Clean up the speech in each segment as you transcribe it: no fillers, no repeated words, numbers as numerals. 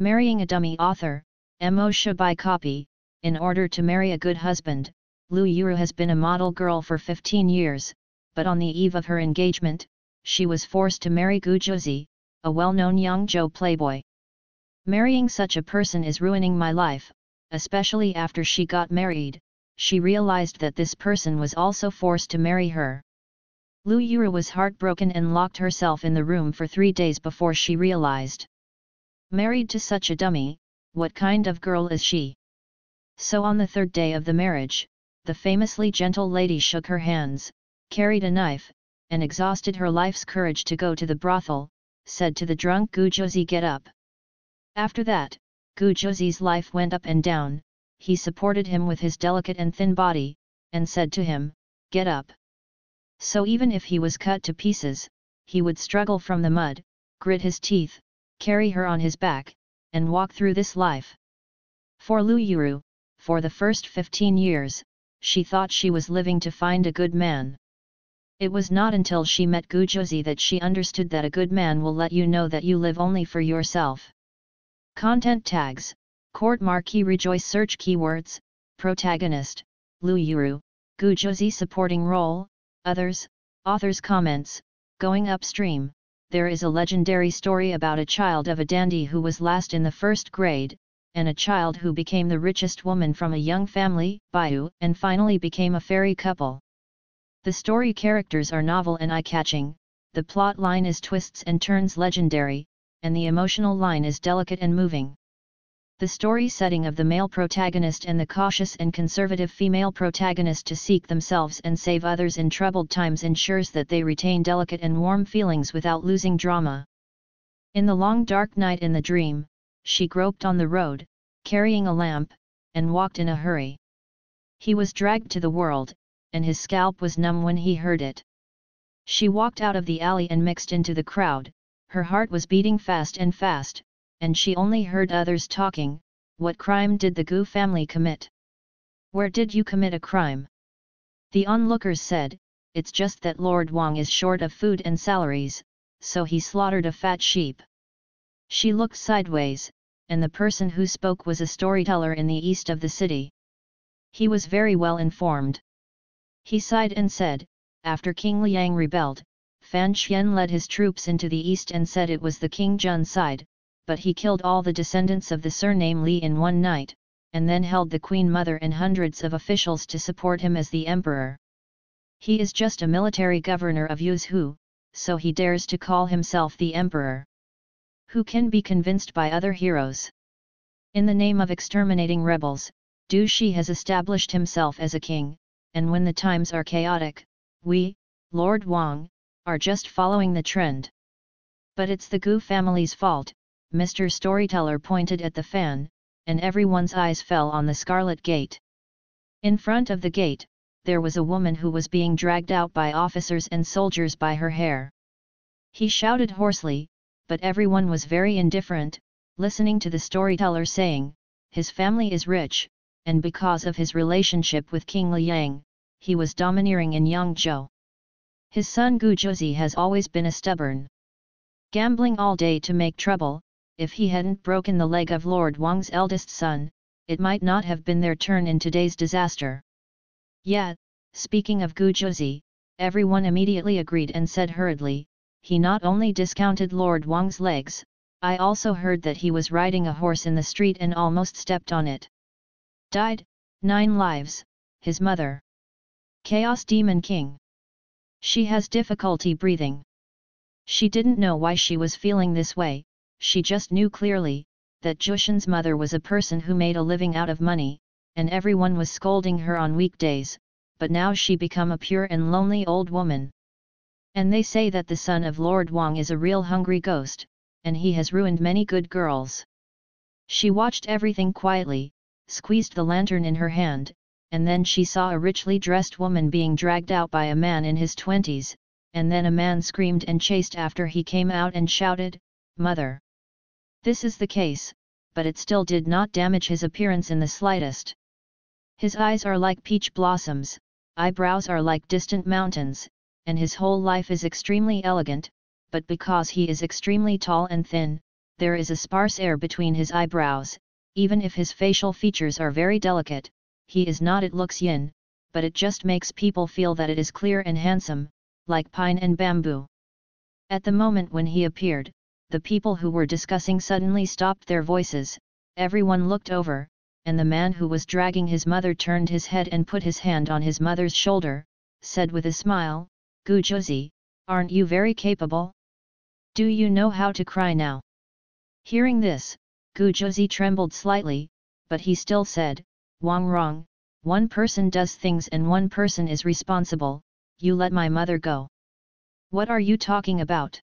Marrying a dummy author, Mo Shabai copy. In order to marry a good husband, Lu Yuru has been a model girl for 15 years, but on the eve of her engagement, she was forced to marry Gu Zhuzi, a well-known Yangzhou playboy. Marrying such a person is ruining my life, especially after she got married. She realized that this person was also forced to marry her. Lu Yuru was heartbroken and locked herself in the room for 3 days before she realized. Married to such a dummy, what kind of girl is she? So on the 3rd day of the marriage, the famously gentle lady shook her hands, carried a knife, and exhausted her life's courage to go to the brothel, said to the drunk Gu Zhuzi, "Get up." After that, Gu Zhuzi's life went up and down. He supported him with his delicate and thin body, and said to him, "Get up." So even if he was cut to pieces, he would struggle from the mud, grit his teeth, carry her on his back, and walk through this life. For Lu Yuru, for the first 15 years, she thought she was living to find a good man. It was not until she met Gu Zhuzi that she understood that a good man will let you know that you live only for yourself. Content tags, court marquee rejoice search keywords, protagonist, Lu Yuru, Gu Zhuzi supporting role, others, author's comments, going upstream. There is a legendary story about a child of a dandy who was last in the 1st grade, and a child who became the richest woman from a young family, Bayou, and finally became a fairy couple. The story characters are novel and eye-catching, the plot line is twists and turns legendary, and the emotional line is delicate and moving. The story setting of the male protagonist and the cautious and conservative female protagonist to seek themselves and save others in troubled times ensures that they retain delicate and warm feelings without losing drama. In the long dark night in the dream, she groped on the road, carrying a lamp, and walked in a hurry. He was dragged to the world, and his scalp was numb when he heard it. She walked out of the alley and mixed into the crowd, her heart was beating fast, and she only heard others talking. What crime did the Gu family commit? Where did you commit a crime? The onlookers said, it's just that Lord Wang is short of food and salaries, so he slaughtered a fat sheep. She looked sideways, and the person who spoke was a storyteller in the east of the city. He was very well informed. He sighed and said, after King Liang rebelled, Fan Xian led his troops into the east and said it was the King Jun side, but he killed all the descendants of the surname Li in one night, and then held the Queen Mother and hundreds of officials to support him as the emperor. He is just a military governor of Yuzhou, so he dares to call himself the emperor. Who can be convinced by other heroes? In the name of exterminating rebels, Du Shi has established himself as a king, and when the times are chaotic, we, Lord Wang, are just following the trend. But it's the Gu family's fault, Mr. Storyteller pointed at the fan, and everyone's eyes fell on the Scarlet Gate. In front of the gate, there was a woman who was being dragged out by officers and soldiers by her hair. He shouted hoarsely, but everyone was very indifferent, listening to the storyteller saying, his family is rich, and because of his relationship with King Liang, he was domineering in Yangzhou. His son Gu Zhuzi has always been a stubborn, gambling all day to make trouble. If he hadn't broken the leg of Lord Wang's eldest son, it might not have been their turn in today's disaster. Yet, speaking of Gu Zhuzi, everyone immediately agreed and said hurriedly, he not only discounted Lord Wang's legs, I also heard that he was riding a horse in the street and almost stepped on it. Died, 9 lives, his mother. Chaos Demon King. She has difficulty breathing. She didn't know why she was feeling this way, she just knew clearly, that Jushin's mother was a person who made a living out of money, and everyone was scolding her on weekdays, but now she become a pure and lonely old woman. And they say that the son of Lord Wang is a real hungry ghost, and he has ruined many good girls. She watched everything quietly, squeezed the lantern in her hand, and then she saw a richly dressed woman being dragged out by a man in his 20s, and then a man screamed and chased after he came out and shouted, "Mother!" This is the case, but it still did not damage his appearance in the slightest. His eyes are like peach blossoms, eyebrows are like distant mountains, and his whole life is extremely elegant, but because he is extremely tall and thin, there is a sparse air between his eyebrows. Even if his facial features are very delicate, he is not. It looks yin, but it just makes people feel that it is clear and handsome, like pine and bamboo. At the moment when he appeared, the people who were discussing suddenly stopped their voices, everyone looked over, and the man who was dragging his mother turned his head and put his hand on his mother's shoulder, said with a smile, "Gujuzi, aren't you very capable? Do you know how to cry now?" Hearing this, Gujuzi trembled slightly, but he still said, "Wang Rong, one person does things and one person is responsible, you let my mother go." "What are you talking about?"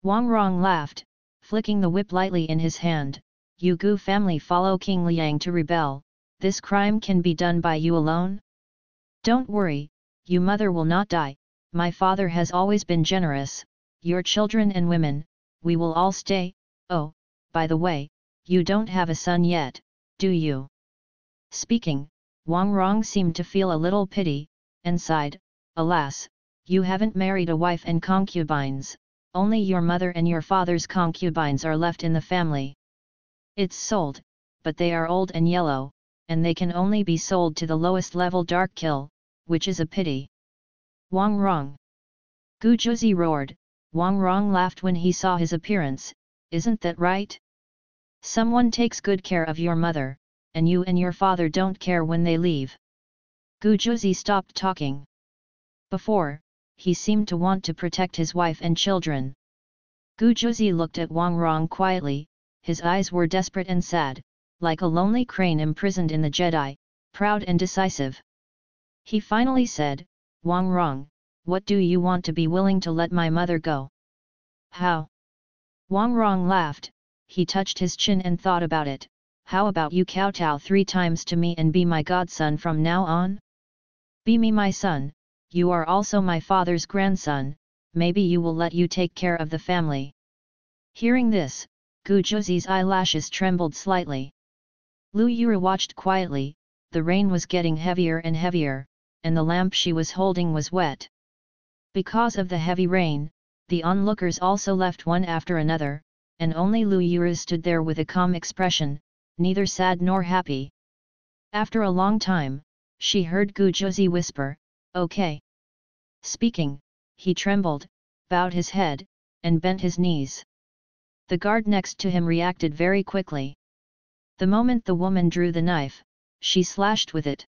Wang Rong laughed, flicking the whip lightly in his hand. "You Gu family follow King Liang to rebel, this crime can be done by you alone? Don't worry, your mother will not die, my father has always been generous, your children and women, we will all stay. Oh, by the way, you don't have a son yet, do you?" Speaking, Wang Rong seemed to feel a little pity, and sighed, "Alas, you haven't married a wife and concubines, only your mother and your father's concubines are left in the family. It's sold, but they are old and yellow, and they can only be sold to the lowest level dark kill, which is a pity." "Wang Rong!" Gujuzi roared. Wang Rong laughed when he saw his appearance. "Isn't that right? Someone takes good care of your mother, and you and your father don't care when they leave." Gujuzi stopped talking. Before, he seemed to want to protect his wife and children. Gujuzi looked at Wang Rong quietly, his eyes were desperate and sad, like a lonely crane imprisoned in the Jedi, proud and decisive. He finally said, "Wang Rong, what do you want to be willing to let my mother go?" "How?" Wang Rong laughed, he touched his chin and thought about it. "How about you kowtow 3 times to me and be my godson from now on? Be me my son, you are also my father's grandson, maybe you will let you take care of the family." Hearing this, Gujuzi's eyelashes trembled slightly. Lu Yura watched quietly. The rain was getting heavier and heavier, and the lamp she was holding was wet. Because of the heavy rain, the onlookers also left one after another, and only Lu Yura stood there with a calm expression, neither sad nor happy. After a long time, she heard Gujuzi whisper, "Okay." Speaking, he trembled, bowed his head, and bent his knees. The guard next to him reacted very quickly. The moment the woman drew the knife, she slashed with it.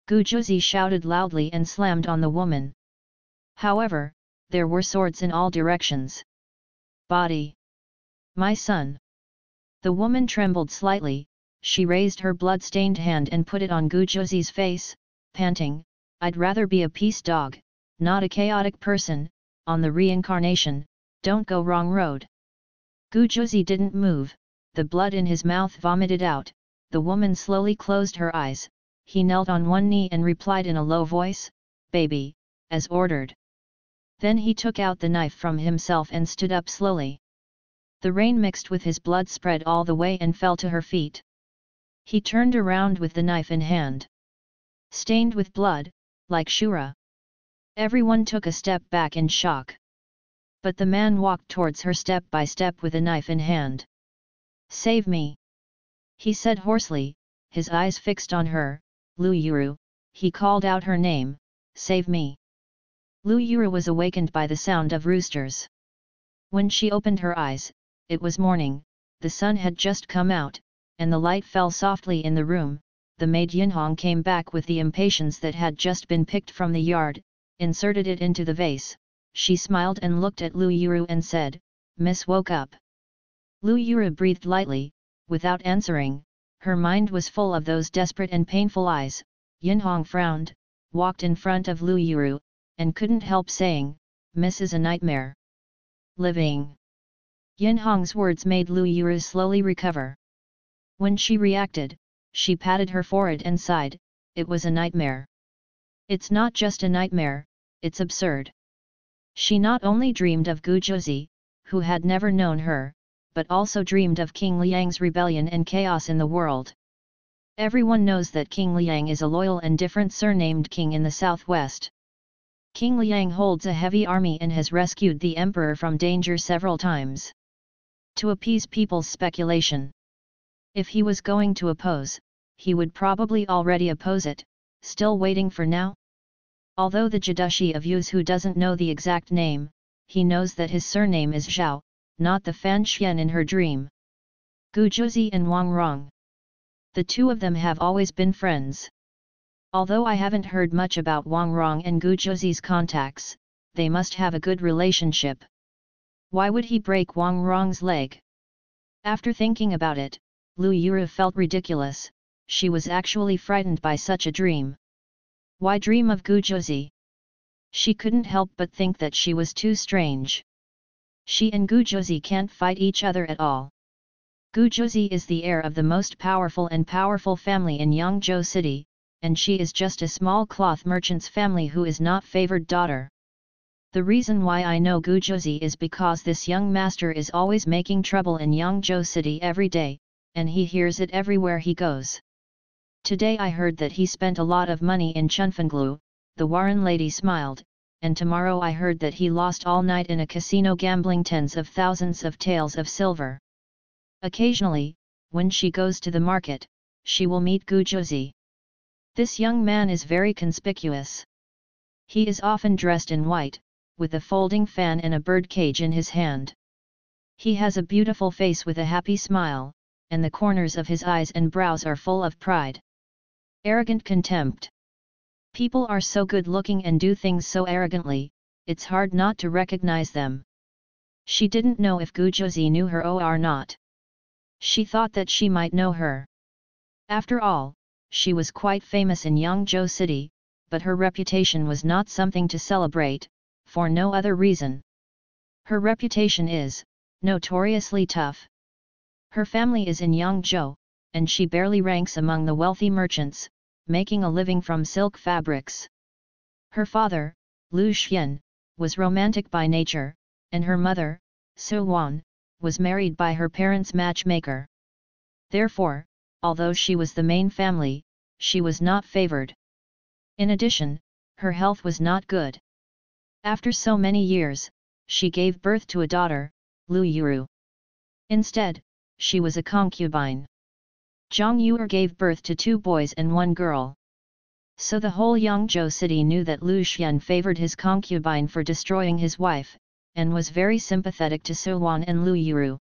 Gujuzi shouted loudly and slammed on the woman. However, there were swords in all directions. "Body! My son!" The woman trembled slightly, she raised her blood-stained hand and put it on Gujuzi's face, panting, "I'd rather be a peace dog, not a chaotic person, on the reincarnation, don't go wrong road." Gujuzi didn't move, the blood in his mouth vomited out, the woman slowly closed her eyes, he knelt on one knee and replied in a low voice, "Baby," as ordered. Then he took out the knife from himself and stood up slowly. The rain mixed with his blood spread all the way and fell to her feet. He turned around with the knife in hand. Stained with blood, like Shura. Everyone took a step back in shock. But the man walked towards her step by step with a knife in hand. "Save me!" he said hoarsely, his eyes fixed on her. "Lu Yuru," he called out her name, "save me!" Lu Yuru was awakened by the sound of roosters. When she opened her eyes, it was morning, the sun had just come out, and the light fell softly in the room. The maid Yinhong came back with the impatiens that had just been picked from the yard, inserted it into the vase. She smiled and looked at Lu Yuru and said, "Miss woke up." Lu Yuru breathed lightly, without answering, her mind was full of those desperate and painful eyes. Yinhong frowned, walked in front of Lu Yuru, and couldn't help saying, "Miss is a nightmare. Living." Yinhong's words made Lu Yuru slowly recover. When she reacted, she patted her forehead and sighed, "It was a nightmare. It's not just a nightmare, it's absurd." She not only dreamed of Gujuzi, who had never known her, but also dreamed of King Liang's rebellion and chaos in the world. Everyone knows that King Liang is a loyal and different surnamed king in the southwest. King Liang holds a heavy army and has rescued the emperor from danger several times. to appease people's speculation. If he was going to oppose, he would probably already oppose it, still waiting for now? Although the Jadushi of Yuzhu doesn't know the exact name, he knows that his surname is Zhao, not the Fan Xian in her dream. Gu Zhuzi and Wang Rong. The two of them have always been friends. Although I haven't heard much about Wang Rong and Gu Zhuzi's contacts, they must have a good relationship. Why would he break Wang Rong's leg? After thinking about it, Lu Yuru felt ridiculous. She was actually frightened by such a dream. Why dream of Gu Zhuzi? She couldn't help but think that she was too strange. She and Gu Zhuzi can't fight each other at all. Gu Zhuzi is the heir of the most powerful family in Yangzhou City, and she is just a small cloth merchant's family who is not favored daughter. The reason why I know Gu Zhuzi is because this young master is always making trouble in Yangzhou City every day, and he hears it everywhere he goes. Today I heard that he spent a lot of money in Chunfenglu, the Warren lady smiled, and tomorrow I heard that he lost all night in a casino gambling tens of thousands of taels of silver. Occasionally, when she goes to the market, she will meet Gu Zhuzi. This young man is very conspicuous. He is often dressed in white, with a folding fan and a bird cage in his hand. He has a beautiful face with a happy smile, and the corners of his eyes and brows are full of pride. Arrogant contempt. People are so good-looking and do things so arrogantly, it's hard not to recognize them. She didn't know if Gu Zhuzi knew her or not. She thought that she might know her. After all, she was quite famous in Yangzhou City, but her reputation was not something to celebrate, for no other reason. Her reputation is notoriously tough. Her family is in Yangzhou, and she barely ranks among the wealthy merchants, making a living from silk fabrics. Her father, Lu Xian, was romantic by nature, and her mother, Su Wan, was married by her parents' matchmaker. Therefore, although she was the main family, she was not favored. In addition, her health was not good. After so many years, she gave birth to a daughter, Lu Yuru. Instead, she was a concubine. Zhang Yuer gave birth to 2 boys and 1 girl. So the whole Yangzhou city knew that Lu Xian favored his concubine for destroying his wife, and was very sympathetic to Su Wan and Lu Yuru.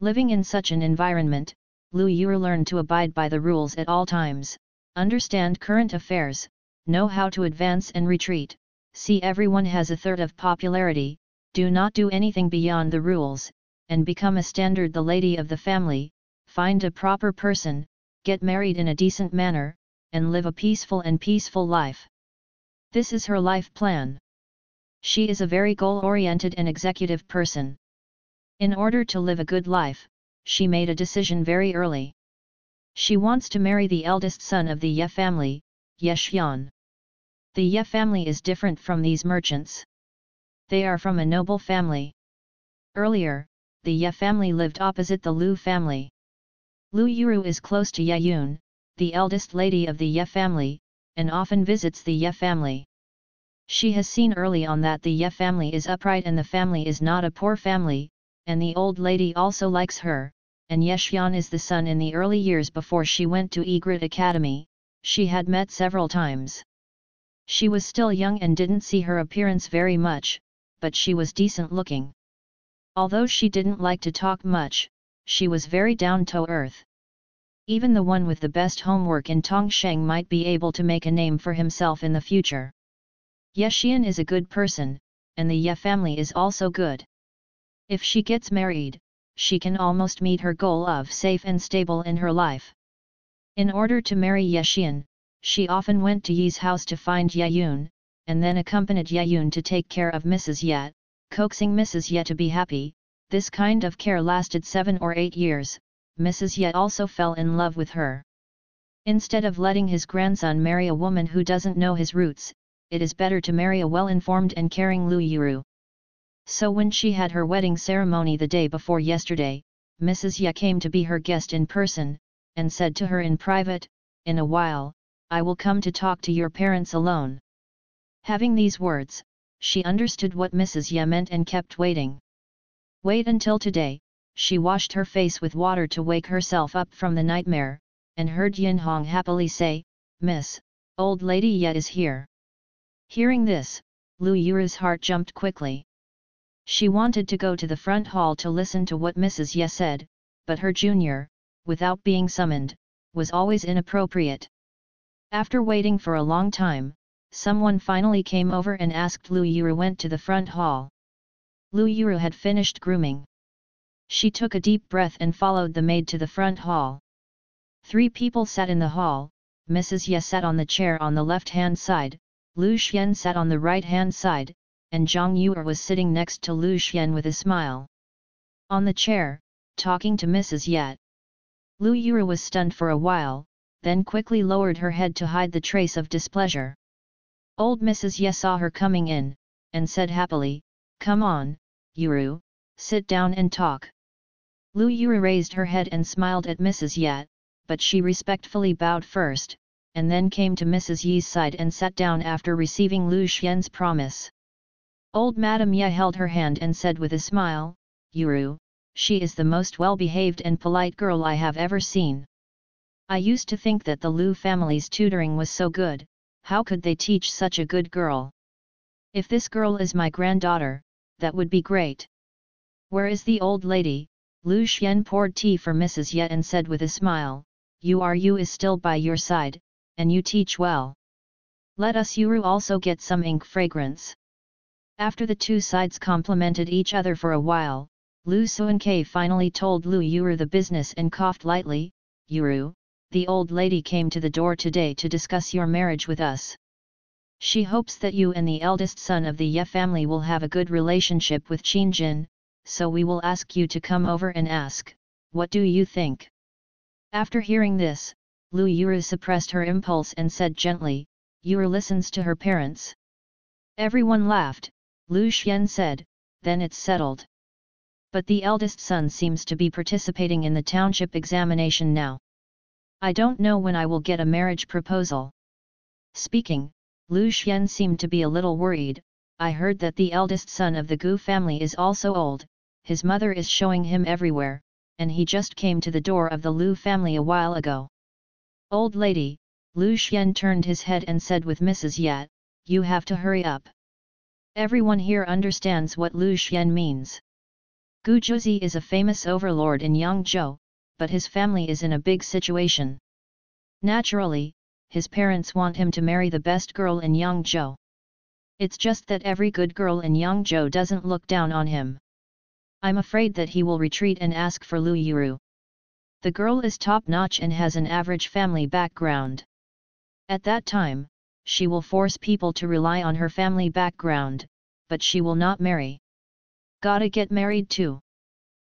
Living in such an environment, Lu Yuru learned to abide by the rules at all times, understand current affairs, know how to advance and retreat, see everyone has a third of popularity, do not do anything beyond the rules, and become a standard the lady of the family, find a proper person, get married in a decent manner, and live a peaceful life. This is her life plan. She is a very goal-oriented and executive person. In order to live a good life, she made a decision very early. She wants to marry the eldest son of the Ye family, Ye Xian. The Ye family is different from these merchants. They are from a noble family. Earlier, the Ye family lived opposite the Lu family. Lu Yuru is close to Ye Yun, the eldest lady of the Ye family, and often visits the Ye family. She has seen early on that the Ye family is upright and the family is not a poor family, and the old lady also likes her, and Ye Xian is the son. In the early years before she went to Egret Academy, she had met several times. She was still young and didn't see her appearance very much, but she was decent looking. Although she didn't like to talk much, she was very down-to-earth. Even the one with the best homework in Tongsheng might be able to make a name for himself in the future. Ye Xian is a good person, and the Ye family is also good. If she gets married, she can almost meet her goal of safe and stable in her life. In order to marry Ye Xian, she often went to Yi's house to find Ye Yun, and then accompanied Ye Yun to take care of Mrs. Ye, coaxing Mrs. Ye to be happy. This kind of care lasted 7 or 8 years. Mrs. Ye also fell in love with her. Instead of letting his grandson marry a woman who doesn't know his roots, it is better to marry a well-informed and caring Lu Yuru. So when she had her wedding ceremony the day before yesterday, Mrs. Ye came to be her guest in person, and said to her in private, "In a while, I will come to talk to your parents alone." Having these words, she understood what Mrs. Ye meant and kept waiting. Wait until today, she washed her face with water to wake herself up from the nightmare, and heard Yin Hong happily say, "Miss, old lady Ye is here." Hearing this, Lu Yuru's heart jumped quickly. She wanted to go to the front hall to listen to what Mrs. Ye said, but her junior, without being summoned, was always inappropriate. After waiting for a long time, someone finally came over and asked Lu Yuru went to the front hall. Lu Yuru had finished grooming. She took a deep breath and followed the maid to the front hall. 3 people sat in the hall. Mrs. Ye sat on the chair on the left-hand side, Lu Xian sat on the right-hand side, and Zhang Yuer was sitting next to Lu Xian with a smile. On the chair, talking to Mrs. Ye. Lu Yuru was stunned for a while, then quickly lowered her head to hide the trace of displeasure. Old Mrs. Ye saw her coming in, and said happily, "Come on, Yuru, sit down and talk." Lu Yuru raised her head and smiled at Mrs. Ye, but she respectfully bowed first, and then came to Mrs. Ye's side and sat down after receiving Lu Xian's promise. Old Madame Ye held her hand and said with a smile, "Yuru, she is the most well-behaved and polite girl I have ever seen. I used to think that the Lu family's tutoring was so good, how could they teach such a good girl? If this girl is my granddaughter, that would be great." "Where is the old lady?" Lu Xian poured tea for Mrs. Ye and said with a smile, "You is still by your side, and you teach well. Let us Yuru also get some ink fragrance." After the 2 sides complimented each other for a while, Lu Suankei finally told Lu Yuru the business and coughed lightly, "Yuru, the old lady came to the door today to discuss your marriage with us. She hopes that you and the eldest son of the Ye family will have a good relationship with Qingjin, so we will ask you to come over and ask, what do you think?" After hearing this, Lu Yuru suppressed her impulse and said gently, "Yuru listens to her parents." Everyone laughed. Lu Xian said, "Then it's settled. But the eldest son seems to be participating in the township examination now. I don't know when I will get a marriage proposal." Speaking, Lu Xian seemed to be a little worried. "I heard that the eldest son of the Gu family is also old, his mother is showing him everywhere, and he just came to the door of the Lu family a while ago." "Old lady," Lu Xian turned his head and said with Mrs. Ye, "You have to hurry up. Everyone here understands what Lu Xian means. Gu Zhuzi is a famous overlord in Yangzhou, but his family is in a big situation. Naturally, his parents want him to marry the best girl in Yangzhou. It's just that every good girl in Yangzhou doesn't look down on him. I'm afraid that he will retreat and ask for Lu Yuru. The girl is top-notch and has an average family background. At that time, she will force people to rely on her family background, but she will not marry. Gotta get married too.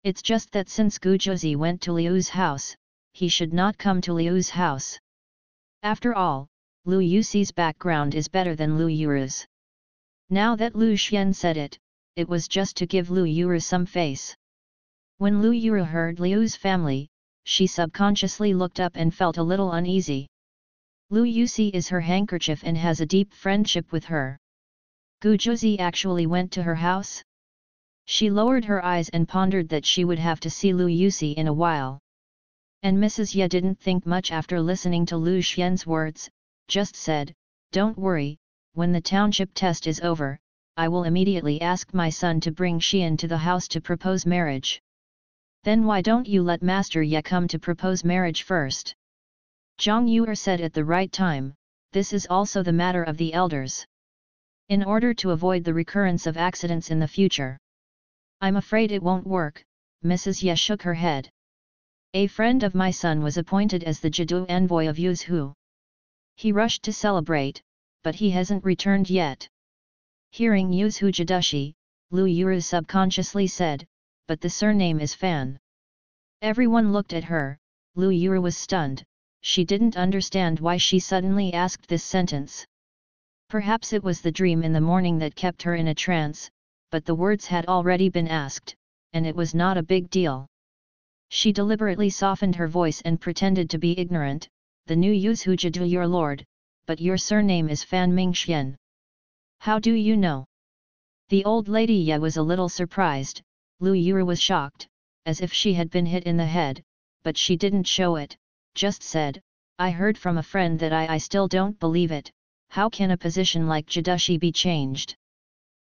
It's just that since Gu Zhuzi went to Liu's house, he should not come to Liu's house. After all, Lu Yuxi's background is better than Lu Yuru's." Now that Lu Xian said it, it was just to give Lu Yuru some face. When Lu Yuru heard Liu's family, she subconsciously looked up and felt a little uneasy. Lu Yuxi is her handkerchief and has a deep friendship with her. Gu Zhuzi actually went to her house? She lowered her eyes and pondered that she would have to see Lu Yuxi in a while. And Mrs. Ye didn't think much after listening to Lu Xian's words, just said, "Don't worry, when the township test is over, I will immediately ask my son to bring Xian to the house to propose marriage." "Then why don't you let Master Ye come to propose marriage first?" Zhang Yuer said at the right time, "This is also the matter of the elders. In order to avoid the recurrence of accidents in the future. I'm afraid it won't work." Mrs. Ye shook her head. "A friend of my son was appointed as the Jadu envoy of Yuzhu. He rushed to celebrate, but he hasn't returned yet." Hearing Yuzhu Jadushi, Lu Yuru subconsciously said, "But the surname is Fan." Everyone looked at her. Lu Yuru was stunned. She didn't understand why she suddenly asked this sentence. Perhaps it was the dream in the morning that kept her in a trance, but the words had already been asked, and it was not a big deal. She deliberately softened her voice and pretended to be ignorant. "The new Yuzhu Jadu your lord, but your surname is Fan Mingxian. How do you know?" The old lady Ye was a little surprised. Lu Yuru was shocked, as if she had been hit in the head, but she didn't show it, just said, I heard from a friend that I still don't believe it. How can a position like Jidushi be changed?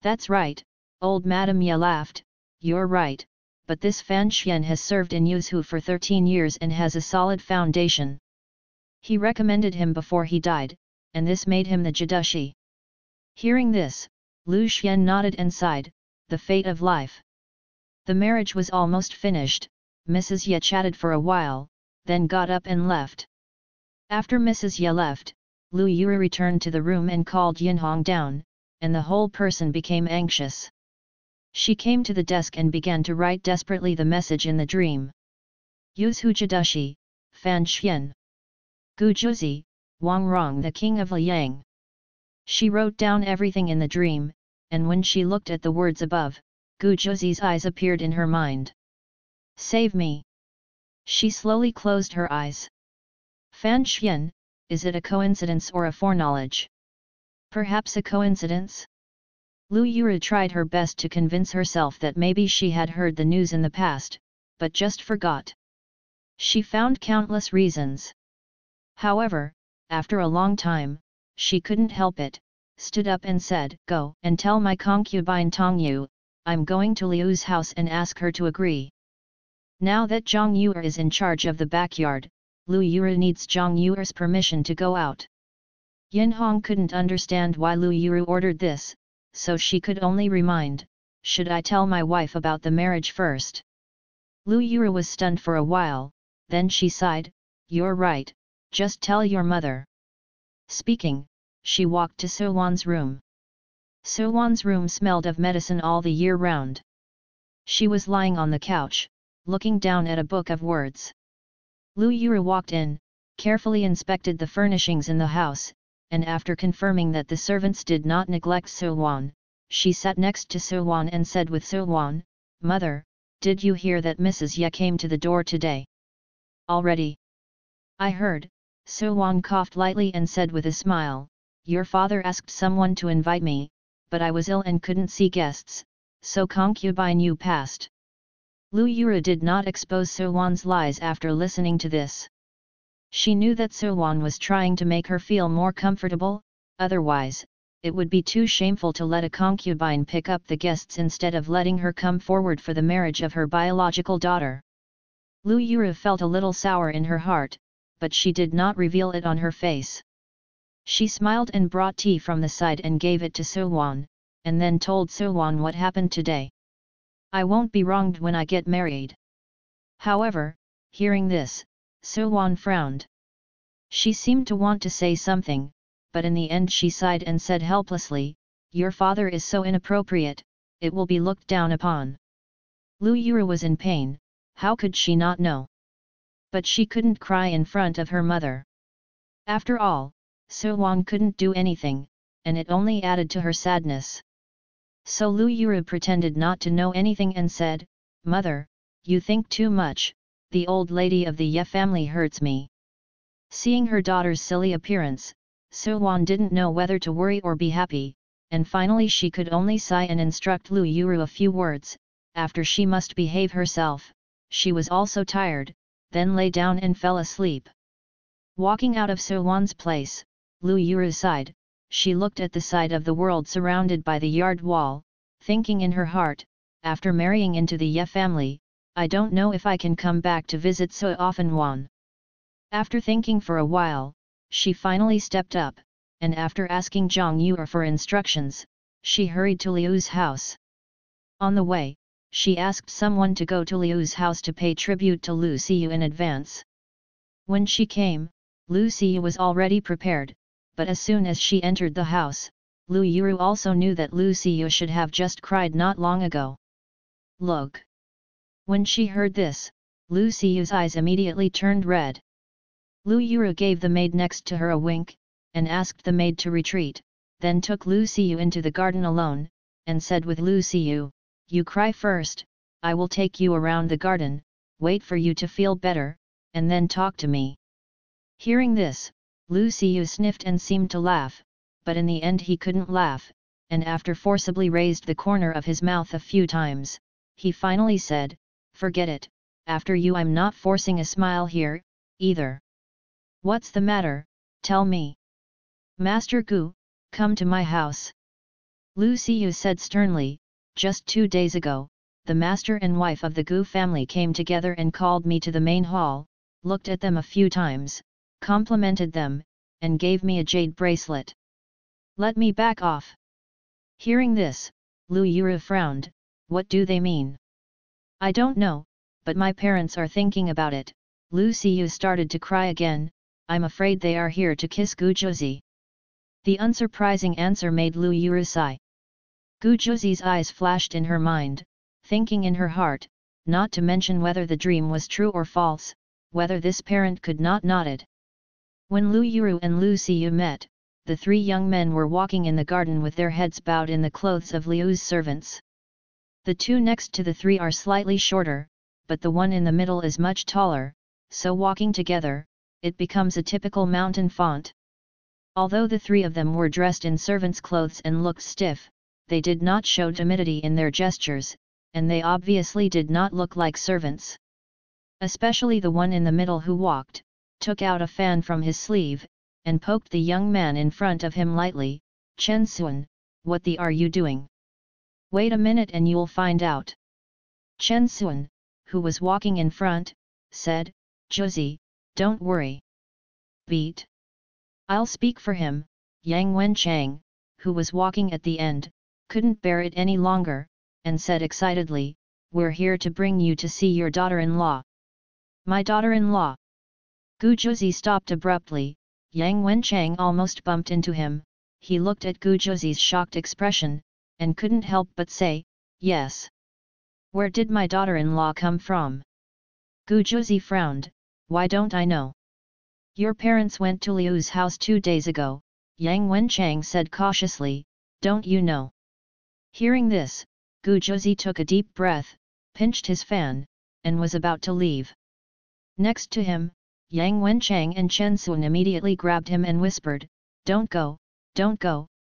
That's right, old Madam Ye laughed, you're right, but this Fan Xian has served in Yuzhu for 13 years and has a solid foundation. He recommended him before he died, and this made him the Jidushi. Hearing this, Lu Xian nodded and sighed, the fate of life. The marriage was almost finished. Mrs. Ye chatted for a while, then got up and left. After Mrs. Ye left, Lu Yuru returned to the room and called Yin Hong down, and the whole person became anxious. She came to the desk and began to write desperately the message in the dream. Yuzhu Jidushi, Fan Xian. Gu Juzi, Wang Rong the king of Liang. She wrote down everything in the dream, and when she looked at the words above, Gu Juzi's eyes appeared in her mind. Save me! She slowly closed her eyes. Fan Xian, is it a coincidence or a foreknowledge? Perhaps a coincidence? Lu Yuru tried her best to convince herself that maybe she had heard the news in the past, but just forgot. She found countless reasons. However, after a long time, she couldn't help it, stood up and said, Go and tell my concubine Tong Yu, I'm going to Liu's house and ask her to agree. Now that Zhang Yuer is in charge of the backyard, Lu Yuru needs Zhang Yuer's permission to go out. Yin Hong couldn't understand why Lu Yuru ordered this, so she could only remind, should I tell my wife about the marriage first? Lu Yuru was stunned for a while, then she sighed, you're right, just tell your mother. Speaking, she walked to So Wan's room. So Wan's room smelled of medicine all the year round. She was lying on the couch, looking down at a book of words. Lu Yuru walked in, carefully inspected the furnishings in the house, and after confirming that the servants did not neglect So Wan, she sat next to So Wan and said with So Wan, Mother, did you hear that Mrs. Ye came to the door today? Already? I heard. So Wan coughed lightly and said with a smile, your father asked someone to invite me, but I was ill and couldn't see guests, so concubine Yu passed. Lu Yuru did not expose So Wan's lies after listening to this. She knew that So Wan was trying to make her feel more comfortable, otherwise, it would be too shameful to let a concubine pick up the guests instead of letting her come forward for the marriage of her biological daughter. Lu Yuru felt a little sour in her heart, but she did not reveal it on her face. She smiled and brought tea from the side and gave it to So Wan, and then told So Wan what happened today. I won't be wronged when I get married. However, hearing this, So Wan frowned. She seemed to want to say something, but in the end she sighed and said helplessly, your father is so inappropriate, it will be looked down upon. Lu Yuru was in pain, how could she not know? But she couldn't cry in front of her mother. After all, So Wan couldn't do anything, and it only added to her sadness. So Lu Yuru pretended not to know anything and said, Mother, you think too much, the old lady of the Ye family hurts me. Seeing her daughter's silly appearance, So Wan didn't know whether to worry or be happy, and finally she could only sigh and instruct Lu Yuru a few words. After she must behave herself, she was also tired, then lay down and fell asleep. Walking out of So Wan's place, Lu Yuru sighed. She looked at the side of the world surrounded by the yard wall, thinking in her heart, after marrying into the Ye family, I don't know if I can come back to visit so often Wan. After thinking for a while, she finally stepped up, and after asking Zhang Yuer for instructions, she hurried to Liu's house. On the way, she asked someone to go to Liu's house to pay tribute to Lu Xiu in advance. When she came, Lu Xiu was already prepared, but as soon as she entered the house, Lu Yuru also knew that Lu Xiu should have just cried not long ago. Look! When she heard this, Lu Xiu's eyes immediately turned red. Lu Yuru gave the maid next to her a wink, and asked the maid to retreat, then took Lu Xiu into the garden alone, and said with Lu Xiu, you cry first, I will take you around the garden, wait for you to feel better, and then talk to me. Hearing this, Lu Xiu sniffed and seemed to laugh, but in the end he couldn't laugh, and after forcibly raised the corner of his mouth a few times, he finally said, Forget it, after you I'm not forcing a smile here, either. What's the matter, tell me. Master Gu, come to my house. Lu Xiyu said sternly, just 2 days ago, the master and wife of the Gu family came together and called me to the main hall, looked at them a few times, complimented them, and gave me a jade bracelet. Let me back off. Hearing this, Lu Yuru frowned, what do they mean? I don't know, but my parents are thinking about it. Lu Xiyu started to cry again, I'm afraid they are here to kiss Gu Zhuzi. The unsurprising answer made Lu Yuru sigh. Gu Zhuzi's eyes flashed in her mind, thinking in her heart, not to mention whether the dream was true or false, whether this parent could not nodded. When Lu Yuru and Lu Xiyu met, the 3 young men were walking in the garden with their heads bowed in the clothes of Liu's servants. The 2 next to the 3 are slightly shorter, but the one in the middle is much taller, so walking together, it becomes a typical mountain font. Although the 3 of them were dressed in servants' clothes and looked stiff, they did not show timidity in their gestures, and they obviously did not look like servants. Especially the one in the middle who walked, took out a fan from his sleeve, and poked the young man in front of him lightly, Chen Xuan, what the are you doing? Wait a minute and you'll find out. Chen Xuan, who was walking in front, said, Zhuzi, don't worry. Beat. I'll speak for him. Yang Wenchang, who was walking at the end, couldn't bear it any longer, and said excitedly, we're here to bring you to see your daughter-in-law. My daughter-in-law. Gu Zhuzi stopped abruptly, Yang Wenchang almost bumped into him, he looked at Gu Zhuzi's shocked expression, and couldn't help but say, yes. Where did my daughter-in-law come from? Gu Zhuzi frowned, why don't I know? Your parents went to Liu's house 2 days ago, Yang Wenchang said cautiously, don't you know? Hearing this, Gu Zhuzi took a deep breath, pinched his fan, and was about to leave. Next to him, Yang Wenchang and Chen Xuan immediately grabbed him and whispered, don't go,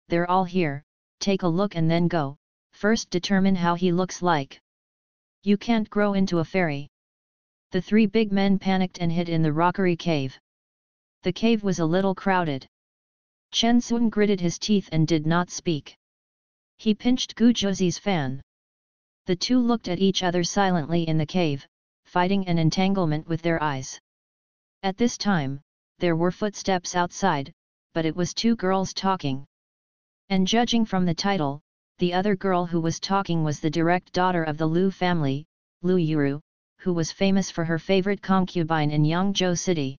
they're all here, take a look and then go, first determine how he looks like. You can't grow into a fairy. The 3 big men panicked and hid in the rockery cave. The cave was a little crowded. Chen Xuan gritted his teeth and did not speak. He pinched Gu Zhuzi's fan. The 2 looked at each other silently in the cave, fighting an entanglement with their eyes. At this time, there were footsteps outside, but it was 2 girls talking. And judging from the title, the other girl who was talking was the direct daughter of the Lu family, Lu Yuru, who was famous for her favorite concubine in Yangzhou City.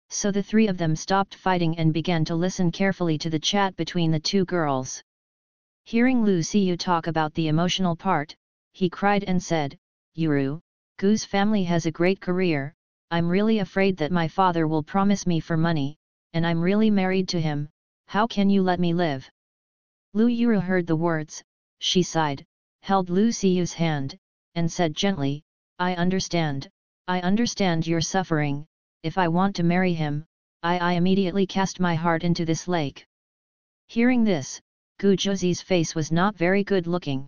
So the 3 of them stopped fighting and began to listen carefully to the chat between the 2 girls. Hearing Lu Xiyu talk about the emotional part, he cried and said, Yuru, Gu's family has a great career, I'm really afraid that my father will promise me for money, and I'm really married to him, how can you let me live? Lu Yuru heard the words, she sighed, held Lu Xiyu's hand, and said gently, I understand your suffering, if I want to marry him, I immediately cast my heart into this lake. Hearing this, Gu Zhuzi's face was not very good looking.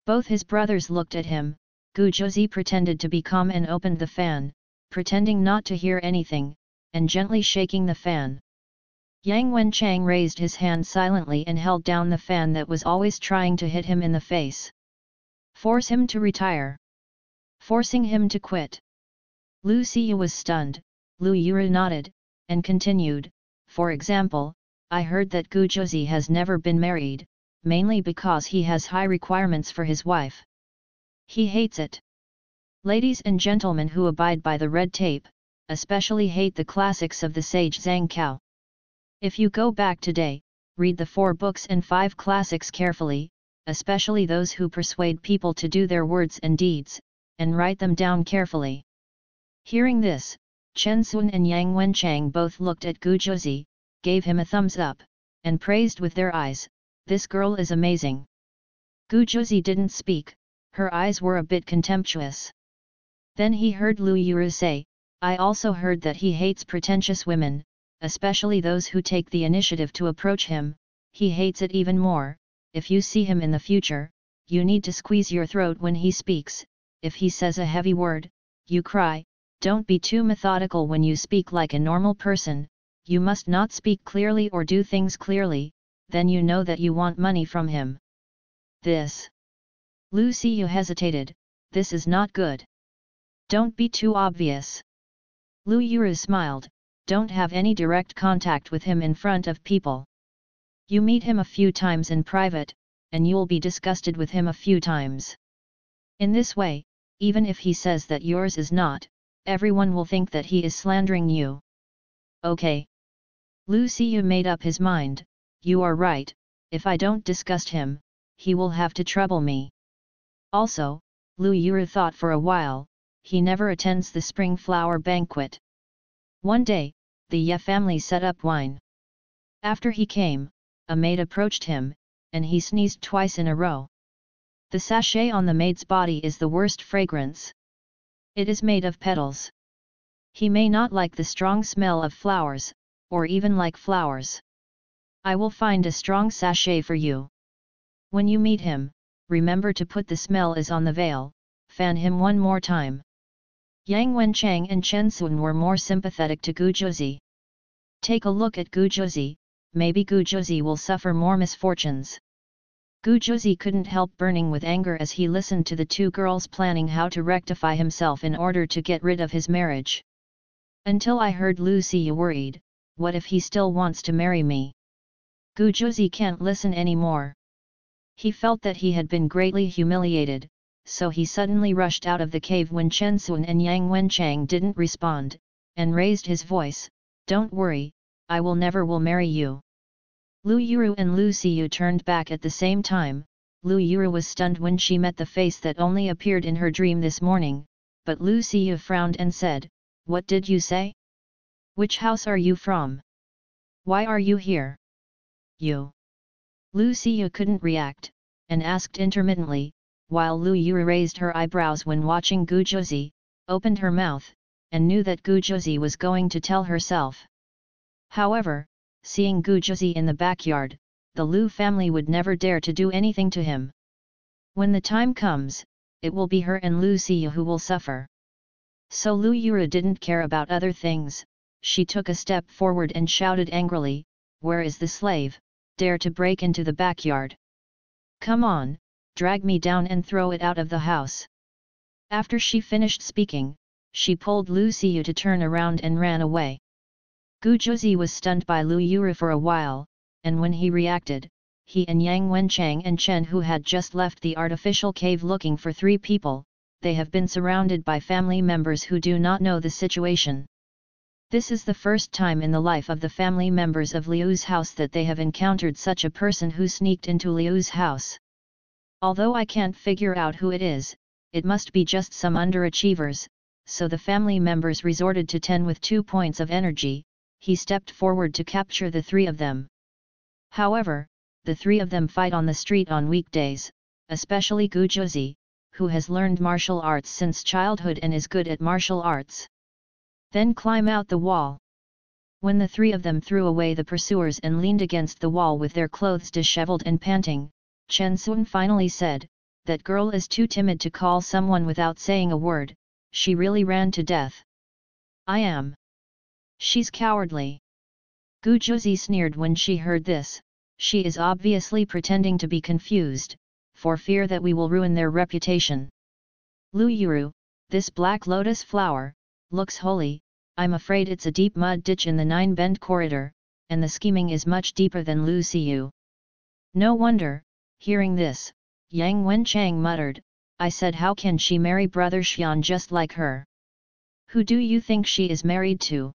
Both his brothers looked at him, Gu Zhuzi pretended to be calm and opened the fan, pretending not to hear anything, and gently shaking the fan. Yang Wenchang raised his hand silently and held down the fan that was always trying to hit him in the face. Force him to retire. Forcing him to quit. Lu Xiyu was stunned, Lu Yuru nodded, and continued, for example, I heard that Gu Zhuzi has never been married, mainly because he has high requirements for his wife. He hates it. Ladies and gentlemen who abide by the red tape, especially hate the classics of the sage Zhang Cao. If you go back today, read the 4 books and 5 classics carefully, especially those who persuade people to do their words and deeds, and write them down carefully. Hearing this, Chen Xuan and Yang Wenchang both looked at Gu Zhuzi, gave him a thumbs up, and praised with their eyes, this girl is amazing. Gu Zhuzi didn't speak, her eyes were a bit contemptuous. Then he heard Lu Yuru say, I also heard that he hates pretentious women, especially those who take the initiative to approach him, he hates it even more, if you see him in the future, you need to squeeze your throat when he speaks, if he says a heavy word, you cry. Don't be too methodical when you speak like a normal person, you must not speak clearly or do things clearly, then you know that you want money from him. This. Lu Xiyu hesitated, this is not good. Don't be too obvious. Lu Yuru smiled, don't have any direct contact with him in front of people. You meet him a few times in private, and you'll be disgusted with him a few times. In this way, even if he says that yours is not, everyone will think that he is slandering you. Okay. Lu Xiyu made up his mind, you are right, if I don't disgust him, he will have to trouble me. Also, Lu Yuru thought for a while, he never attends the spring flower banquet. One day, the Ye family set up wine. After he came, a maid approached him, and he sneezed twice in a row. The sachet on the maid's body is the worst fragrance. It is made of petals. He may not like the strong smell of flowers, or even like flowers. I will find a strong sachet for you. When you meet him, remember to put the smell is on the veil, fan him one more time. Yang Wenchang and Chen Sun were more sympathetic to Gu Zhuzi. Take a look at Gu Zhuzi, maybe Gu Zhuzi will suffer more misfortunes. Gu Zhuzi couldn't help burning with anger as he listened to the two girls planning how to rectify himself in order to get rid of his marriage. Until I heard Lu Xiyu worried, what if he still wants to marry me? Gu Zhuzi can't listen anymore. He felt that he had been greatly humiliated, so he suddenly rushed out of the cave when Chen Sun and Yang Wenchang didn't respond, and raised his voice, don't worry, I will never marry you. Lu Yuru and Lu Xiyu turned back at the same time. Lu Yuru was stunned when she met the face that only appeared in her dream this morning, but Lu Xiyu frowned and said, what did you say? Which house are you from? Why are you here? You. Lu Xiyu couldn't react, and asked intermittently, while Lu Yuru raised her eyebrows when watching Gu Zhuzi, opened her mouth, and knew that Gu Zhuzi was going to tell herself. However, seeing Gu Zhuzi in the backyard, the Lu family would never dare to do anything to him. When the time comes, it will be her and Lu Xiyu who will suffer. So Lu Yuru didn't care about other things, she took a step forward and shouted angrily, where is the slave, dare to break into the backyard? Come on, drag me down and throw it out of the house. After she finished speaking, she pulled Lu Xiyu to turn around and ran away. Gu Zhuzi was stunned by Lu Yuru for a while, and when he reacted, he and Yang Wenchang and Chen who had just left the artificial cave looking for 3 people, they have been surrounded by family members who do not know the situation. This is the first time in the life of the family members of Liu's house that they have encountered such a person who sneaked into Liu's house. Although I can't figure out who it is, it must be just some underachievers, so the family members resorted to 10 with 2 points of energy. He stepped forward to capture the 3 of them. However, the 3 of them fight on the street on weekdays, especially Gu Zhuzi, who has learned martial arts since childhood and is good at martial arts. Then climb out the wall. When the 3 of them threw away the pursuers and leaned against the wall with their clothes disheveled and panting, Chen Sun finally said, that girl is too timid to call someone without saying a word, she really ran to death. I am. She's cowardly. Gu Zhuzi sneered when she heard this, she is obviously pretending to be confused, for fear that we will ruin their reputation. Lu Yuru, this black lotus flower, looks holy, I'm afraid it's a deep mud ditch in the 9-bend corridor, and the scheming is much deeper than Lu Xiyu. No wonder, hearing this, Yang Wenchang muttered, I said how can she marry brother Xian just like her? Who do you think she is married to?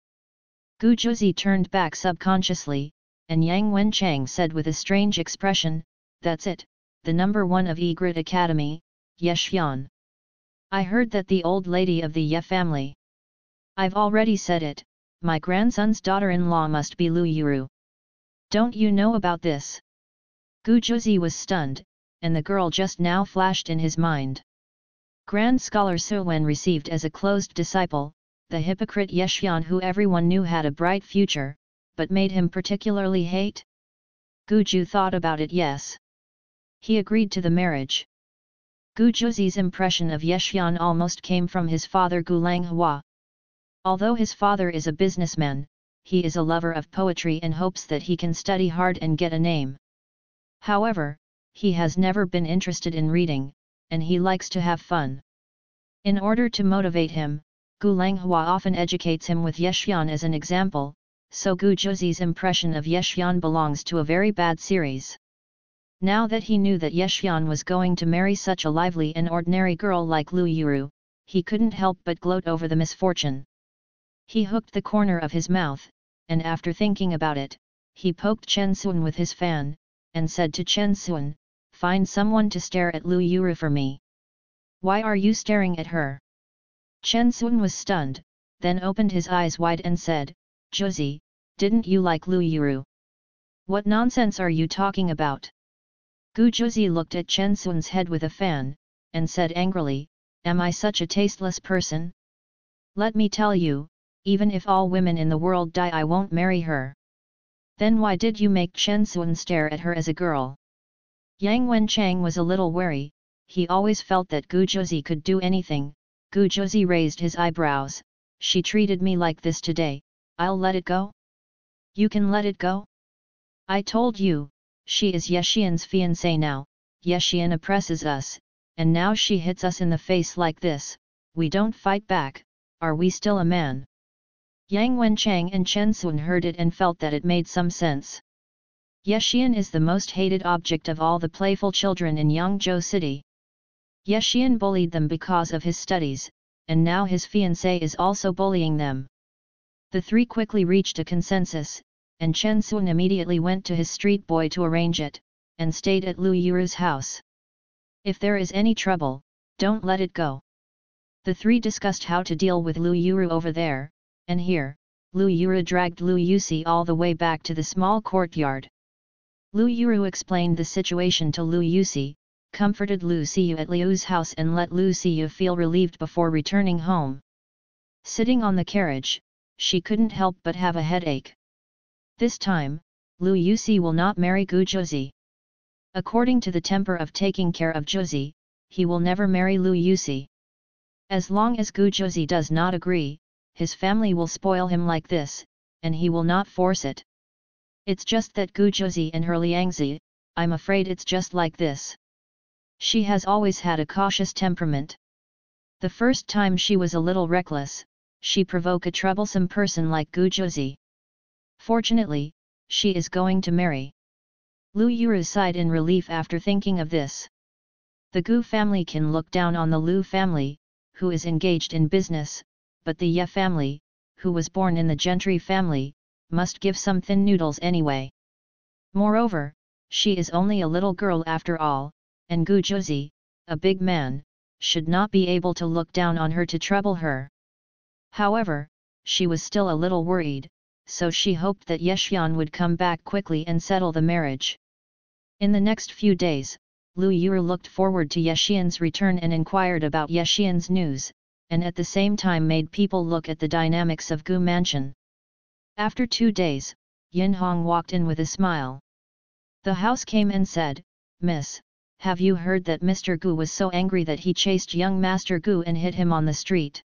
Gu Zhuzi turned back subconsciously, and Yang Wenchang said with a strange expression, that's it, the number 1 of Egret Academy, Ye Xian. I heard that the old lady of the Ye family. I've already said it, my grandson's daughter-in-law must be Lu Yuru. Don't you know about this? Gu Zhuzi was stunned, and the girl just now flashed in his mind. Grand Scholar Su Wen received as a closed disciple, the hypocrite Ye Xian who everyone knew had a bright future, but made him particularly hate? Gu Zhu thought about it. Yes. He agreed to the marriage. Gu Zhuzi's impression of Yexian almost came from his father Gu Langhua. Although his father is a businessman, he is a lover of poetry and hopes that he can study hard and get a name. However, he has never been interested in reading, and he likes to have fun. In order to motivate him, Gu Langhua often educates him with Yexian as an example, so Gu Zhuzi's impression of Yexian belongs to a very bad series. Now that he knew that Yexian was going to marry such a lively and ordinary girl like Lu Yuru, he couldn't help but gloat over the misfortune. He hooked the corner of his mouth, and after thinking about it, he poked Chen Sun with his fan, and said to Chen Sun, "Find someone to stare at Lu Yuru for me." "Why are you staring at her?" Chen Sun was stunned, then opened his eyes wide and said, "Zhuzi, didn't you like Lu Yuru? What nonsense are you talking about?" Gu Zhuzi looked at Chen Sun's head with a fan, and said angrily, "Am I such a tasteless person? Let me tell you, even if all women in the world die I won't marry her." "Then why did you make Chen Sun stare at her as a girl?" Yang Wenchang was a little wary, he always felt that Gu Zhuzi could do anything. Gu Zhuzi raised his eyebrows, "She treated me like this today, I'll let it go?" "You can let it go? I told you, she is Yexian's fiancée now, Yexian oppresses us, and now she hits us in the face like this, we don't fight back, are we still a man?" Yang Wenchang and Chen Sun heard it and felt that it made some sense. Yexian is the most hated object of all the playful children in Yangzhou City. Yexian bullied them because of his studies, and now his fiancée is also bullying them. The three quickly reached a consensus, and Chen Sun immediately went to his street boy to arrange it, and stayed at Lu Yuru's house. "If there is any trouble, don't let it go." The three discussed how to deal with Lu Yuru over there, and here, Lu Yuru dragged Lu Yusi all the way back to the small courtyard. Lu Yuru explained the situation to Lu Yusi, comforted Lu Siyu at Liu's house and let Lu Siyu feel relieved before returning home. Sitting on the carriage, she couldn't help but have a headache. This time, Lu Yusi will not marry Gu Zhuzi. According to the temper of taking care of Zhuzi, he will never marry Lu Yusi. As long as Gu Zhuzi does not agree, his family will spoil him like this, and he will not force it. It's just that Gu Zhuzi and her Liangzi, I'm afraid it's just like this. She has always had a cautious temperament. The first time she was a little reckless, she provoked a troublesome person like Gu Zhuzi. Fortunately, she is going to marry. Lu Yuru sighed in relief after thinking of this. The Gu family can look down on the Lu family, who is engaged in business, but the Ye family, who was born in the gentry family, must give some thin noodles anyway. Moreover, she is only a little girl after all, and Gu Zhuzi, a big man, should not be able to look down on her to trouble her. However, she was still a little worried, so she hoped that Yexian would come back quickly and settle the marriage. In the next few days, Lu Yuru looked forward to Yexian's return and inquired about Yexian's news, and at the same time made people look at the dynamics of Gu Mansion. After 2 days, Yin Hong walked in with a smile. The house came and said, "Miss, have you heard that Mr. Gu was so angry that he chased young Master Gu and hit him on the street?"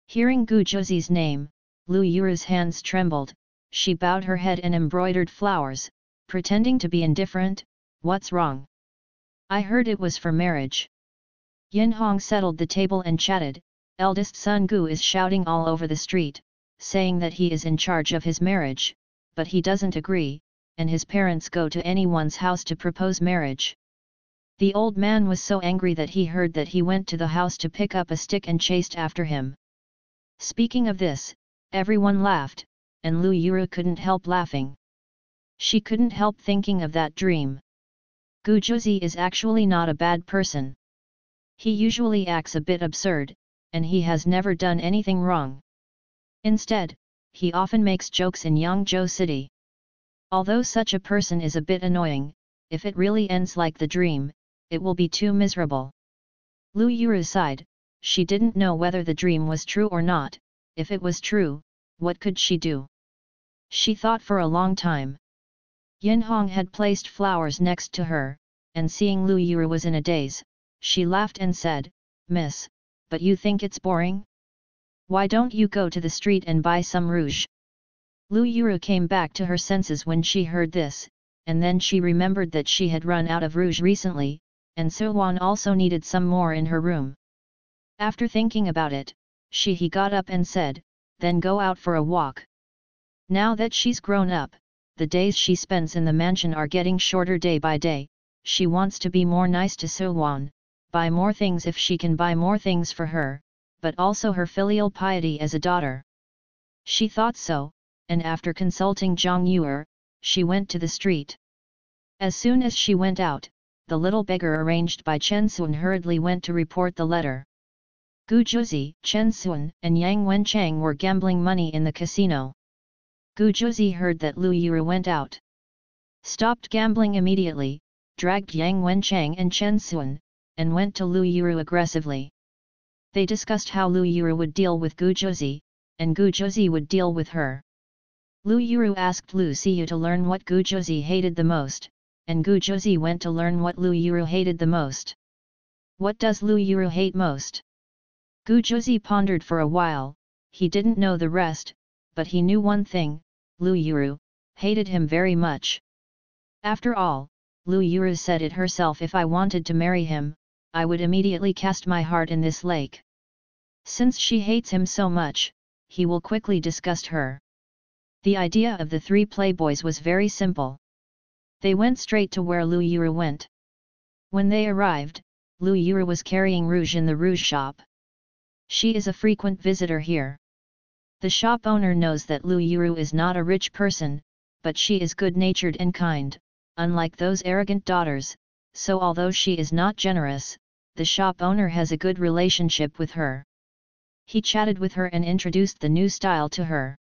Hearing Gu Zhuzi's name, Lu Yuru's hands trembled, she bowed her head and embroidered flowers, pretending to be indifferent. "What's wrong? I heard it was for marriage." Yin Hong settled the table and chatted, "Eldest son Gu is shouting all over the street, saying that he is in charge of his marriage, but he doesn't agree, and his parents go to anyone's house to propose marriage." The old man was so angry that he heard that he went to the house to pick up a stick and chased after him. Speaking of this, everyone laughed, and Lu Yuru couldn't help laughing. She couldn't help thinking of that dream. Gu Zhuzi is actually not a bad person. He usually acts a bit absurd, and he has never done anything wrong. Instead, he often makes jokes in Yangzhou City. Although such a person is a bit annoying, if it really ends like the dream, it will be too miserable. Lu Yuru sighed, she didn't know whether the dream was true or not. If it was true, what could she do? She thought for a long time. Yin Hong had placed flowers next to her, and seeing Lu Yuru was in a daze, She laughed and said, "Miss, but you think it's boring? Why don't you go to the street and buy some rouge?" Lu Yuru came back to her senses when she heard this, and then she remembered that she had run out of rouge recently, and Suwan also needed some more in her room. After thinking about it, he got up and said, "Then go out for a walk." Now that she's grown up, the days she spends in the mansion are getting shorter day by day. She wants to be more nice to Suwan, buy more things if she can buy more things for her, but also her filial piety as a daughter. She thought so, and after consulting Zhang Yuer, she went to the street. As soon as she went out, the little beggar arranged by Chen Sun hurriedly went to report the letter. Gu Juzi, Chen Sun, and Yang Wenchang were gambling money in the casino. Gu Juzi heard that Lu Yuru went out. Stopped gambling immediately, dragged Yang Wenchang and Chen Sun, and went to Lu Yuru aggressively. They discussed how Lu Yuru would deal with Gu Juzi, and Gu Juzi would deal with her. Lu Yuru asked Lu Xiu to learn what Gu Juzi hated the most, and Gu Juzi went to learn what Lu Yuru hated the most. What does Lu Yuru hate most? Gu Juzi pondered for a while. He didn't know the rest, but he knew one thing: Lu Yuru hated him very much. After all, Lu Yuru said it herself, "If I wanted to marry him, I would immediately cast my heart in this lake." Since she hates him so much, he will quickly disgust her. The idea of the three playboys was very simple. They went straight to where Lu Yuru went. When they arrived, Lu Yuru was carrying rouge in the rouge shop. She is a frequent visitor here. The shop owner knows that Lu Yuru is not a rich person, but she is good-natured and kind, unlike those arrogant daughters, so although she is not generous, the shop owner has a good relationship with her. He chatted with her and introduced the new style to her.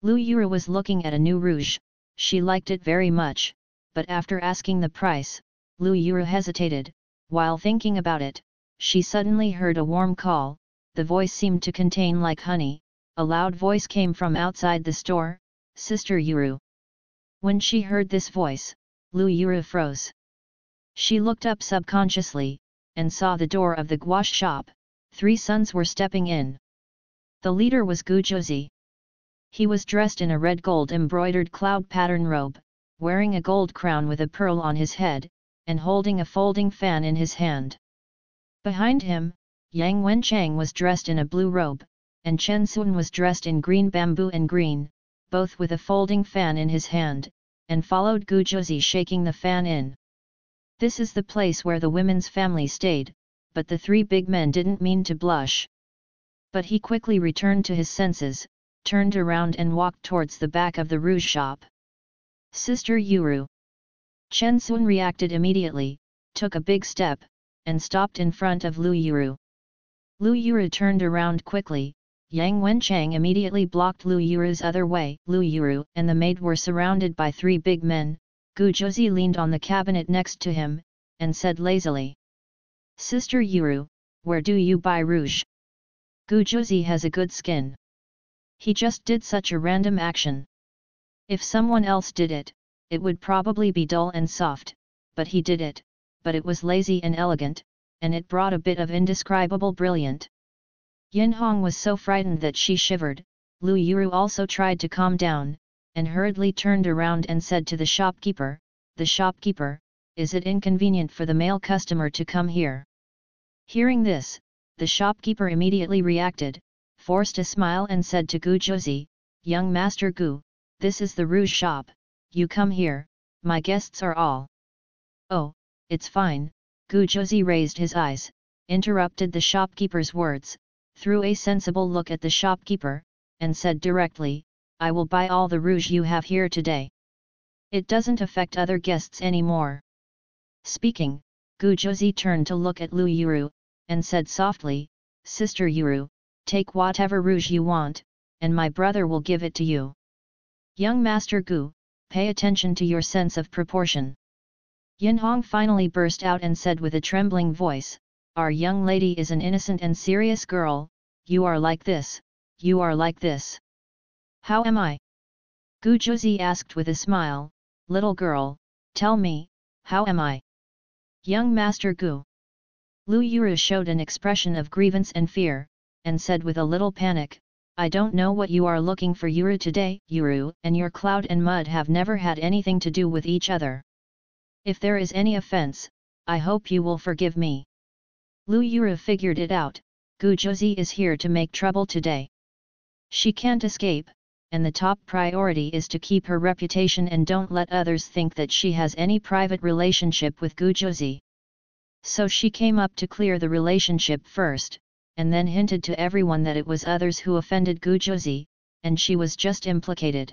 Lu Yuru was looking at a new rouge. She liked it very much, but after asking the price, Lu Yuru hesitated. While thinking about it, she suddenly heard a warm call. The voice seemed to contain like honey. A loud voice came from outside the store, "Sister Yuru." When she heard this voice, Lu Yuru froze. She looked up subconsciously, and saw the door of the gouache shop. Three sons were stepping in. The leader was Gu Juzi. He was dressed in a red gold embroidered cloud pattern robe, wearing a gold crown with a pearl on his head, and holding a folding fan in his hand. Behind him, Yang Wenchang was dressed in a blue robe, and Chen Sun was dressed in green bamboo and green, both with a folding fan in his hand, and followed Gu Juzi shaking the fan in. This is the place where the women's family stayed, but the three big men didn't mean to blush. But he quickly returned to his senses, turned around and walked towards the back of the rouge shop. "Sister Yuru." Chen Sun reacted immediately, took a big step, and stopped in front of Lu Yuru. Lu Yuru turned around quickly. Yang Wenchang immediately blocked Lu Yuru's other way. Lu Yuru and the maid were surrounded by three big men. Gu Juzi leaned on the cabinet next to him, and said lazily, "Sister Yuru, where do you buy rouge? Gu Juzi has a good skin. He just did such a random action. If someone else did it, it would probably be dull and soft, but he did it, but it was lazy and elegant, and it brought a bit of indescribable brilliant." Yin Hong was so frightened that she shivered. Lu Yuru also tried to calm down, and hurriedly turned around and said to the shopkeeper, "The shopkeeper, is it inconvenient for the male customer to come here?" Hearing this, the shopkeeper immediately reacted, forced a smile and said to Gu Juzi, "Young Master Gu, this is the rouge shop, you come here, my guests are all." "Oh, it's fine." Gu Juzi raised his eyes, interrupted the shopkeeper's words, threw a sensible look at the shopkeeper, and said directly, "I will buy all the rouge you have here today. It doesn't affect other guests anymore." Speaking, Gu Juzi turned to look at Lu Yuru, and said softly, "Sister Yuru, take whatever rouge you want, and my brother will give it to you. Young Master Gu, pay attention to your sense of proportion." Yin Hong finally burst out and said with a trembling voice, "Our young lady is an innocent and serious girl, you are like this, you are like this." "How am I?" Gu Juzi asked with a smile, "Little girl, tell me, how am I?" "Young Master Gu." Lu Yuru showed an expression of grievance and fear, and said with a little panic, I don't know what you are looking for Yuru today. Yuru and your cloud and mud have never had anything to do with each other. If there is any offense, I hope you will forgive me. Lu Yuru figured it out, Gu Jozi is here to make trouble today. She can't escape, and the top priority is to keep her reputation and don't let others think that she has any private relationship with Gu Jozi. So she came up to clear the relationship first, and then hinted to everyone that it was others who offended Gu Jozi, and she was just implicated.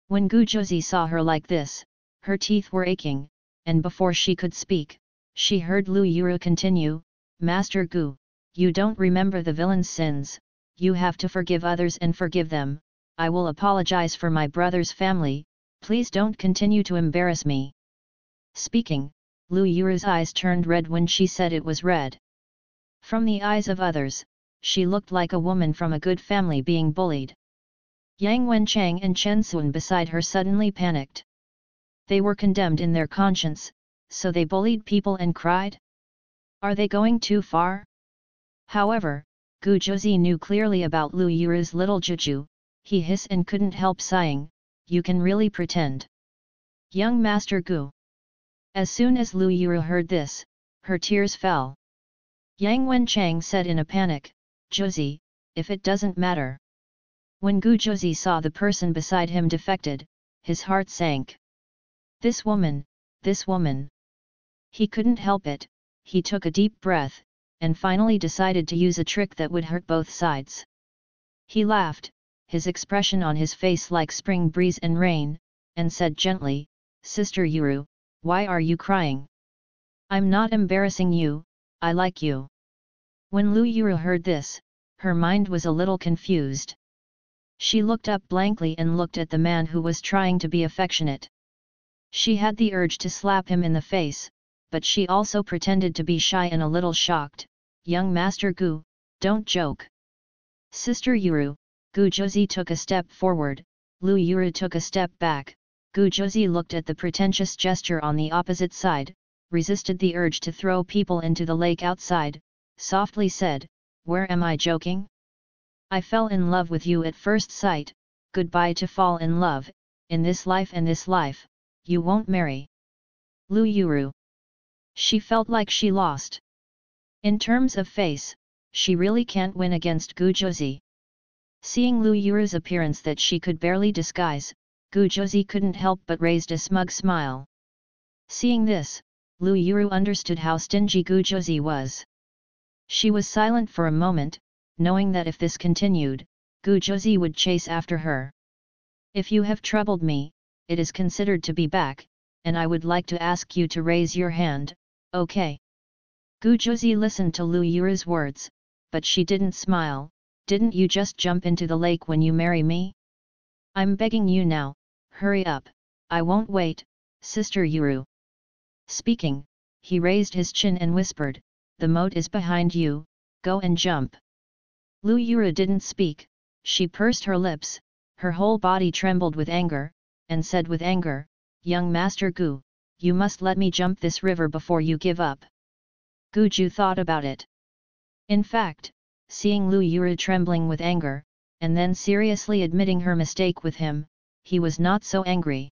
When Gu Jozi saw her like this, her teeth were aching, and before she could speak, she heard Lu Yuru continue, Master Gu, you don't remember the villain's sins, you have to forgive others and forgive them. I will apologize for my brother's family, please don't continue to embarrass me. Speaking, Lu Yuru's eyes turned red when she said it was red. From the eyes of others, she looked like a woman from a good family being bullied. Yang Wenchang and Chen Sun beside her suddenly panicked. They were condemned in their conscience, so they bullied people and cried? Are they going too far? However, Gu Jozi knew clearly about Lu Yuru's little juju, he hissed and couldn't help sighing, you can really pretend. Young Master Gu. As soon as Lu Yuru heard this, her tears fell. Yang Wenchang said in a panic, Jozi, if it doesn't matter. When Gu Jozi saw the person beside him defected, his heart sank. This woman, this woman. He couldn't help it, he took a deep breath, and finally decided to use a trick that would hurt both sides. He laughed, his expression on his face like spring breeze and rain, and said gently, Sister Yuru, why are you crying? I'm not embarrassing you, I like you. When Lu Yuru heard this, her mind was a little confused. She looked up blankly and looked at the man who was trying to be affectionate. She had the urge to slap him in the face, but she also pretended to be shy and a little shocked. Young Master Gu, don't joke. Sister Yuru, Gu Jozi took a step forward, Lu Yuru took a step back. Gu Jozi looked at the pretentious gesture on the opposite side, resisted the urge to throw people into the lake outside, softly said, where am I joking? I fell in love with you at first sight, goodbye to fall in love, in this life and this life, you won't marry. Lu Yuru. She felt like she lost. In terms of face, she really can't win against Gu Jozi. Seeing Lu Yuru's appearance that she could barely disguise, Gu Jozi couldn't help but raised a smug smile. Seeing this, Lu Yuru understood how stingy Gu Jozi was. She was silent for a moment, knowing that if this continued, Gu Jozi would chase after her. If you have troubled me, it is considered to be back, and I would like to ask you to raise your hand, okay? Gu Jozi listened to Lu Yuru's words, but she didn't smile. Didn't you just jump into the lake when you marry me? I'm begging you now, hurry up, I won't wait, Sister Yuru. Speaking, he raised his chin and whispered, the moat is behind you, go and jump. Lu Yuru didn't speak, she pursed her lips, her whole body trembled with anger, and said with anger, young Master Gu, you must let me jump this river before you give up. Gu Ju thought about it. In fact, seeing Lu Yuru trembling with anger, and then seriously admitting her mistake with him, he was not so angry.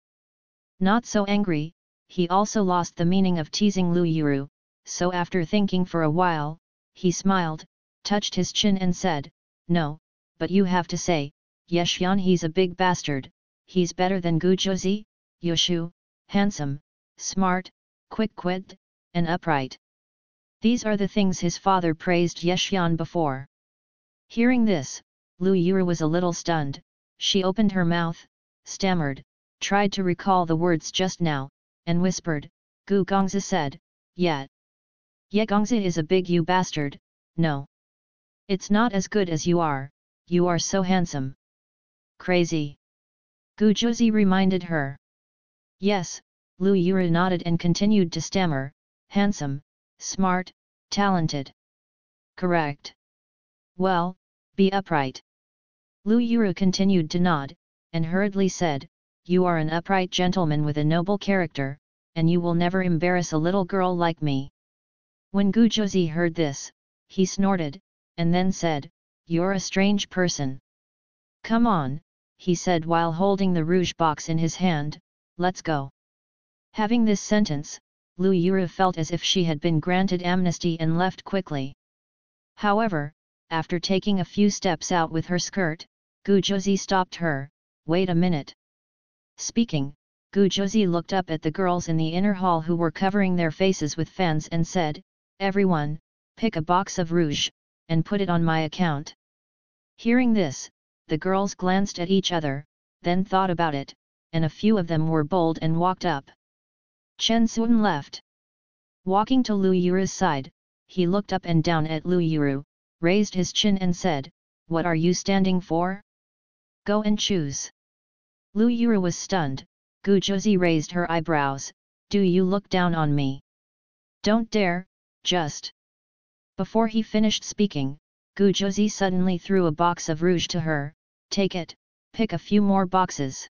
Not so angry, he also lost the meaning of teasing Lu Yuru, so after thinking for a while, he smiled, touched his chin and said, no, but you have to say, Yeshyan he's a big bastard, he's better than Gu Jozi, Yoshu, handsome, smart, quick-witted, and upright. These are the things his father praised Yeshyan before. Hearing this, Lu Yuru was a little stunned, she opened her mouth, stammered, tried to recall the words just now, and whispered, Gu Gongzi said, yeah. Ye Gongzi is a big you bastard, no. It's not as good as you are so handsome. Crazy. Gu Jozi reminded her. Yes, Lu Yuru nodded and continued to stammer, handsome, smart, talented. Correct. Well, be upright. Lu Yuru continued to nod, and hurriedly said, you are an upright gentleman with a noble character, and you will never embarrass a little girl like me. When Gu Jozi heard this, he snorted, and then said, "You're a strange person. Come on," he said while holding the rouge box in his hand, "let's go." Having this sentence, Lu Yuru felt as if she had been granted amnesty and left quickly. However, after taking a few steps out with her skirt, Gu Jozi stopped her. "Wait a minute." Speaking, Gu Jozi looked up at the girls in the inner hall who were covering their faces with fans and said, "Everyone, pick a box of rouge, and put it on my account." Hearing this, the girls glanced at each other, then thought about it, and a few of them were bold and walked up. Chen Sun left. Walking to Lu Yuru's side, he looked up and down at Lu Yuru, raised his chin and said, "What are you standing for? Go and choose." Lu Yuru was stunned. Gu Jozi raised her eyebrows. "Do you look down on me? Don't dare, just." Before he finished speaking, Gu Jozi suddenly threw a box of rouge to her. "Take it, pick a few more boxes.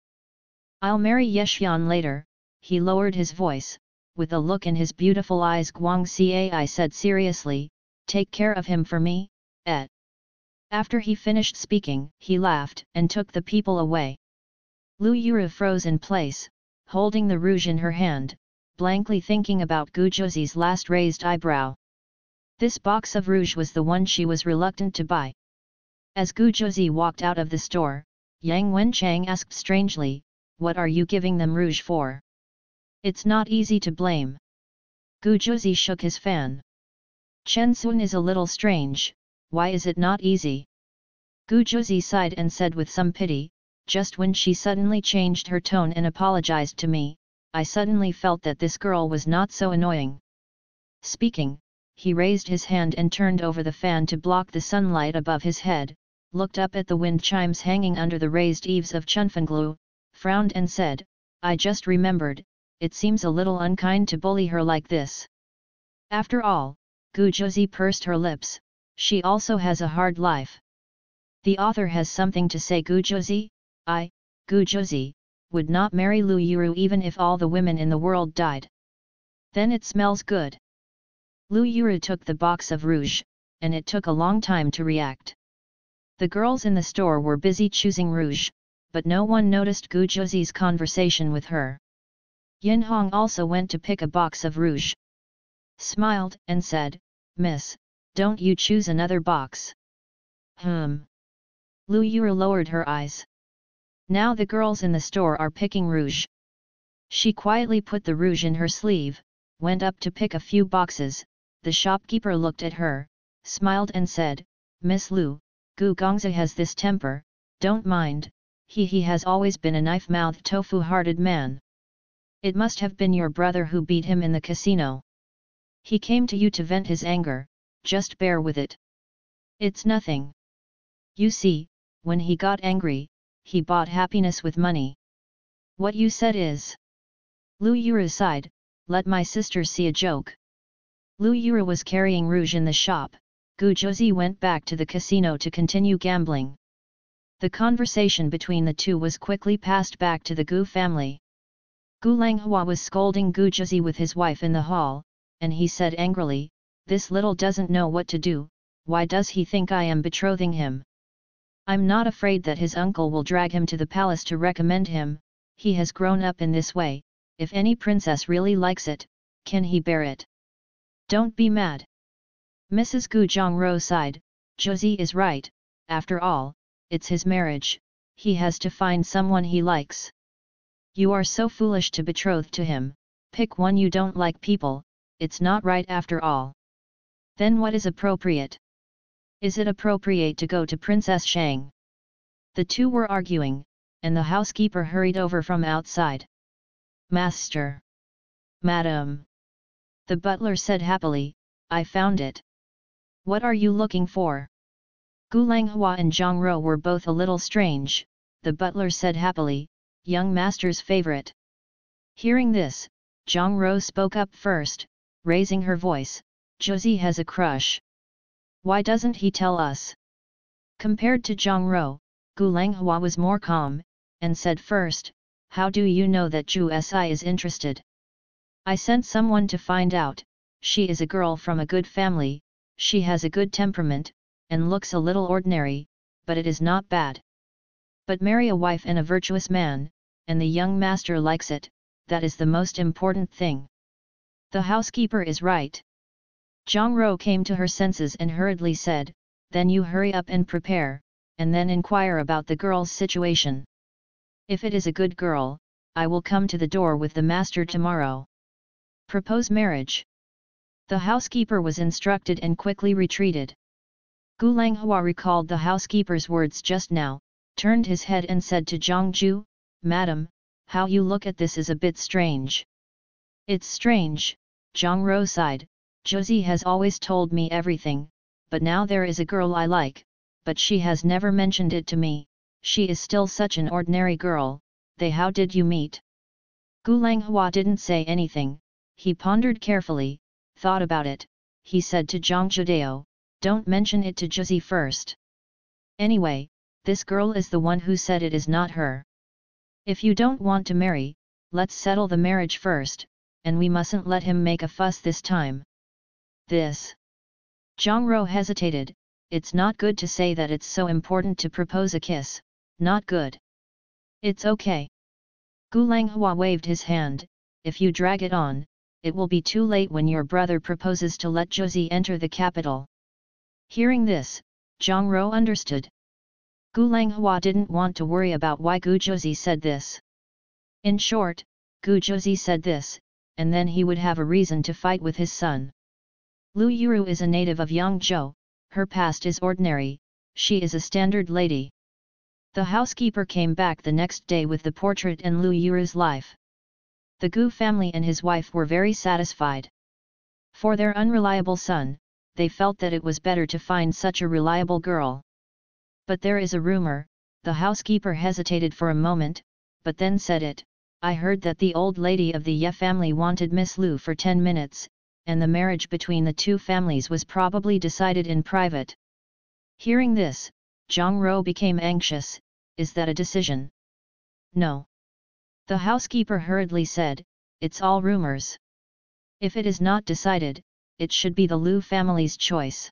I'll marry Yeshian later." He lowered his voice. With a look in his beautiful eyes, Guang Cai said seriously, "Take care of him for me, et." After he finished speaking, he laughed and took the people away. Lu Yuru froze in place, holding the rouge in her hand, blankly thinking about Gu Jozi's last raised eyebrow. This box of rouge was the one she was reluctant to buy. As Gu Jozi walked out of the store, Yang Wenchang asked strangely, "What are you giving them rouge for? It's not easy to blame." Gu Jozi shook his fan. "Chen Sun is a little strange, why is it not easy?" Gu Jozi sighed and said with some pity, "Just when she suddenly changed her tone and apologized to me, I suddenly felt that this girl was not so annoying." Speaking, he raised his hand and turned over the fan to block the sunlight above his head, looked up at the wind chimes hanging under the raised eaves of Chunfenglu, frowned and said, "I just remembered, it seems a little unkind to bully her like this." After all, Gu Jozi pursed her lips, she also has a hard life. The author has something to say. Gu Jozi, Gu Jozi, would not marry Lu Yuru even if all the women in the world died. Then it smells good. Lu Yuru took the box of rouge, and it took a long time to react. The girls in the store were busy choosing rouge, but no one noticed Gu Jozi's conversation with her. Yin Hong also went to pick a box of rouge. Smiled and said, "Miss, don't you choose another box?" Lu Yuru lowered her eyes. Now the girls in the store are picking rouge. She quietly put the rouge in her sleeve, went up to pick a few boxes. The shopkeeper looked at her, smiled and said, "Miss Lu, Gu Gongza has this temper, don't mind, he has always been a knife-mouthed tofu-hearted man. It must have been your brother who beat him in the casino. He came to you to vent his anger, just bear with it. It's nothing. You see, when he got angry, he bought happiness with money. What you said is..." Lu Yuru sighed, "Let my sister see a joke." Lu Yuru was carrying rouge in the shop. Gu Jozi went back to the casino to continue gambling. The conversation between the two was quickly passed back to the Gu family. Gu Langhua was scolding Gu Jozi with his wife in the hall, and he said angrily, "This little doesn't know what to do, why does he think I am betrothing him? I'm not afraid that his uncle will drag him to the palace to recommend him, he has grown up in this way, if any princess really likes it, can he bear it? Don't be mad." Mrs. Gu Zhongro sighed, "Jozi is right, after all, it's his marriage, he has to find someone he likes. You are so foolish to betroth to him, pick one you don't like. People, it's not right after all. Then what is appropriate? Is it appropriate to go to Princess Shang?" The two were arguing, and the housekeeper hurried over from outside. "Master! Madam!" The butler said happily, "I found it." "What are you looking for?" Gu Langhua and Zhang Ro were both a little strange. The butler said happily, "Young master's favorite." Hearing this, Zhang Ro spoke up first, raising her voice, "Jozi has a crush. Why doesn't he tell us?" Compared to Zhang Ro, Gu Langhua was more calm, and said first, "How do you know that Zhu Si is interested?" "I sent someone to find out, She is a girl from a good family, she has a good temperament, and looks a little ordinary, but it is not bad. But marry a wife and a virtuous man, and the young master likes it, that is the most important thing. The housekeeper is right. Zhang Ro came to her senses and hurriedly said, then you hurry up and prepare, and then inquire about the girl's situation. If it is a good girl, I will come to the door with the master tomorrow. Propose marriage. The housekeeper was instructed and quickly retreated. Gu Langhua recalled the housekeeper's words just now, turned his head and said to Zhang Ju, Madam, how you look at this is a bit strange. It's strange, Zhang Ro sighed, Josie has always told me everything, but now there is a girl I like, but she has never mentioned it to me, she is still such an ordinary girl, how did you meet? Gu Langhua didn't say anything, he pondered carefully, thought about it, he said to Zhang Judeo, don't mention it to Josie first. Anyway, this girl is the one who said it is not her. If you don't want to marry, let's settle the marriage first, and we mustn't let him make a fuss this time. This. Zhang Ro hesitated, it's not good to say that it's so important to propose a kiss, not good. It's okay. Gu Langhua waved his hand, if you drag it on, it will be too late when your brother proposes to let Josie enter the capital. Hearing this, Zhang Ro understood. Gu Langhua didn't want to worry about why Gu Josie said this. In short, Gu Josie said this, and then he would have a reason to fight with his son. Lu Yuru is a native of Yangzhou, her past is ordinary, she is a standard lady. The housekeeper came back the next day with the portrait and Lu Yuru's life. The Gu family and his wife were very satisfied. For their unreliable son, they felt that it was better to find such a reliable girl. But there is a rumor, the housekeeper hesitated for a moment, but then said it, I heard that the old lady of the Ye family wanted Miss Lu for 10 minutes, and the marriage between the two families was probably decided in private. Hearing this, Zhang Ro became anxious, is that a decision? No. The housekeeper hurriedly said, it's all rumors. If it is not decided, it should be the Lu family's choice.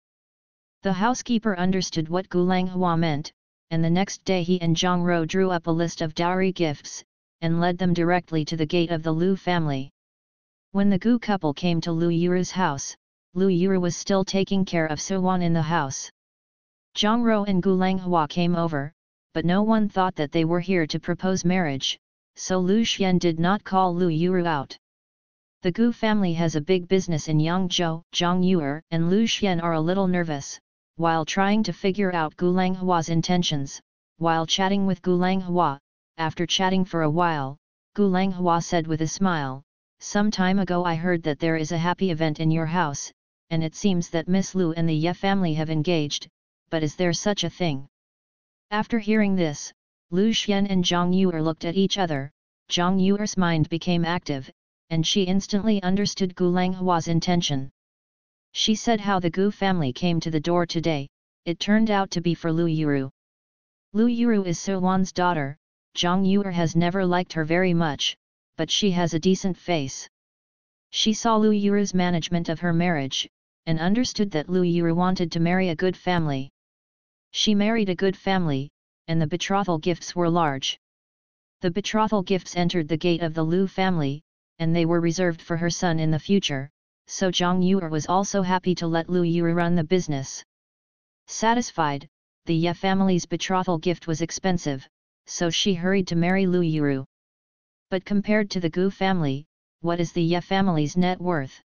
The housekeeper understood what Gu Langhua meant, and the next day he and Zhang Ro drew up a list of dowry gifts, and led them directly to the gate of the Lu family. When the Gu couple came to Lu Yuru's house, Lu Yuru was still taking care of Suwan in the house. Zhang Ro and Gu Langhua came over, but no one thought that they were here to propose marriage, so Lu Xian did not call Lu Yuru out. The Gu family has a big business in Yangzhou, Zhang Yuer and Lu Xian are a little nervous, while trying to figure out Gu Langhua's intentions, while chatting with Gu Langhua. After chatting for a while, Gu Langhua said with a smile, some time ago I heard that there is a happy event in your house, and it seems that Miss Lu and the Ye family have engaged, but is there such a thing? After hearing this, Lu Xian and Zhang Yuer looked at each other, Zhang Yuer's mind became active, and she instantly understood Gu Langhua's intention. She said how the Gu family came to the door today, it turned out to be for Lu Yuru. Lu Yuru is Suwan's daughter, Zhang Yuer has never liked her very much, but she has a decent face. She saw Lu Yuru's management of her marriage, and understood that Lu Yuru wanted to marry a good family. She married a good family, and the betrothal gifts were large. The betrothal gifts entered the gate of the Lu family, and they were reserved for her son in the future, so Zhang Yuer was also happy to let Lu Yuru run the business. Satisfied, the Ye family's betrothal gift was expensive, so she hurried to marry Lu Yuru. But compared to the Gu family, what is the Ye family's net worth?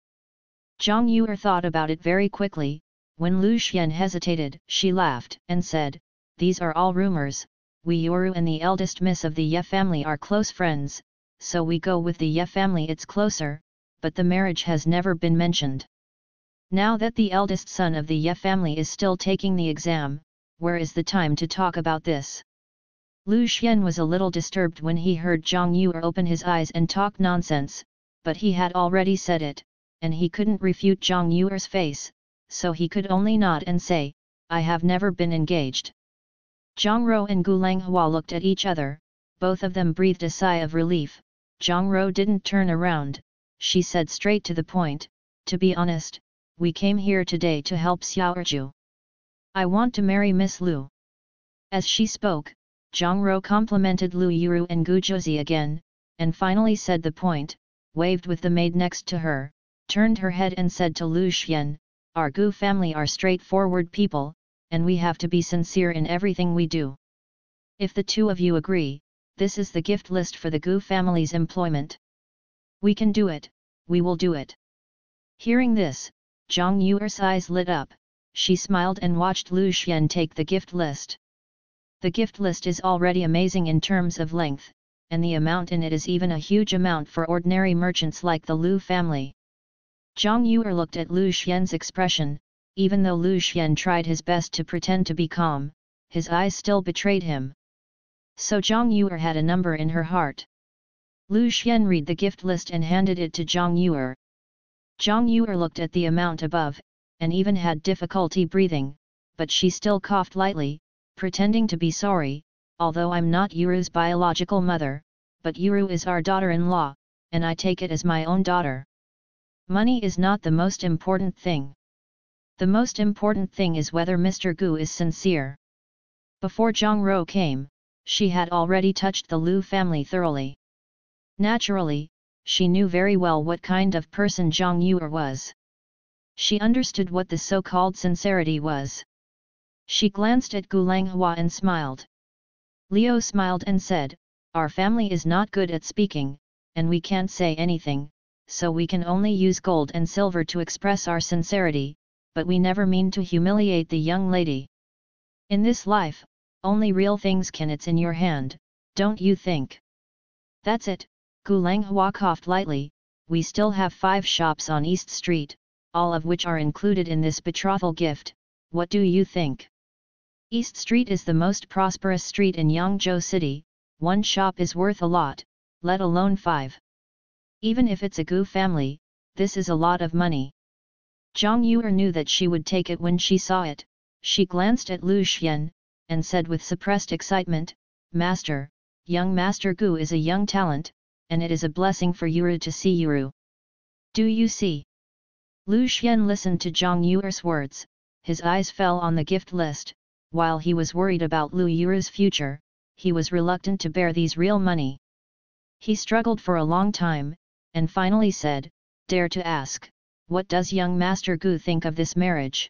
Zhang Yuer thought about it very quickly. When Lu Xian hesitated, she laughed and said, these are all rumors, we Yuru and the eldest miss of the Ye family are close friends, so we go with the Ye family, it's closer, but the marriage has never been mentioned. Now that the eldest son of the Ye family is still taking the exam, where is the time to talk about this? Lu Xian was a little disturbed when he heard Zhang Yuer open his eyes and talk nonsense, but he had already said it, and he couldn't refute Zhang Yuer's face, so he could only nod and say, I have never been engaged. Zhang Ro and Gu Langhua looked at each other, both of them breathed a sigh of relief. Zhang Ro didn't turn around, she said straight to the point, To be honest, we came here today to help Xiaoju. I want to marry Miss Lu. As she spoke, Zhang Rou complimented Lu Yuru and Gu Zhuzi again, and finally said the point, waved with the maid next to her, turned her head and said to Lu Xian, our Gu family are straightforward people, and we have to be sincere in everything we do. If the two of you agree, this is the gift list for the Gu family's employment. We can do it, we will do it. Hearing this, Zhang Yuer's eyes lit up, she smiled and watched Lu Xian take the gift list. The gift list is already amazing in terms of length, and the amount in it is even a huge amount for ordinary merchants like the Lu family. Zhang Yuer looked at Lu Xian's expression, even though Lu Xian tried his best to pretend to be calm, his eyes still betrayed him. So Zhang Yuer had a number in her heart. Lu Xian read the gift list and handed it to Zhang Yuer. Zhang Yuer looked at the amount above, and even had difficulty breathing, but she still coughed lightly, pretending to be sorry, although I'm not Yuru's biological mother, but Yuru is our daughter-in-law, and I take it as my own daughter. Money is not the most important thing. The most important thing is whether Mr. Gu is sincere. Before Zhang Rou came, she had already touched the Lu family thoroughly. Naturally, she knew very well what kind of person Zhang Yuer was. She understood what the so-called sincerity was. She glanced at Gu Langhua and smiled. Leo smiled and said, our family is not good at speaking, and we can't say anything, so we can only use gold and silver to express our sincerity, but we never mean to humiliate the young lady. In this life, only real things can. It's in your hand, don't you think? That's it, Gu Langhua coughed lightly, we still have 5 shops on East Street, all of which are included in this betrothal gift, what do you think? East Street is the most prosperous street in Yangzhou City, 1 shop is worth a lot, let alone 5. Even if it's a Gu family, this is a lot of money. Zhang Yuer knew that she would take it when she saw it, she glanced at Lu Xian, and said with suppressed excitement, Master, young Master Gu is a young talent, and it is a blessing for Yuru to see Yuru. Do you see? Lu Xian listened to Zhang Yuer's words, his eyes fell on the gift list, while he was worried about Lu Yuru's future, he was reluctant to bear these real money. He struggled for a long time, and finally said, dare to ask, what does young Master Gu think of this marriage?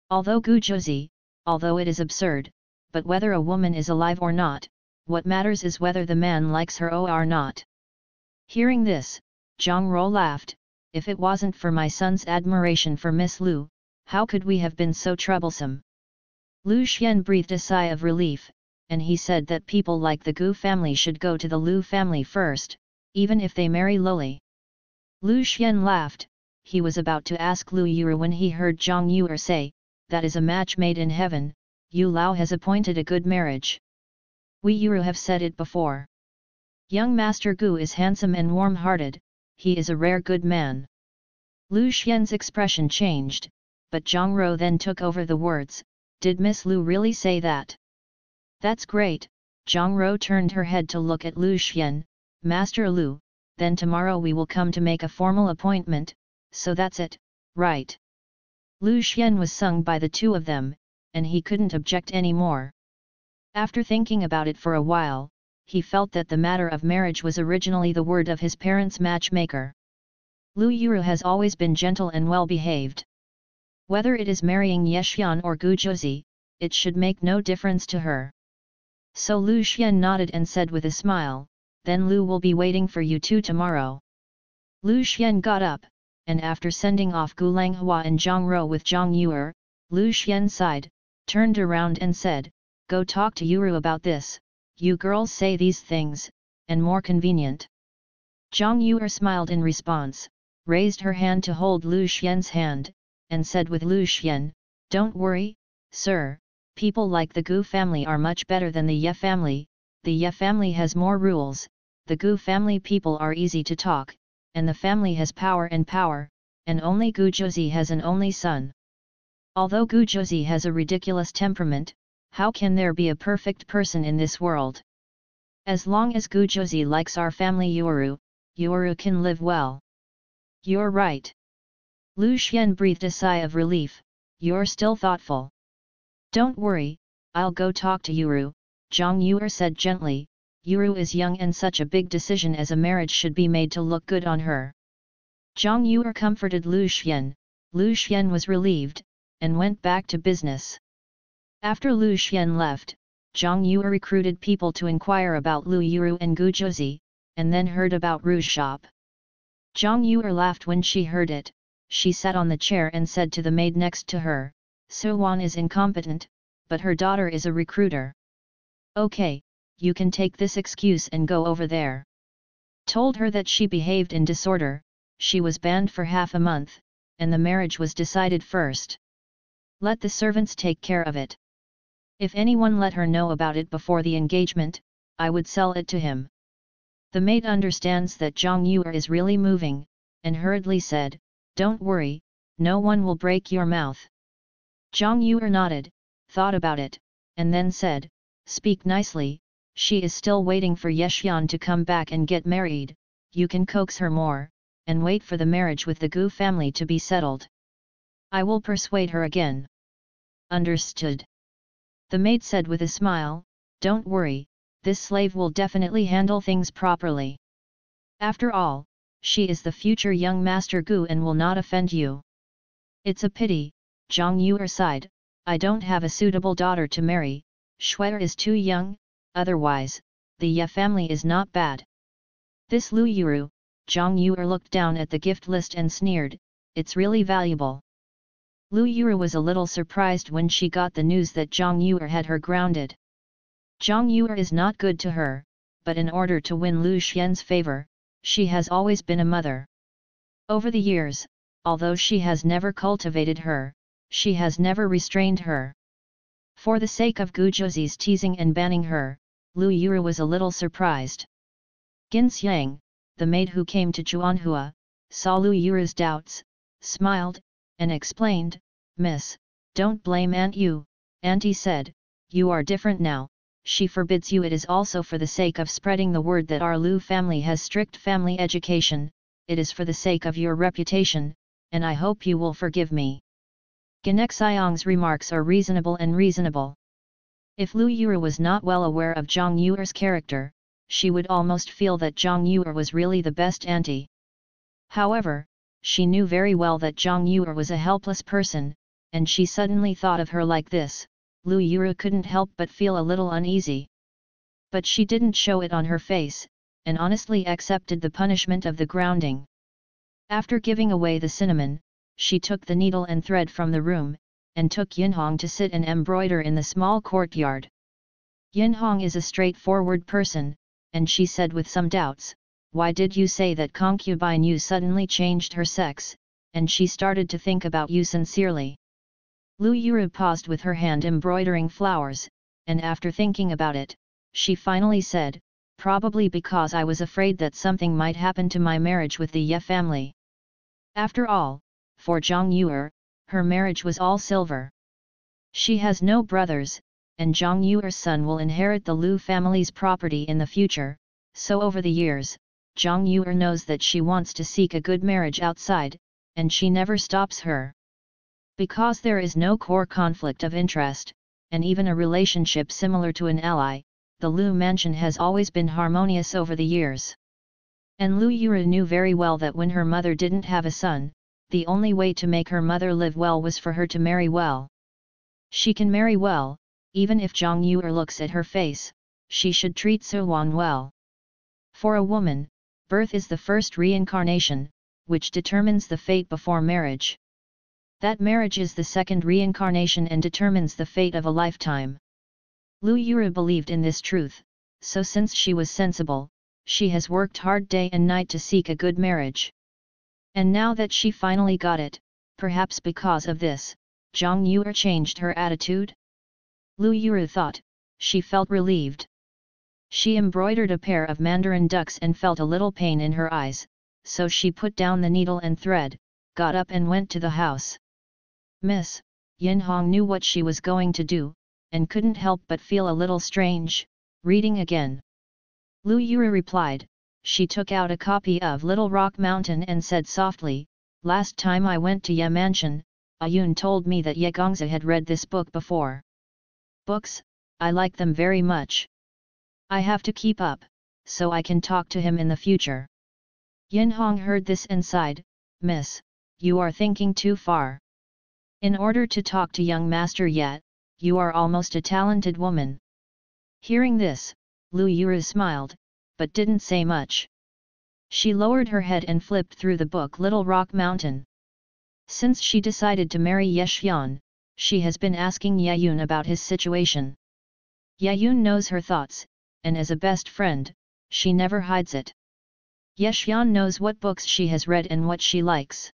Although Gu Zhuzi, although it is absurd, but whether a woman is alive or not, what matters is whether the man likes her or not. Hearing this, Zhang Rou laughed, if it wasn't for my son's admiration for Miss Lu, how could we have been so troublesome? Lu Xian breathed a sigh of relief, and he said that people like the Gu family should go to the Lu family first, even if they marry lowly. Lu Xian laughed, he was about to ask Lu Yuru when he heard Zhang Yuer say, that is a match made in heaven, Yu Lao has appointed a good marriage. We Yuru have said it before. Young Master Gu is handsome and warm-hearted, he is a rare good man. Lu Xian's expression changed, but Zhang Rou then took over the words, did Miss Lu really say that? That's great, Zhang Rou turned her head to look at Lu Xian, Master Lu, then tomorrow we will come to make a formal appointment, so that's it, right? Lu Xian was sung by the two of them, and he couldn't object any more. After thinking about it for a while, he felt that the matter of marriage was originally the word of his parents' matchmaker. Lu Yuru has always been gentle and well-behaved. Whether it is marrying Yexian or Gu Zhuzi, it should make no difference to her. So Lu Xian nodded and said with a smile, then Lu will be waiting for you two tomorrow. Lu Xian got up, and after sending off Gu Langhua and Zhang Rou with Zhang Yuer, Lu Xian sighed, turned around and said, go talk to Yuru about this, you girls say these things, and more convenient. Zhang Yuer smiled in response, raised her hand to hold Lu Xian's hand, and said with Lu Xian, don't worry, sir, people like the Gu family are much better than the Ye family, the Ye family has more rules, the Gu family people are easy to talk, and the family has power, and only Gu Zhuzi has an only son. Although Gu Zhuzi has a ridiculous temperament, how can there be a perfect person in this world? As long as Gu Zhuzi likes our family Yuru, Yuru can live well. You're right. Lu Xian breathed a sigh of relief. You're still thoughtful. Don't worry, I'll go talk to Yuru, Zhang Yuer said gently. Yuru is young and such a big decision as a marriage should be made to look good on her. Zhang Yuer comforted Lu Xian. Lu Xian was relieved, and went back to business. After Lu Xian left, Zhang Yuer recruited people to inquire about Lu Yuru and Gu Zhuzi, and then heard about Ru's shop. Zhang Yuer laughed when she heard it. She sat on the chair and said to the maid next to her, Su Wan is incompetent, but her daughter is a recruiter. Okay, you can take this excuse and go over there. Told her that she behaved in disorder, she was banned for half a month, and the marriage was decided first. Let the servants take care of it. If anyone let her know about it before the engagement, I would sell it to him. The maid understands that Zhang Yuer is really moving, and hurriedly said, Don't worry, no one will break your mouth. Zhang Yuer nodded, thought about it, and then said, Speak nicely, she is still waiting for Yexian to come back and get married, you can coax her more, and wait for the marriage with the Gu family to be settled. I will persuade her again. Understood. The maid said with a smile, Don't worry, this slave will definitely handle things properly. After all, she is the future young Master Gu and will not offend you. It's a pity, Zhang Yuer sighed, I don't have a suitable daughter to marry, Shuer is too young, otherwise, the Ye family is not bad. This Lu Yuru, Zhang Yuer looked down at the gift list and sneered, It's really valuable. Lu Yuru was a little surprised when she got the news that Zhang Yuer had her grounded. Zhang Yuer is not good to her, but in order to win Lu Xian's favor, she has always been a mother. Over the years, although she has never cultivated her, she has never restrained her. For the sake of Gu Zhuzi's teasing and banning her, Lu Yuru was a little surprised. Gin Xiang, the maid who came to Chuanhua, saw Lu Yuru's doubts, smiled, and explained, Miss, don't blame Aunt Yu, Auntie said, you are different now, she forbids you. It is also for the sake of spreading the word that our Lu family has strict family education, it is for the sake of your reputation, and I hope you will forgive me. Ganek Xiang's remarks are reasonable and reasonable. If Lu Yuru was not well aware of Zhang Yuer's character, she would almost feel that Zhang Yuer was really the best auntie. However, she knew very well that Zhang Yuer was a helpless person, and she suddenly thought of her like this, Lu Yuru couldn't help but feel a little uneasy. But she didn't show it on her face, and honestly accepted the punishment of the grounding. After giving away the cinnamon, she took the needle and thread from the room, and took Yinhong to sit and embroider in the small courtyard. Yinhong is a straightforward person, and she said with some doubts, Why did you say that concubine Yu suddenly changed her sex, and she started to think about you sincerely. Lu Yuru paused with her hand embroidering flowers, and after thinking about it, she finally said, Probably because I was afraid that something might happen to my marriage with the Ye family. After all, for Zhang Yuer, her marriage was all silver. She has no brothers, and Zhang Yuer's son will inherit the Lu family's property in the future, so over the years, Zhang Yuer knows that she wants to seek a good marriage outside, and she never stops her. Because there is no core conflict of interest, and even a relationship similar to an ally, the Lu mansion has always been harmonious over the years. And Lu Yuru knew very well that when her mother didn't have a son, the only way to make her mother live well was for her to marry well. She can marry well, even if Zhang Yuer looks at her face, she should treat Su Wan well. For a woman, birth is the first reincarnation, which determines the fate before marriage. That marriage is the second reincarnation and determines the fate of a lifetime. Lu Yuru believed in this truth, so since she was sensible, she has worked hard day and night to seek a good marriage. And now that she finally got it, perhaps because of this, Zhang Yuer changed her attitude? Lu Yuru thought, she felt relieved. She embroidered a pair of mandarin ducks and felt a little pain in her eyes, so she put down the needle and thread, got up and went to the house. Miss, Yinhong knew what she was going to do, and couldn't help but feel a little strange, reading again. Lu Yuru replied, she took out a copy of Little Rock Mountain and said softly, Last time I went to Ye Mansion, Ayun told me that Ye Gongza had read this book before. Books, I like them very much. I have to keep up, so I can talk to him in the future. Yin Hong heard this and sighed, Miss, you are thinking too far. In order to talk to young master yet, you are almost a talented woman. Hearing this, Lu Yuru smiled, but didn't say much. She lowered her head and flipped through the book Little Rock Mountain. Since she decided to marry Ye Xian, she has been asking Ye Yun about his situation. Ye Yun knows her thoughts, and as a best friend, she never hides it. Ye Xian knows what books she has read and what she likes.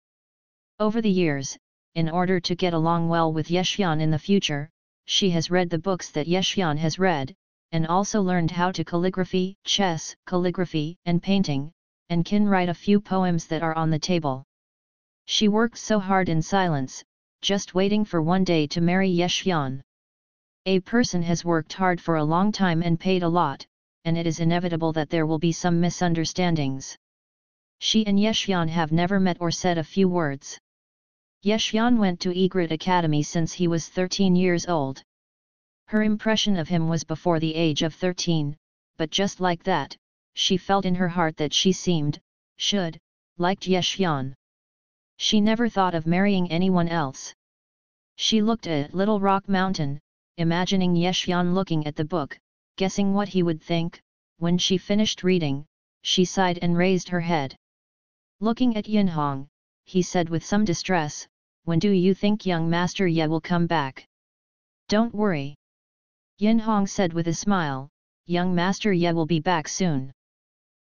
Over the years, in order to get along well with Ye Xian in the future, she has read the books that Ye Xian has read, and also learned how to calligraphy, chess, calligraphy, and painting, and can write a few poems that are on the table. She works so hard in silence, just waiting for one day to marry Ye Xian. A person has worked hard for a long time and paid a lot, and it is inevitable that there will be some misunderstandings. She and Ye Xian have never met or said a few words. Ye Xian went to Egret Academy since he was 13 years old. Her impression of him was before the age of 13, but just like that, she felt in her heart that she liked Ye Xian. She never thought of marrying anyone else. She looked at Little Rock Mountain, imagining Ye Xian looking at the book, guessing what he would think. When she finished reading, she sighed and raised her head. Looking at Yin Hong, he said with some distress, when do you think young Master Ye will come back? Don't worry. Yin Hong said with a smile, young Master Ye will be back soon.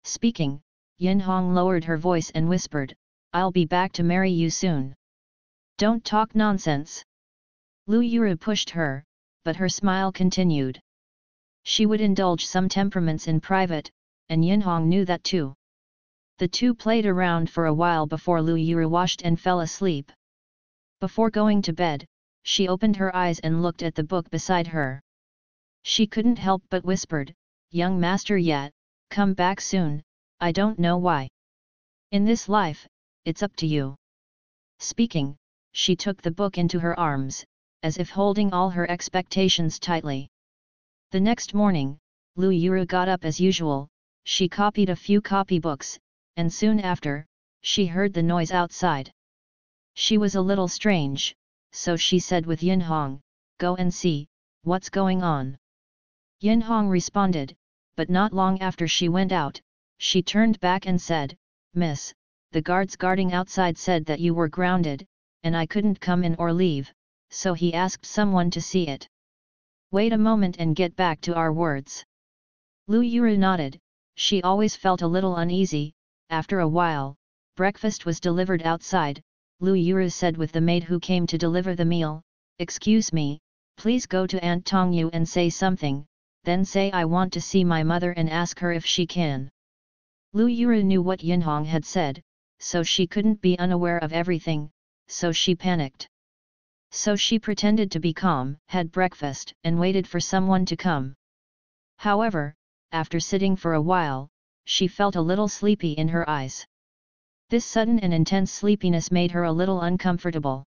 Speaking, Yin Hong lowered her voice and whispered, I'll be back to marry you soon. Don't talk nonsense. Lu Yuru pushed her, but her smile continued. She would indulge some temperaments in private, and Yin Hong knew that too. The two played around for a while before Lu Yuru washed and fell asleep. Before going to bed, she opened her eyes and looked at the book beside her. She couldn't help but whispered, young Master Ye, come back soon, I don't know why. In this life, it's up to you. Speaking, she took the book into her arms, as if holding all her expectations tightly. The next morning, Lu Yuru got up as usual. She copied a few copybooks, and soon after, she heard the noise outside. She was a little strange, so she said with Yin Hong, go and see, what's going on. Yin Hong responded, but not long after she went out, she turned back and said, Miss, the guards guarding outside said that you were grounded, and I couldn't come in or leave, so he asked someone to see it. Wait a moment and get back to our words. Lu Yuru nodded. She always felt a little uneasy. After a while, breakfast was delivered outside. Lu Yuru said with the maid who came to deliver the meal, excuse me, please go to Aunt Tongyu and say something, then say I want to see my mother and ask her if she can. Lu Yuru knew what Yin Hong had said, so she couldn't be unaware of everything, so she panicked. So she pretended to be calm, had breakfast, and waited for someone to come. However, after sitting for a while, she felt a little sleepy in her eyes. This sudden and intense sleepiness made her a little uncomfortable.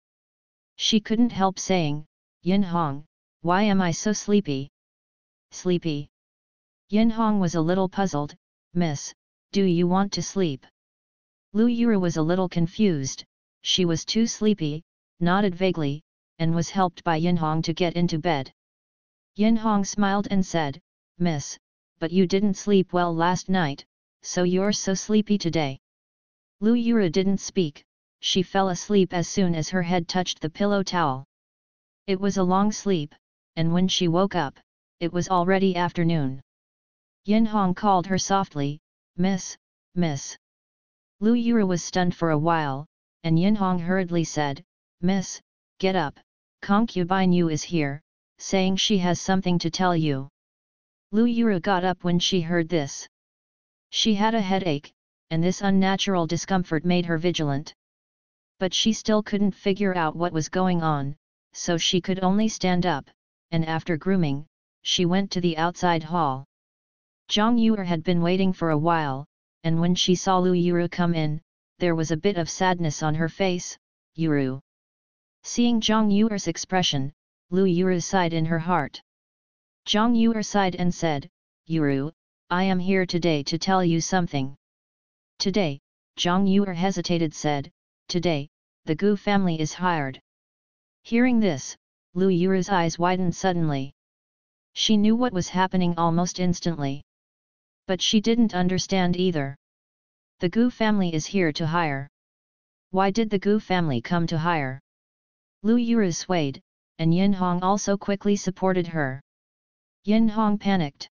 She couldn't help saying, Yin Hong, why am I so sleepy? Sleepy? Yin Hong was a little puzzled. Miss, do you want to sleep? Lu Yuru was a little confused. She was too sleepy, nodded vaguely, and was helped by Yin Hong to get into bed. Yin Hong smiled and said, Miss, but you didn't sleep well last night, so you're so sleepy today. Lu Yuru didn't speak. She fell asleep as soon as her head touched the pillow towel. It was a long sleep, and when she woke up, it was already afternoon. Yin Hong called her softly, Miss, Miss. Lu Yuru was stunned for a while, and Yin Hong hurriedly said, Miss, get up, concubine Yu is here, saying she has something to tell you. Lu Yuru got up when she heard this. She had a headache, and this unnatural discomfort made her vigilant. But she still couldn't figure out what was going on, so she could only stand up, and after grooming, she went to the outside hall. Zhang Yuer had been waiting for a while, and when she saw Lu Yuru come in, there was a bit of sadness on her face. Yuru. Seeing Zhang Yuer's expression, Lu Yuru sighed in her heart. Zhang Yuer sighed and said, Yuru, I am here today to tell you something. Today, Zhang Yuer hesitated said, today, the Gu family is hired. Hearing this, Lu Yuru's eyes widened suddenly. She knew what was happening almost instantly. But she didn't understand either. The Gu family is here to hire. Why did the Gu family come to hire? Lu Yuru swayed, and Yin Hong also quickly supported her. Yin Hong panicked.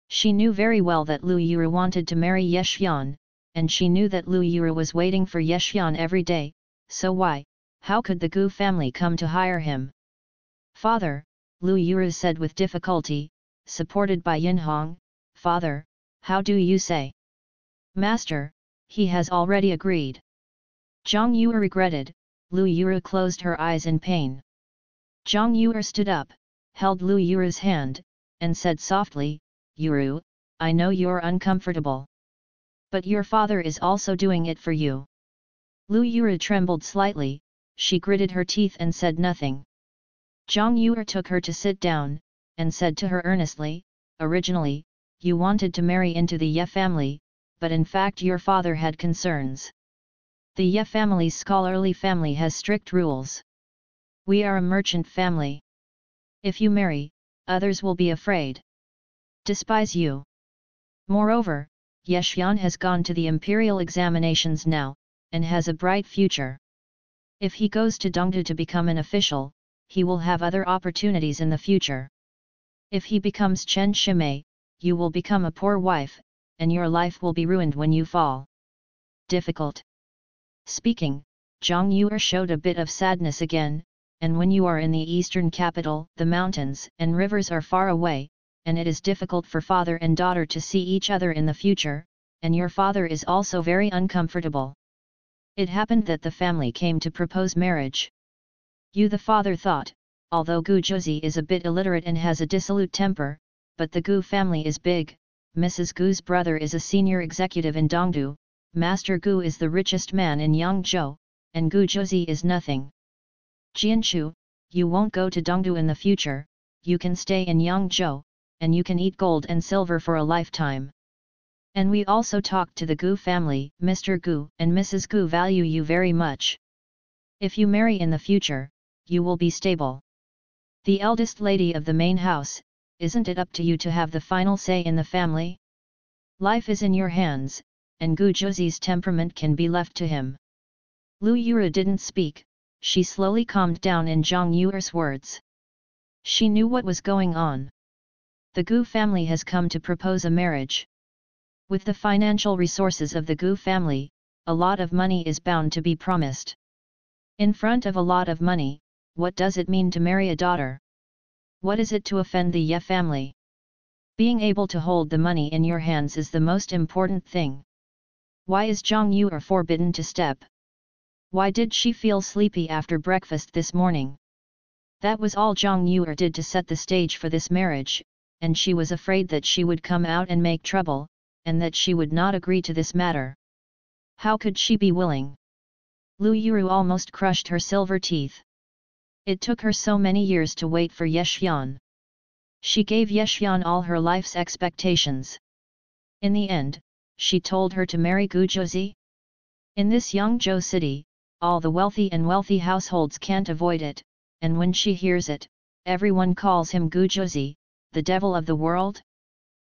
She knew very well that Lu Yuru wanted to marry Yexian, and she knew that Lu Yuru was waiting for Yexian every day, so how could the Gu family come to hire him? Father, Lu Yuru said with difficulty, supported by Yin Hong, Father, how do you say? Master, he has already agreed. Zhang Yuer regretted. Lu Yuru closed her eyes in pain. Zhang Yuer stood up, held Lu Yuru's hand, and said softly, Yuru, I know you're uncomfortable. But your father is also doing it for you. Lu Yuru trembled slightly, she gritted her teeth and said nothing. Zhang Yuer took her to sit down, and said to her earnestly, originally, you wanted to marry into the Ye family, but in fact your father had concerns. The Ye family's scholarly family has strict rules. We are a merchant family. If you marry, others will be afraid. Despise you. Moreover, Yexian has gone to the imperial examinations now, and has a bright future. If he goes to Dongdu to become an official, he will have other opportunities in the future. If he becomes Chen Shimei, you will become a poor wife, and your life will be ruined when you fall. Difficult. Speaking, Zhang Yuer showed a bit of sadness again, and when you are in the eastern capital, the mountains and rivers are far away, and it is difficult for father and daughter to see each other in the future, and your father is also very uncomfortable. It happened that the family came to propose marriage. You the father thought, although Gu Zhuzi is a bit illiterate and has a dissolute temper, but the Gu family is big, Mrs. Gu's brother is a senior executive in Dongdu, Master Gu is the richest man in Yangzhou, and Gu Zhuzi is nothing. Jianchu, you won't go to Dongdu in the future, you can stay in Yangzhou, and you can eat gold and silver for a lifetime. And we also talked to the Gu family, Mr. Gu and Mrs. Gu value you very much. If you marry in the future, you will be stable. The eldest lady of the main house, isn't it up to you to have the final say in the family? Life is in your hands, and Gu Zhuzi's temperament can be left to him. Lu Yuru didn't speak, she slowly calmed down in Zhang Yuer's words. She knew what was going on. The Gu family has come to propose a marriage. With the financial resources of the Gu family, a lot of money is bound to be promised. In front of a lot of money, what does it mean to marry a daughter? What is it to offend the Ye family? Being able to hold the money in your hands is the most important thing. Why is Zhang Yuer forbidden to step? Why did she feel sleepy after breakfast this morning? That was all Zhang Yuer did to set the stage for this marriage, and she was afraid that she would come out and make trouble, and that she would not agree to this matter. How could she be willing? Lu Yuru almost crushed her silver teeth. It took her so many years to wait for Yexian. She gave Yexian all her life's expectations. In the end, she told her to marry Gu Zhuzi. In this Yangzhou city, all the wealthy households can't avoid it, and when she hears it, everyone calls him Gu Zhuzi, the devil of the world.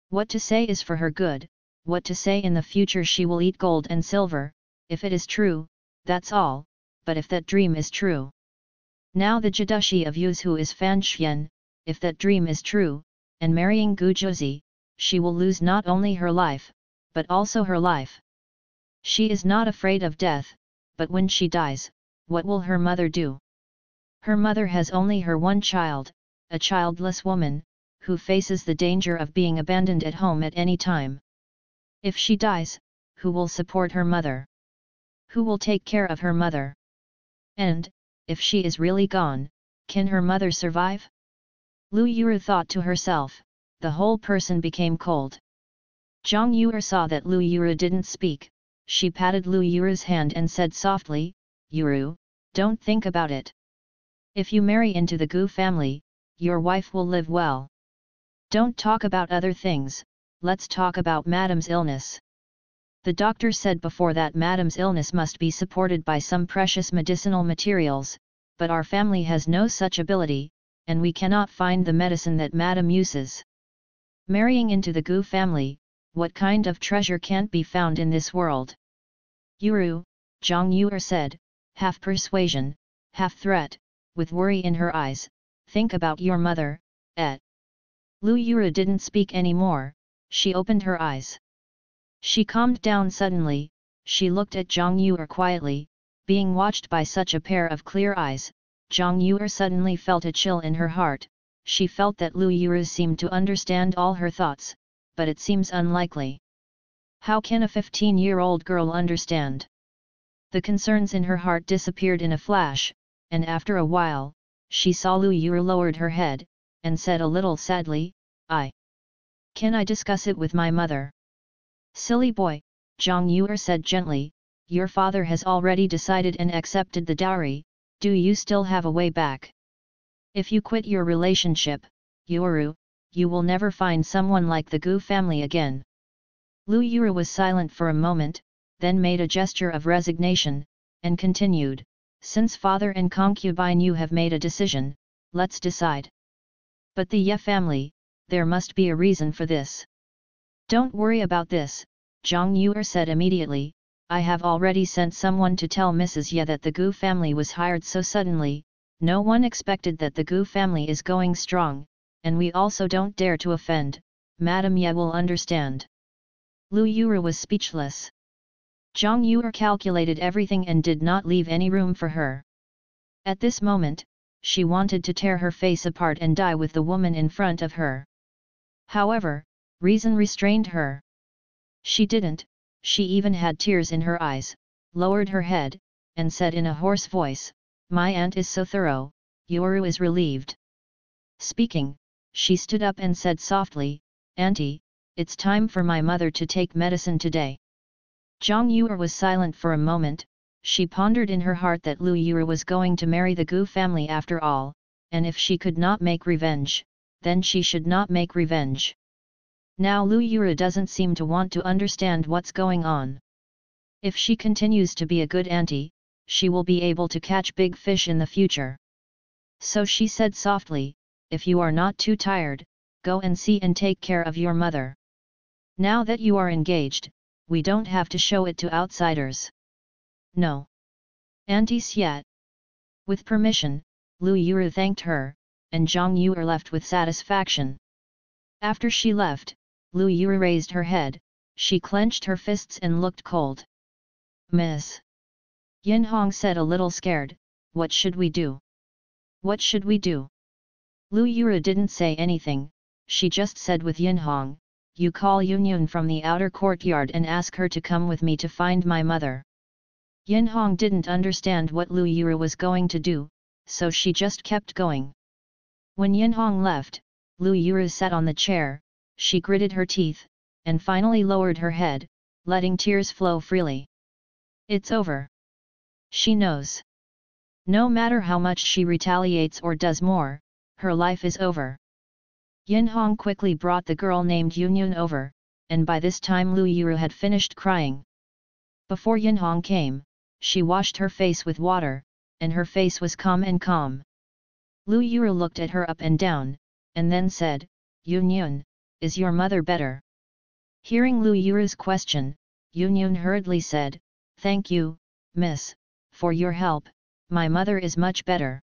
What to say is for her good, what to say in the future she will eat gold and silver, if it is true, that's all, but if that dream is true. Now the Jidushi of Yuzhu is Fan Xian, if that dream is true, and marrying Gu Zhuzi, she will lose not only her life, but also her life. She is not afraid of death, but when she dies, what will her mother do? Her mother has only her one child, a childless woman, who faces the danger of being abandoned at home at any time. If she dies, who will support her mother? Who will take care of her mother? And, if she is really gone, can her mother survive? Lu Yuru thought to herself, the whole person became cold. Zhang Yuer saw that Lu Yuru didn't speak, she patted Lu Yuru's hand and said softly, Yuru, don't think about it. If you marry into the Gu family, your wife will live well. Don't talk about other things, let's talk about Madam's illness. The doctor said before that Madam's illness must be supported by some precious medicinal materials, but our family has no such ability, and we cannot find the medicine that Madam uses. Marrying into the Gu family, what kind of treasure can't be found in this world? Yuru, Zhang Yuer said, half persuasion, half threat, with worry in her eyes, think about your mother, et. Lu Yuru didn't speak anymore, she opened her eyes. She calmed down suddenly, she looked at Zhang Yuer quietly, being watched by such a pair of clear eyes. Zhang Yuer suddenly felt a chill in her heart, she felt that Lu Yuru seemed to understand all her thoughts, but it seems unlikely. How can a 15-year-old girl understand? The concerns in her heart disappeared in a flash, and after a while, she saw Lu Yuru lowered her head, and said a little sadly, Can I discuss it with my mother? Silly boy, Zhang Yuer said gently, your father has already decided and accepted the dowry, do you still have a way back? If you quit your relationship, Yuru, you will never find someone like the Gu family again. Lu Yuru was silent for a moment, then made a gesture of resignation, and continued, since father and concubine you have made a decision, let's decide. But the Ye family, there must be a reason for this. Don't worry about this, Zhang Yuer said immediately, I have already sent someone to tell Mrs. Ye that the Gu family was hired so suddenly, no one expected that the Gu family is going strong, and we also don't dare to offend, Madam Ye will understand. Lu Yuru was speechless. Zhang Yuer calculated everything and did not leave any room for her. At this moment, she wanted to tear her face apart and die with the woman in front of her. However, reason restrained her. She didn't, she even had tears in her eyes, lowered her head, and said in a hoarse voice, my aunt is so thorough, Yuru is relieved. Speaking, she stood up and said softly, Auntie, it's time for my mother to take medicine today. Zhang Yuer was silent for a moment, she pondered in her heart that Lu Yuru was going to marry the Gu family after all, and if she could not make revenge, then she should not make revenge. Now Lu Yuru doesn't seem to want to understand what's going on. If she continues to be a good auntie, she will be able to catch big fish in the future. So she said softly, if you are not too tired, go and see and take care of your mother. Now that you are engaged, we don't have to show it to outsiders. No. Auntie Xiat. With permission, Lu Yuru thanked her, and Zhang Yuer left with satisfaction. After she left, Lu Yuru raised her head, she clenched her fists and looked cold. Miss. Yin Hong said a little scared, what should we do? What should we do? Lu Yuru didn't say anything, she just said with Yin Hong, you call Yun Yun from the outer courtyard and ask her to come with me to find my mother. Yin Hong didn't understand what Lu Yuru was going to do, so she just kept going. When Yin Hong left, Lu Yuru sat on the chair, she gritted her teeth, and finally lowered her head, letting tears flow freely. It's over. She knows. No matter how much she retaliates or does more, her life is over. Yin Hong quickly brought the girl named Yun Yun over, and by this time Lu Yuru had finished crying. Before Yin Hong came, she washed her face with water, and her face was calm. Lu Yuru looked at her up and down, and then said, Yun Yun, is your mother better? Hearing Lu Yuru's question, Yun Yun hurriedly said, thank you, miss, for your help, my mother is much better.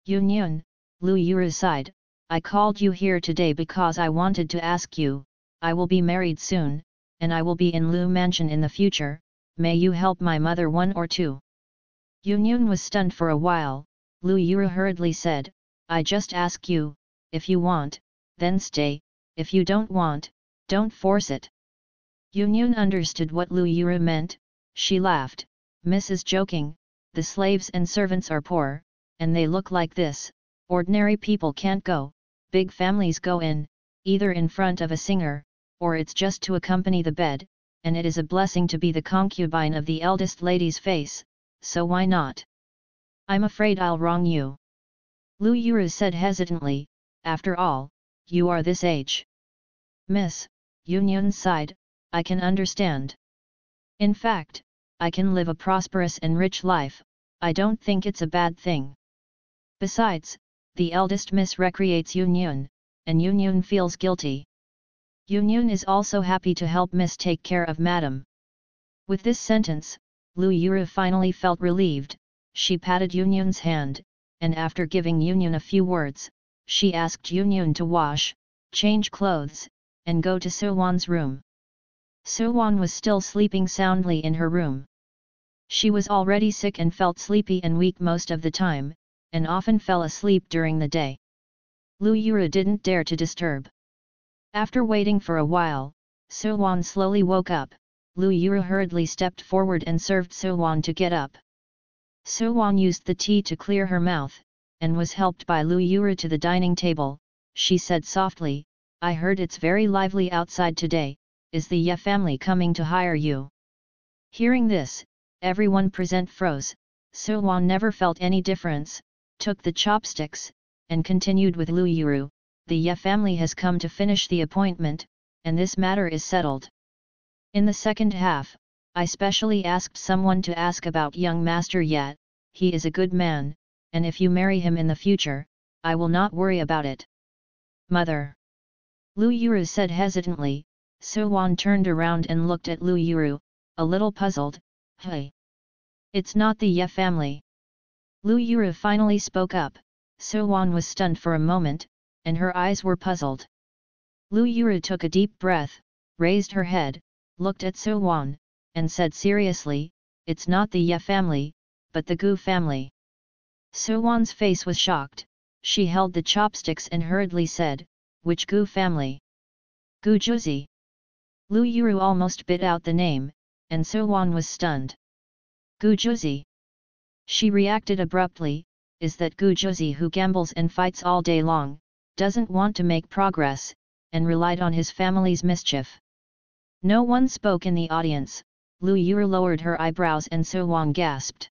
Yun Yun, Lu Yuru sighed, I called you here today because I wanted to ask you, I will be married soon, and I will be in Lu Mansion in the future, may you help my mother 1 or 2? Yun Yun was stunned for a while, Lu Yuru hurriedly said, I just ask you, if you want, then stay, if you don't want, don't force it. Yun Yun understood what Lu Yuru meant, she laughed, Miss is joking, the slaves and servants are poor, and they look like this, ordinary people can't go, big families go in, either in front of a singer, or it's just to accompany the bed, and it is a blessing to be the concubine of the eldest lady's face, so why not? I'm afraid I'll wrong you. Lu Yuru said hesitantly, after all, you are this age. Miss, Yun sighed, I can understand. In fact, I can live a prosperous and rich life, I don't think it's a bad thing. Besides, the eldest Miss recreates Yun, and Yun feels guilty. Yun is also happy to help Miss take care of Madam. With this sentence, Lu Yuru finally felt relieved. She patted Yun's hand, and after giving Yun a few words, she asked Yun to wash, change clothes, and go to Suwan's room. Suwan was still sleeping soundly in her room. She was already sick and felt sleepy and weak most of the time, and often fell asleep during the day. Lu Yuru didn't dare to disturb. After waiting for a while, Suwan slowly woke up. Lu Yuru hurriedly stepped forward and served Suwan to get up. Suwan used the tea to clear her mouth, and was helped by Lu Yuru to the dining table. She said softly, I heard it's very lively outside today, is the Ye family coming to hire you? Hearing this, everyone present froze. Suwan never felt any difference, took the chopsticks, and continued with Lu Yuru, the Ye family has come to finish the appointment, and this matter is settled. In the second half, I specially asked someone to ask about young Master Ye. He is a good man, and if you marry him in the future, I will not worry about it. Mother. Lu Yuru said hesitantly. Suwan turned around and looked at Lu Yuru, a little puzzled. Hey! It's not the Ye family. Lu Yuru finally spoke up. Suwan was stunned for a moment, and her eyes were puzzled. Lu Yuru took a deep breath, raised her head, looked at Suwan, and said seriously, it's not the Ye family, but the Gu family. Suwan's face was shocked. She held the chopsticks and hurriedly said, which Gu family? Gu Juzi. Lu Yuru almost bit out the name, and Suwan was stunned. Gu Juzi. She reacted abruptly, is that Gu Juzi who gambles and fights all day long, doesn't want to make progress, and relied on his family's mischief. No one spoke in the audience. Lu Yuru lowered her eyebrows and Suwan gasped.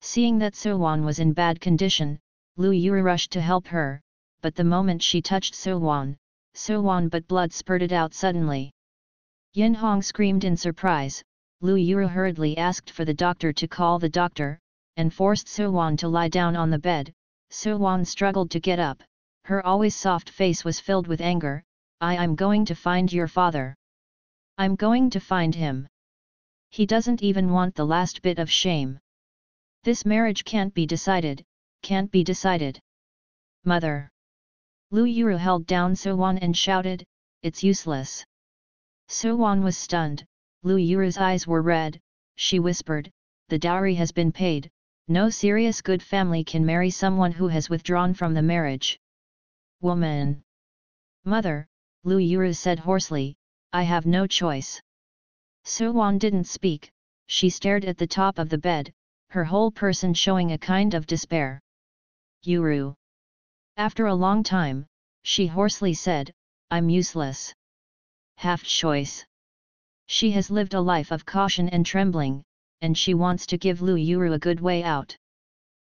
Seeing that Suwan was in bad condition, Lu Yuru rushed to help her, but the moment she touched Suwan but blood spurted out suddenly. Yin Hong screamed in surprise. Lu Yuru hurriedly asked for the doctor to call the doctor, and forced Suwan to lie down on the bed. Suwan struggled to get up, her always soft face was filled with anger. I'm going to find your father. I'm going to find him. He doesn't even want the last bit of shame. This marriage can't be decided, can't be decided. Mother. Lu Yuru held down Suwan and shouted, it's useless. Suwan was stunned. Lu Yuru's eyes were red. She whispered, the dowry has been paid, no serious good family can marry someone who has withdrawn from the marriage. Woman. Mother, Lu Yuru said hoarsely, I have no choice. Suwan didn't speak, she stared at the top of the bed, her whole person showing a kind of despair. Yuru. After a long time, she hoarsely said, I'm useless. Half choice. She has lived a life of caution and trembling, and she wants to give Lu Yuru a good way out.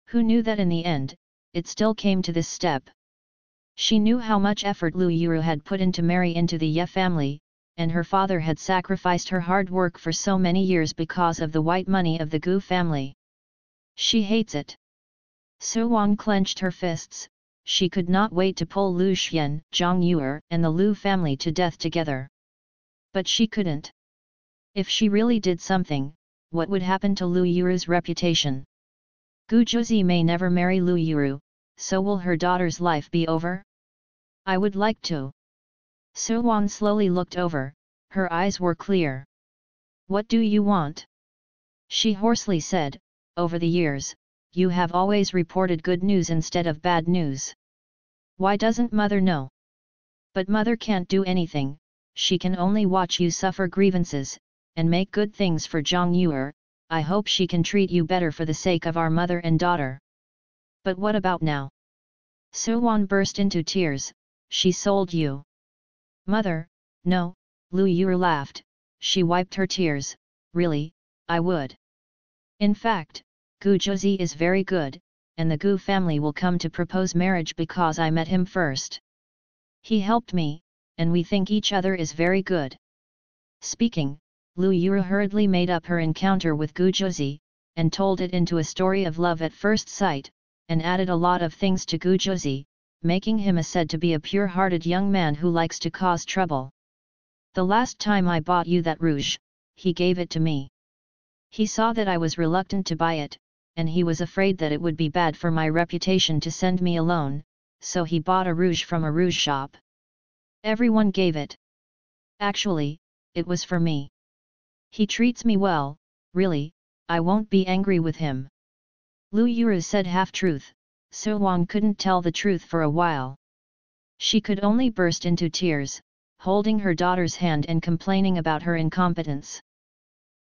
Who knew that in the end, it still came to this step? She knew how much effort Lu Yuru had put in to marry into the Ye family, and her father had sacrificed her hard work for so many years because of the white money of the Gu family. She hates it. Suwan clenched her fists. She could not wait to pull Lu Xian, Zhang Yuer, and the Lu family to death together. But she couldn't. If she really did something, what would happen to Lu Yuru's reputation? Gu Juzi may never marry Lu Yuru, so will her daughter's life be over? I would like to. Suwan slowly looked over, her eyes were clear. What do you want? She hoarsely said, over the years, you have always reported good news instead of bad news. Why doesn't mother know? But mother can't do anything, she can only watch you suffer grievances, and make good things for Zhang Yuer. I hope she can treat you better for the sake of our mother and daughter. But what about now? Suwan burst into tears, she sold you. Mother, no, Lu Yur laughed, she wiped her tears. Really, I would. In fact, Gu Jozi is very good, and the Gu family will come to propose marriage because I met him first. He helped me, and we think each other is very good. Speaking, Lu Yuru hurriedly made up her encounter with Gu Jozi, and told it into a story of love at first sight, and added a lot of things to Gu Jozi, making him said to be a pure-hearted young man who likes to cause trouble. The last time I bought you that rouge, he gave it to me. He saw that I was reluctant to buy it, and he was afraid that it would be bad for my reputation to send me alone, so he bought a rouge from a rouge shop. Everyone gave it. Actually, it was for me. He treats me well, really, I won't be angry with him. Lu Yuru said half-truth, so Wang couldn't tell the truth for a while. She could only burst into tears, holding her daughter's hand and complaining about her incompetence.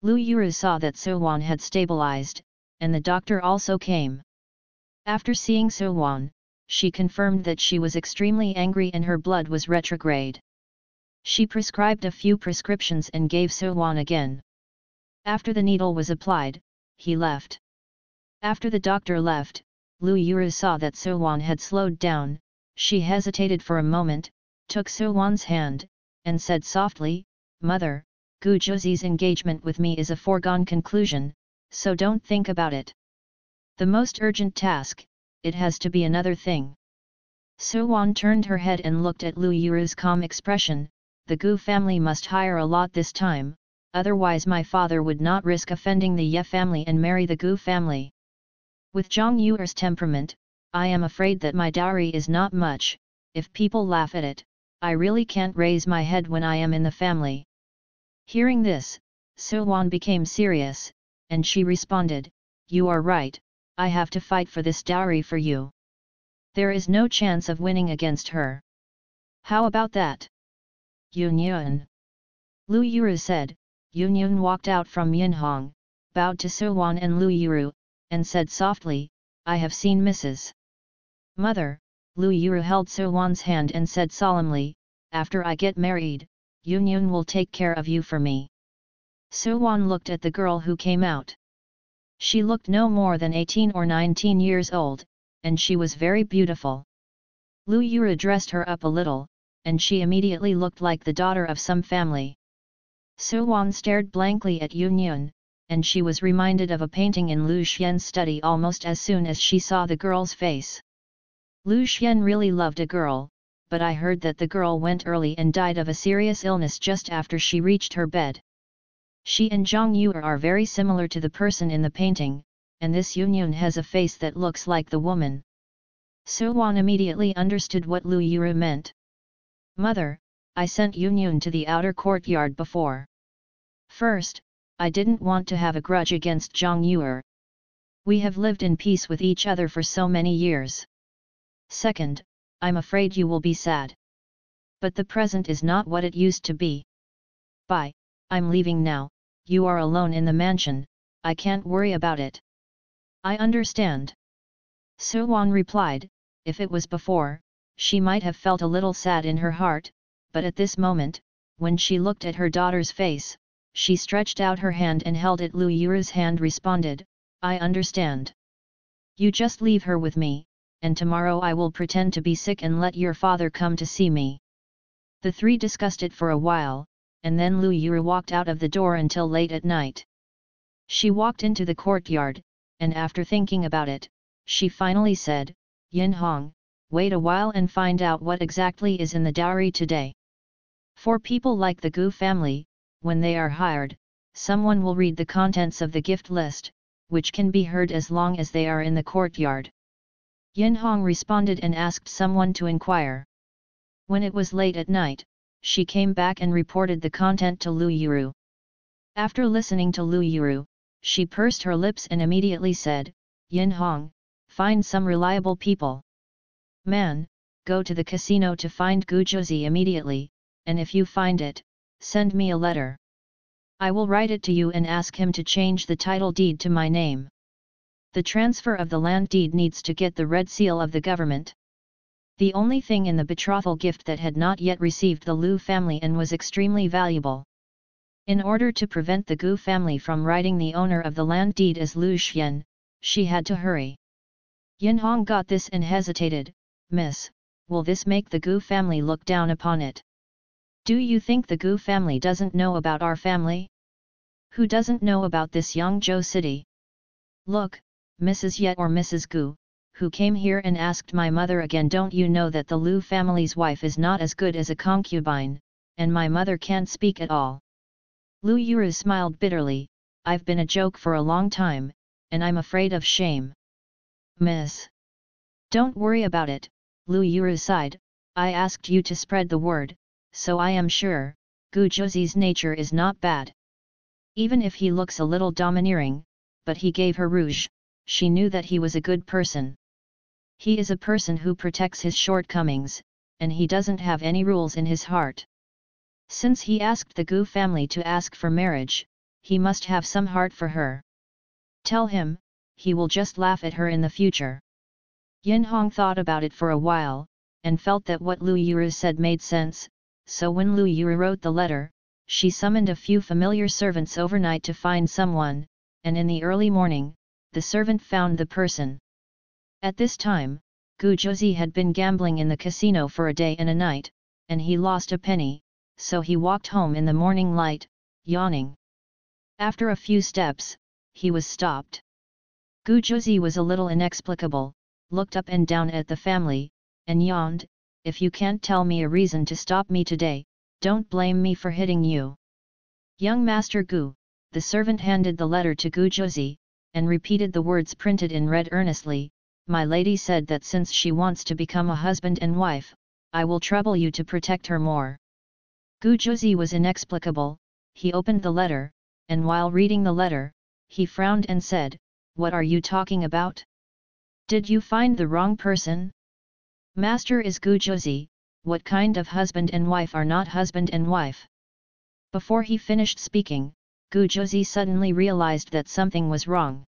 Lu Yuru saw that So-wan had stabilized, and the doctor also came. After seeing So-wan, she confirmed that she was extremely angry and her blood was retrograde. She prescribed a few prescriptions and gave So-wan again. After the needle was applied, he left. After the doctor left, Lu Yuru saw that So-wan had slowed down. She hesitated for a moment, took So-wan's hand, and said softly, "Mother, Gu Jozi's engagement with me is a foregone conclusion, so don't think about it. The most urgent task, it has to be another thing." So-wan turned her head and looked at Lu Yuru's calm expression. "The Gu family must hire a lot this time, otherwise my father would not risk offending the Ye family and marry the Gu family. With Zhang Yuer's temperament, I am afraid that my dowry is not much. If people laugh at it, I really can't raise my head when I am in the family." Hearing this, So-wan became serious, and she responded, "You are right, I have to fight for this dowry for you. There is no chance of winning against her. How about that?" "Yun Yun." Lu Yuru said. Yun Yun walked out from Yinhong, bowed to So-wan and Lu Yuru, and said softly, "I have seen Mrs. Mother." Lu Yuru held So-wan's hand and said solemnly, "After I get married, Yun Yun will take care of you for me." So-wan looked at the girl who came out. She looked no more than 18 or 19 years old, and she was very beautiful. Lu Yuru dressed her up a little, and she immediately looked like the daughter of some family. So-wan stared blankly at Yun Yun, and she was reminded of a painting in Lu Xian's study almost as soon as she saw the girl's face. Lu Xian really loved a girl, but I heard that the girl went early and died of a serious illness just after she reached her bed. She and Zhang Yuer are very similar to the person in the painting, and this Yun Yun has a face that looks like the woman. So-wan immediately understood what Lu Yuru meant. "Mother, I sent Yun Yun to the outer courtyard before. First, I didn't want to have a grudge against Zhang Yuer. We have lived in peace with each other for so many years. Second, I'm afraid you will be sad. But the present is not what it used to be. Bye, I'm leaving now. You are alone in the mansion, I can't worry about it." "I understand." So-wan replied. If it was before, she might have felt a little sad in her heart, but at this moment, when she looked at her daughter's face, she stretched out her hand and held it. Lu Yuru's hand responded, "I understand. You just leave her with me, and tomorrow I will pretend to be sick and let your father come to see me." The three discussed it for a while, and then Lu Yuru walked out of the door until late at night. She walked into the courtyard, and after thinking about it, she finally said, "Yin Hong, wait a while and find out what exactly is in the dowry today. For people like the Gu family, when they are hired, someone will read the contents of the gift list, which can be heard as long as they are in the courtyard." Yin Hong responded and asked someone to inquire. When it was late at night, she came back and reported the content to Lu Yuru. After listening to Lu Yuru, she pursed her lips and immediately said, "Yin Hong, find some reliable people. Man, go to the casino to find Gu Jozi immediately, and if you find it, send me a letter. I will write it to you and ask him to change the title deed to my name. The transfer of the land deed needs to get the red seal of the government." The only thing in the betrothal gift that had not yet received the Lu family and was extremely valuable. In order to prevent the Gu family from writing the owner of the land deed as Lu Xian, she had to hurry. Yin Hong got this and hesitated. Miss, will this make the Gu family look down upon it? Do you think the Gu family doesn't know about our family? Who doesn't know about this Yangzhou city? Look, Mrs. Yet or Mrs. Gu, who came here and asked my mother again, don't you know that the Lu family's wife is not as good as a concubine, and my mother can't speak at all? Lu Yuru smiled bitterly. I've been a joke for a long time, and I'm afraid of shame. Miss. Don't worry about it, Lu Yuru sighed. I asked you to spread the word, so I am sure, Gu Zhuzi's nature is not bad. Even if he looks a little domineering, but he gave her rouge, she knew that he was a good person. He is a person who protects his shortcomings, and he doesn't have any rules in his heart. Since he asked the Gu family to ask for marriage, he must have some heart for her. Tell him, he will just laugh at her in the future. Yin Hong thought about it for a while, and felt that what Lu Yuru said made sense, so when Lu Yuru wrote the letter, she summoned a few familiar servants overnight to find someone, and in the early morning, the servant found the person. At this time, Gu Zhuzi had been gambling in the casino for a day and a night, and he lost a penny, so he walked home in the morning light, yawning. After a few steps, he was stopped. Gu Zhuzi was a little inexplicable, looked up and down at the family, and yawned, if you can't tell me a reason to stop me today, don't blame me for hitting you. Young Master Gu, the servant handed the letter to Gu Zhuzi, and repeated the words printed in red earnestly, my lady said that since she wants to become a husband and wife, I will trouble you to protect her more. Gu Zhuzi was inexplicable, he opened the letter, and while reading the letter, he frowned and said, what are you talking about? Did you find the wrong person? Master is Gu Zhuzi, what kind of husband and wife are not husband and wife? Before he finished speaking, Gu Zhuzi suddenly realized that something was wrong.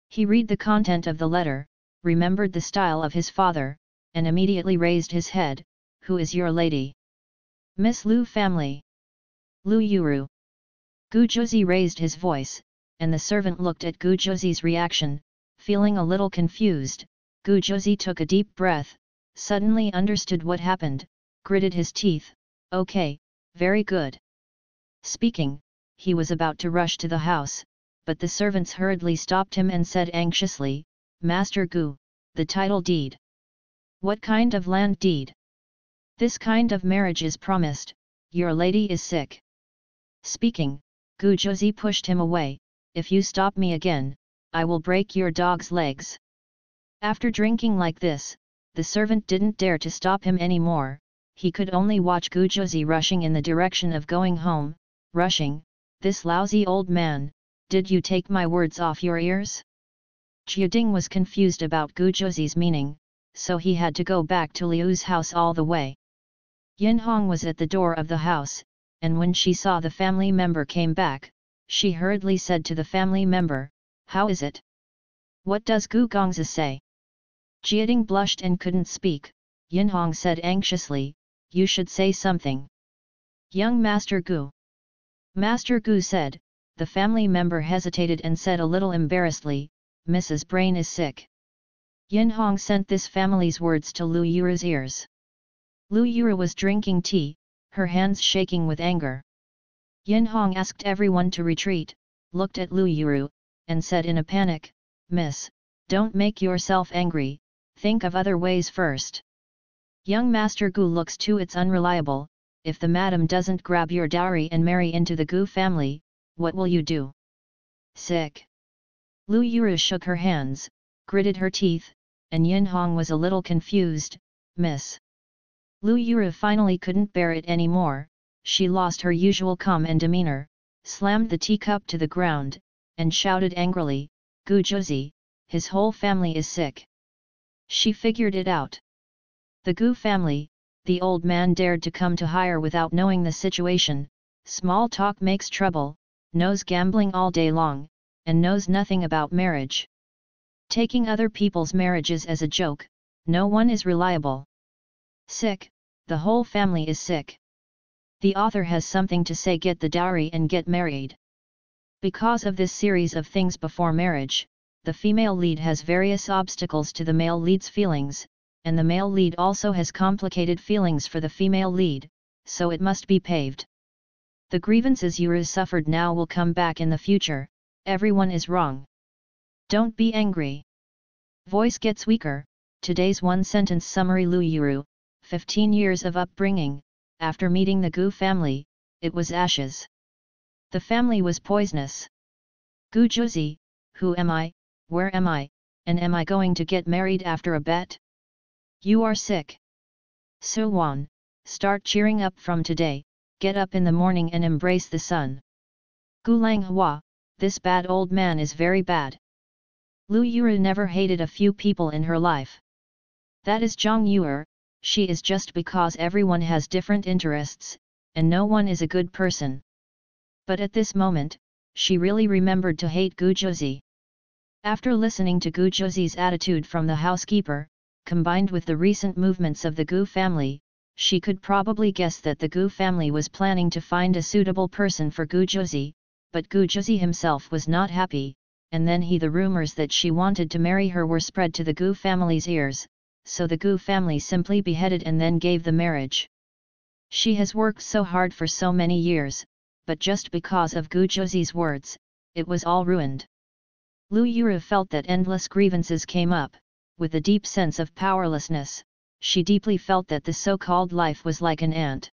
He read the content of the letter, remembered the style of his father, and immediately raised his head, who is your lady? Miss Lu family. Lu Yuru. Gu Zhuzi raised his voice, and the servant looked at Gu Zhuzi's reaction, feeling a little confused. Gu Zhuzi took a deep breath, suddenly understood what happened, gritted his teeth, okay, very good. Speaking, he was about to rush to the house, but the servants hurriedly stopped him and said anxiously, Master Gu, the title deed. What kind of land deed? This kind of marriage is promised, your lady is sick. Speaking, Gu Zhuzi pushed him away, if you stop me again, I will break your dog's legs. After drinking like this, the servant didn't dare to stop him anymore, he could only watch Gu Zhuzi rushing in the direction of going home, rushing, this lousy old man, did you take my words off your ears? Jiading was confused about Gu Zhuzi's meaning, so he had to go back to Liu's house all the way. Yin Hong was at the door of the house, and when she saw the family member came back, she hurriedly said to the family member, how is it? What does Gu Gongzi say? Jiading blushed and couldn't speak. Yin Hong said anxiously, you should say something. Young Master Gu. Master Gu said, the family member hesitated and said a little embarrassedly, Mrs. Brain is sick. Yin Hong sent this family's words to Lu Yuru's ears. Lu Yuru was drinking tea, her hands shaking with anger. Yin Hong asked everyone to retreat, looked at Lu Yuru, and said in a panic, Miss, don't make yourself angry, think of other ways first. Young Master Gu looks too it's unreliable, if the madam doesn't grab your dowry and marry into the Gu family, what will you do? Sick. Lu Yuru shook her hands, gritted her teeth, and Yin Hong was a little confused, Miss. Lu Yuru finally couldn't bear it anymore, she lost her usual calm and demeanor, slammed the teacup to the ground, and shouted angrily, Gu Zhuzi, his whole family is sick. She figured it out. The Gu family, the old man dared to come to hire without knowing the situation, small talk makes trouble, knows gambling all day long, and knows nothing about marriage. Taking other people's marriages as a joke, no one is reliable. Sick, the whole family is sick. The author has something to say: get the dowry and get married. Because of this series of things before marriage, the female lead has various obstacles to the male lead's feelings, and the male lead also has complicated feelings for the female lead, so it must be paved. The grievances Yuru suffered now will come back in the future. Everyone is wrong. Don't be angry. Voice gets weaker. Today's one-sentence summary: Lu Yuru, 15 years of upbringing. After meeting the Gu family, it was ashes. The family was poisonous. Gu Juzi, who am I, where am I, and am I going to get married after a bet? You are sick. Su Wan, start cheering up from today, get up in the morning and embrace the sun. Gu Lang Hua, this bad old man is very bad. Lu Yuru never hated a few people in her life. That is Zhang Yuer. She is just because everyone has different interests, and no one is a good person. But at this moment, she really remembered to hate Gu Juzi. After listening to Gu Juzi's attitude from the housekeeper, combined with the recent movements of the Gu family, she could probably guess that the Gu family was planning to find a suitable person for Gu Juzi, but Gu Juzi himself was not happy, and then the rumors that she wanted to marry her were spread to the Gu family's ears, so the Gu family simply beheaded and then gave the marriage. She has worked so hard for so many years, but just because of Gu Juzi's words, it was all ruined. Lu Yuru felt that endless grievances came up. With a deep sense of powerlessness, she deeply felt that the so-called life was like an ant.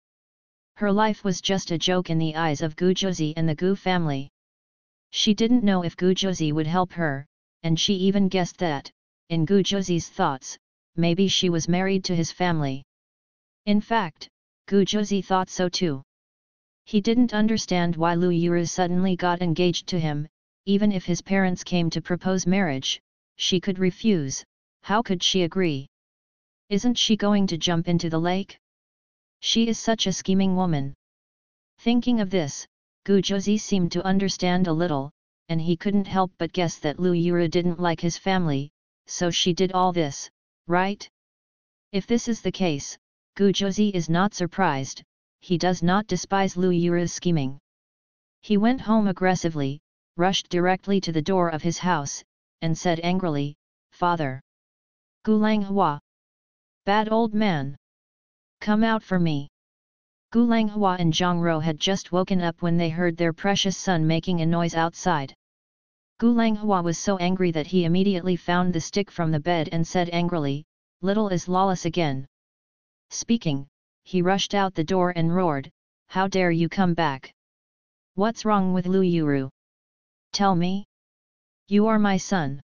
Her life was just a joke in the eyes of Gu Juzi and the Gu family. She didn't know if Gu Juzi would help her, and she even guessed that, in Gu Juzi's thoughts, maybe she was married to his family. In fact, Gu Juzi thought so too. He didn't understand why Lu Yuru suddenly got engaged to him. Even if his parents came to propose marriage, she could refuse. How could she agree? Isn't she going to jump into the lake? She is such a scheming woman. Thinking of this, Gu Juzi seemed to understand a little, and he couldn't help but guess that Lu Yuru didn't like his family, so she did all this, right? If this is the case, Gu Juzi is not surprised. He does not despise Lu Yuru's scheming. He went home aggressively, rushed directly to the door of his house, and said angrily, "Father! Gu Lang Hua! Bad old man! Come out for me!" Gu Lang Hua and Zhang Ro had just woken up when they heard their precious son making a noise outside. Gu Lang Hua was so angry that he immediately found the stick from the bed and said angrily, "Little is lawless again." Speaking, he rushed out the door and roared, "How dare you come back? What's wrong with Lu Yuru? Tell me? You are my son."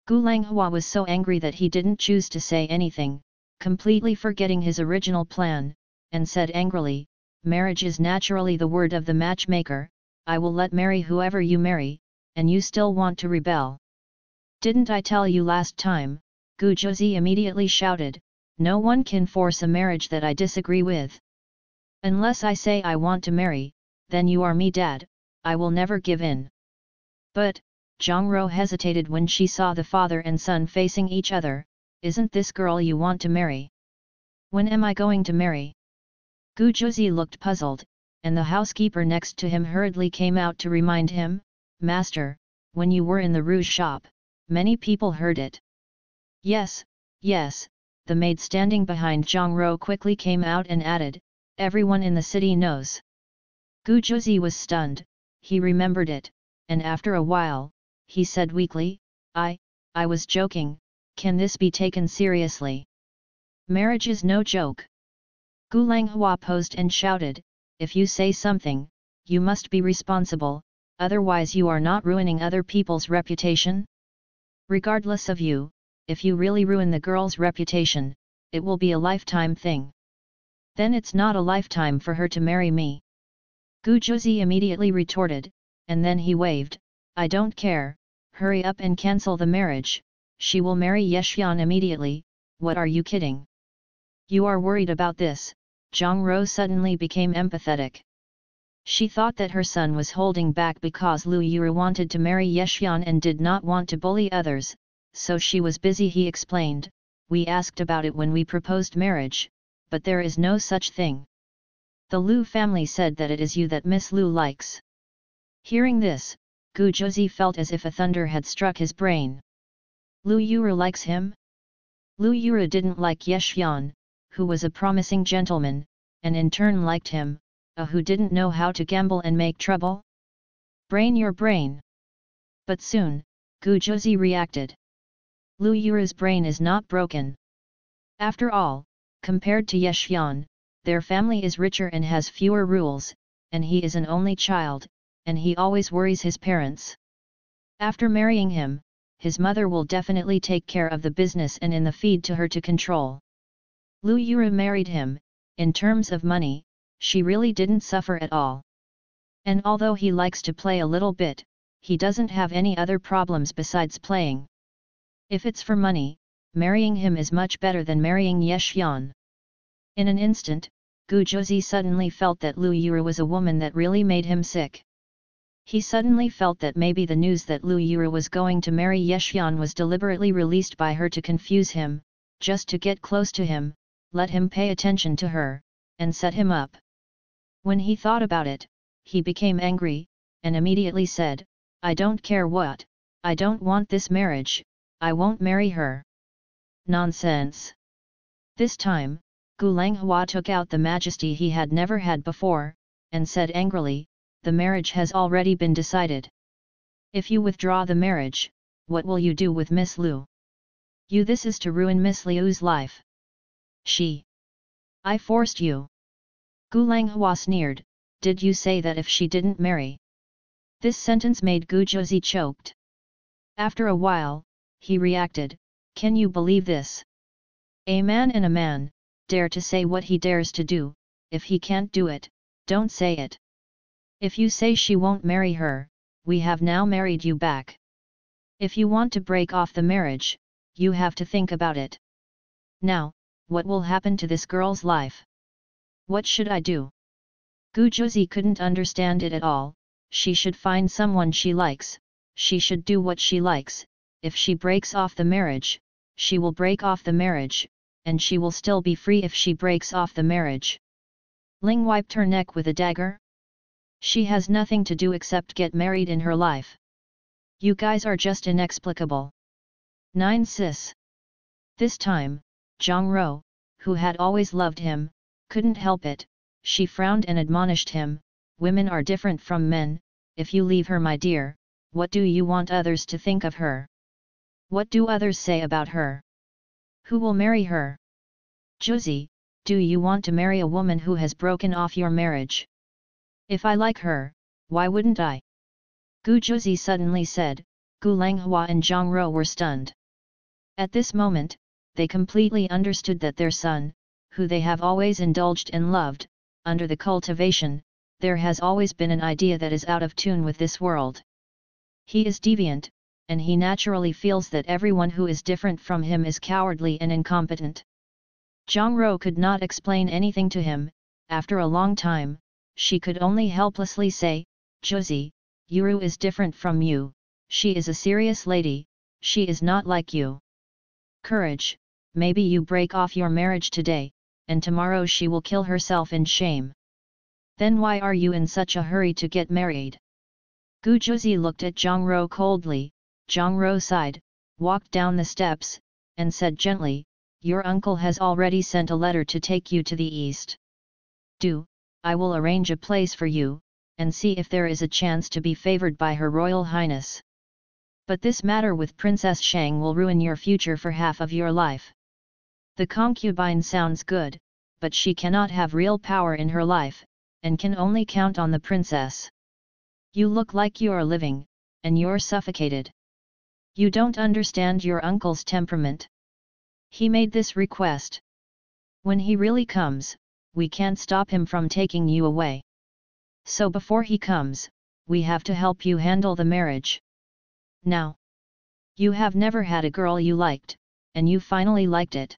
Gu Lang Hua was so angry that he didn't choose to say anything, completely forgetting his original plan, and said angrily, "Marriage is naturally the word of the matchmaker. I will let marry whoever you marry, and you still want to rebel. Didn't I tell you last time?" Gu Juzi immediately shouted, "No one can force a marriage that I disagree with. Unless I say I want to marry, then you are me dad, I will never give in." But, Zhang Ro hesitated when she saw the father and son facing each other. "Isn't this girl you want to marry? When am I going to marry?" Gu Juzi looked puzzled, and the housekeeper next to him hurriedly came out to remind him, "Master, when you were in the rouge shop, many people heard it." "Yes, yes," the maid standing behind Zhang Ro quickly came out and added, "Everyone in the city knows." Gu Juzi was stunned. He remembered it, and after a while, he said weakly, I was joking, can this be taken seriously? Marriage is no joke." Gu Lang Hua posed and shouted, "If you say something, you must be responsible, otherwise you are not ruining other people's reputation? Regardless of you, if you really ruin the girl's reputation, it will be a lifetime thing. Then it's not a lifetime for her to marry me." Gu Juzi immediately retorted, and then he waved, "I don't care, hurry up and cancel the marriage, she will marry Yexian immediately. What are you kidding? You are worried about this." Zhang Ro suddenly became empathetic. She thought that her son was holding back because Lu Yuru wanted to marry Yexian and did not want to bully others, so she was busy. He explained, "We asked about it when we proposed marriage, but there is no such thing." The Lu family said that it is you that Miss Lu likes. Hearing this, Gu Zhuzi felt as if a thunder had struck his brain. Lu Yura likes him? Lu Yura didn't like Ye Xian, who was a promising gentleman, and in turn liked him, who didn't know how to gamble and make trouble? Brain your brain. But soon, Gu Zhuzi reacted. Lu Yura's brain is not broken. After all, compared to Ye Xian, their family is richer and has fewer rules, and he is an only child, and he always worries his parents. After marrying him, his mother will definitely take care of the business and in the feed to her to control. Lu Yura married him, in terms of money, she really didn't suffer at all. And although he likes to play a little bit, he doesn't have any other problems besides playing. If it's for money, marrying him is much better than marrying Ye Xian. In an instant, Gu Zhuzi suddenly felt that Lu Yura was a woman that really made him sick. He suddenly felt that maybe the news that Lu Yura was going to marry Ye Xian was deliberately released by her to confuse him, just to get close to him, let him pay attention to her, and set him up. When he thought about it, he became angry, and immediately said, "I don't care what, I don't want this marriage, I won't marry her." Nonsense! This time, Gu Langhua took out the majesty he had never had before, and said angrily, "The marriage has already been decided. If you withdraw the marriage, what will you do with Miss Lu? This is to ruin Miss Liu's life." I forced you." Gu Langhua sneered, "Did you say that if she didn't marry?" This sentence made Gu Zhuzi choked. After a while, he reacted, "Can you believe this? A man and a man, dare to say what he dares to do, if he can't do it, don't say it. If you say she won't marry her, we have now married you back. If you want to break off the marriage, you have to think about it. Now, what will happen to this girl's life? What should I do?" Gu Zhuzi couldn't understand it at all. She should find someone she likes, she should do what she likes. If she breaks off the marriage, she will break off the marriage, and she will still be free if she breaks off the marriage. Ling wiped her neck with a dagger. She has nothing to do except get married in her life. You guys are just inexplicable. 9 Sis. This time, Zhang Ro, who had always loved him, couldn't help it. She frowned and admonished him, "Women are different from men, if you leave her, my dear, what do you want others to think of her? What do others say about her? Who will marry her? Zhuzi, do you want to marry a woman who has broken off your marriage? If I like her, why wouldn't I?" Gu Zhuzi suddenly said. Gu Langhua and Zhang Ro were stunned. At this moment, they completely understood that their son, who they have always indulged and loved, under the cultivation, there has always been an idea that is out of tune with this world. He is deviant, and he naturally feels that everyone who is different from him is cowardly and incompetent. Zhang Ro could not explain anything to him. After a long time, she could only helplessly say, "Zhuzi, Yuru is different from you, she is a serious lady, she is not like you. Courage, maybe you break off your marriage today, and tomorrow she will kill herself in shame. Then why are you in such a hurry to get married?" Gu Zhuzi looked at Zhang Ro coldly. Zhang Ro sighed, walked down the steps, and said gently, "Your uncle has already sent a letter to take you to the east. I will arrange a place for you, and see if there is a chance to be favored by Her Royal Highness. But this matter with Princess Shang will ruin your future for half of your life. The concubine sounds good, but she cannot have real power in her life, and can only count on the princess. You look like you are living, and you're suffocated. You don't understand your uncle's temperament. He made this request. When he really comes, we can't stop him from taking you away. So before he comes, we have to help you handle the marriage. Now, you have never had a girl you liked, and you finally liked it.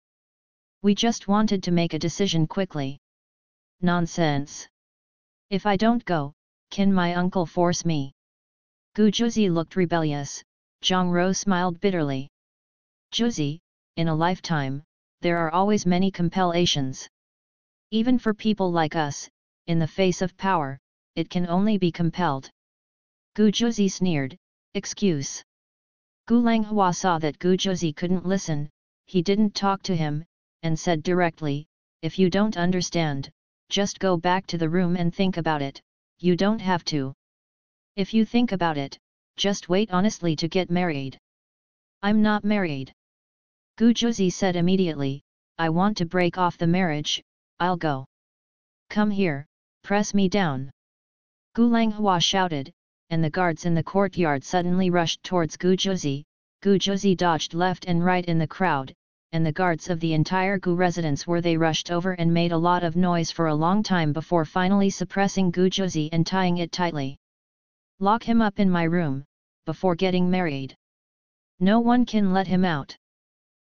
We just wanted to make a decision quickly." "Nonsense! If I don't go, can my uncle force me?" Gu Zhuzi looked rebellious. Zhang Ro smiled bitterly. "Zhuzi, in a lifetime, there are always many compellations. Even for people like us, in the face of power, it can only be compelled. Gu Zhuzi sneered, excuse. Gu Langhua saw that Gu Zhuzi couldn't listen, he didn't talk to him, and said directly, if you don't understand, just go back to the room and think about it, you don't have to. If you think about it, just wait honestly to get married. I'm not married. Gu Zhuzi said immediately, I want to break off the marriage, I'll go. Come here, press me down. Gu Langhua shouted, and the guards in the courtyard suddenly rushed towards Gu Zhuzi. Gu Zhuzi dodged left and right in the crowd, and the guards of the entire Gu residence were they rushed over and made a lot of noise for a long time before finally suppressing Gu Zhuzi and tying it tightly. Lock him up in my room, before getting married. No one can let him out.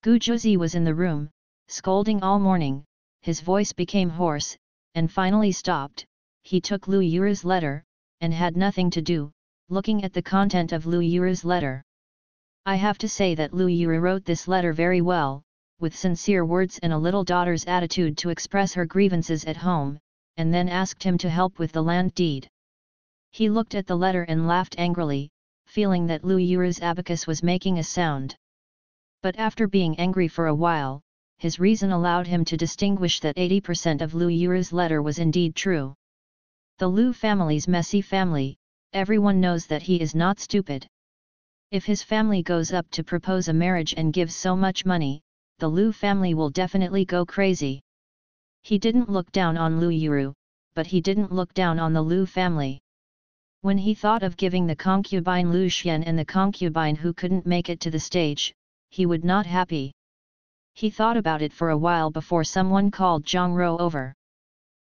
Gu Zhuzi was in the room, scolding all morning, his voice became hoarse, and finally stopped. He took Lu Yuru's letter, and had nothing to do, looking at the content of Lu Yuru's letter. I have to say that Lu Yuru wrote this letter very well, with sincere words and a little daughter's attitude to express her grievances at home, and then asked him to help with the land deed. He looked at the letter and laughed angrily, feeling that Lu Yuru's abacus was making a sound. But after being angry for a while, his reason allowed him to distinguish that 80% of Lu Yuru's letter was indeed true. The Lu family's messy family, everyone knows that he is not stupid. If his family goes up to propose a marriage and gives so much money, the Lu family will definitely go crazy. He didn't look down on Lu Yuru, but he didn't look down on the Lu family. When he thought of giving the concubine Lu Xian and the concubine who couldn't make it to the stage, he would not happy. He thought about it for a while before someone called Zhang Ro over.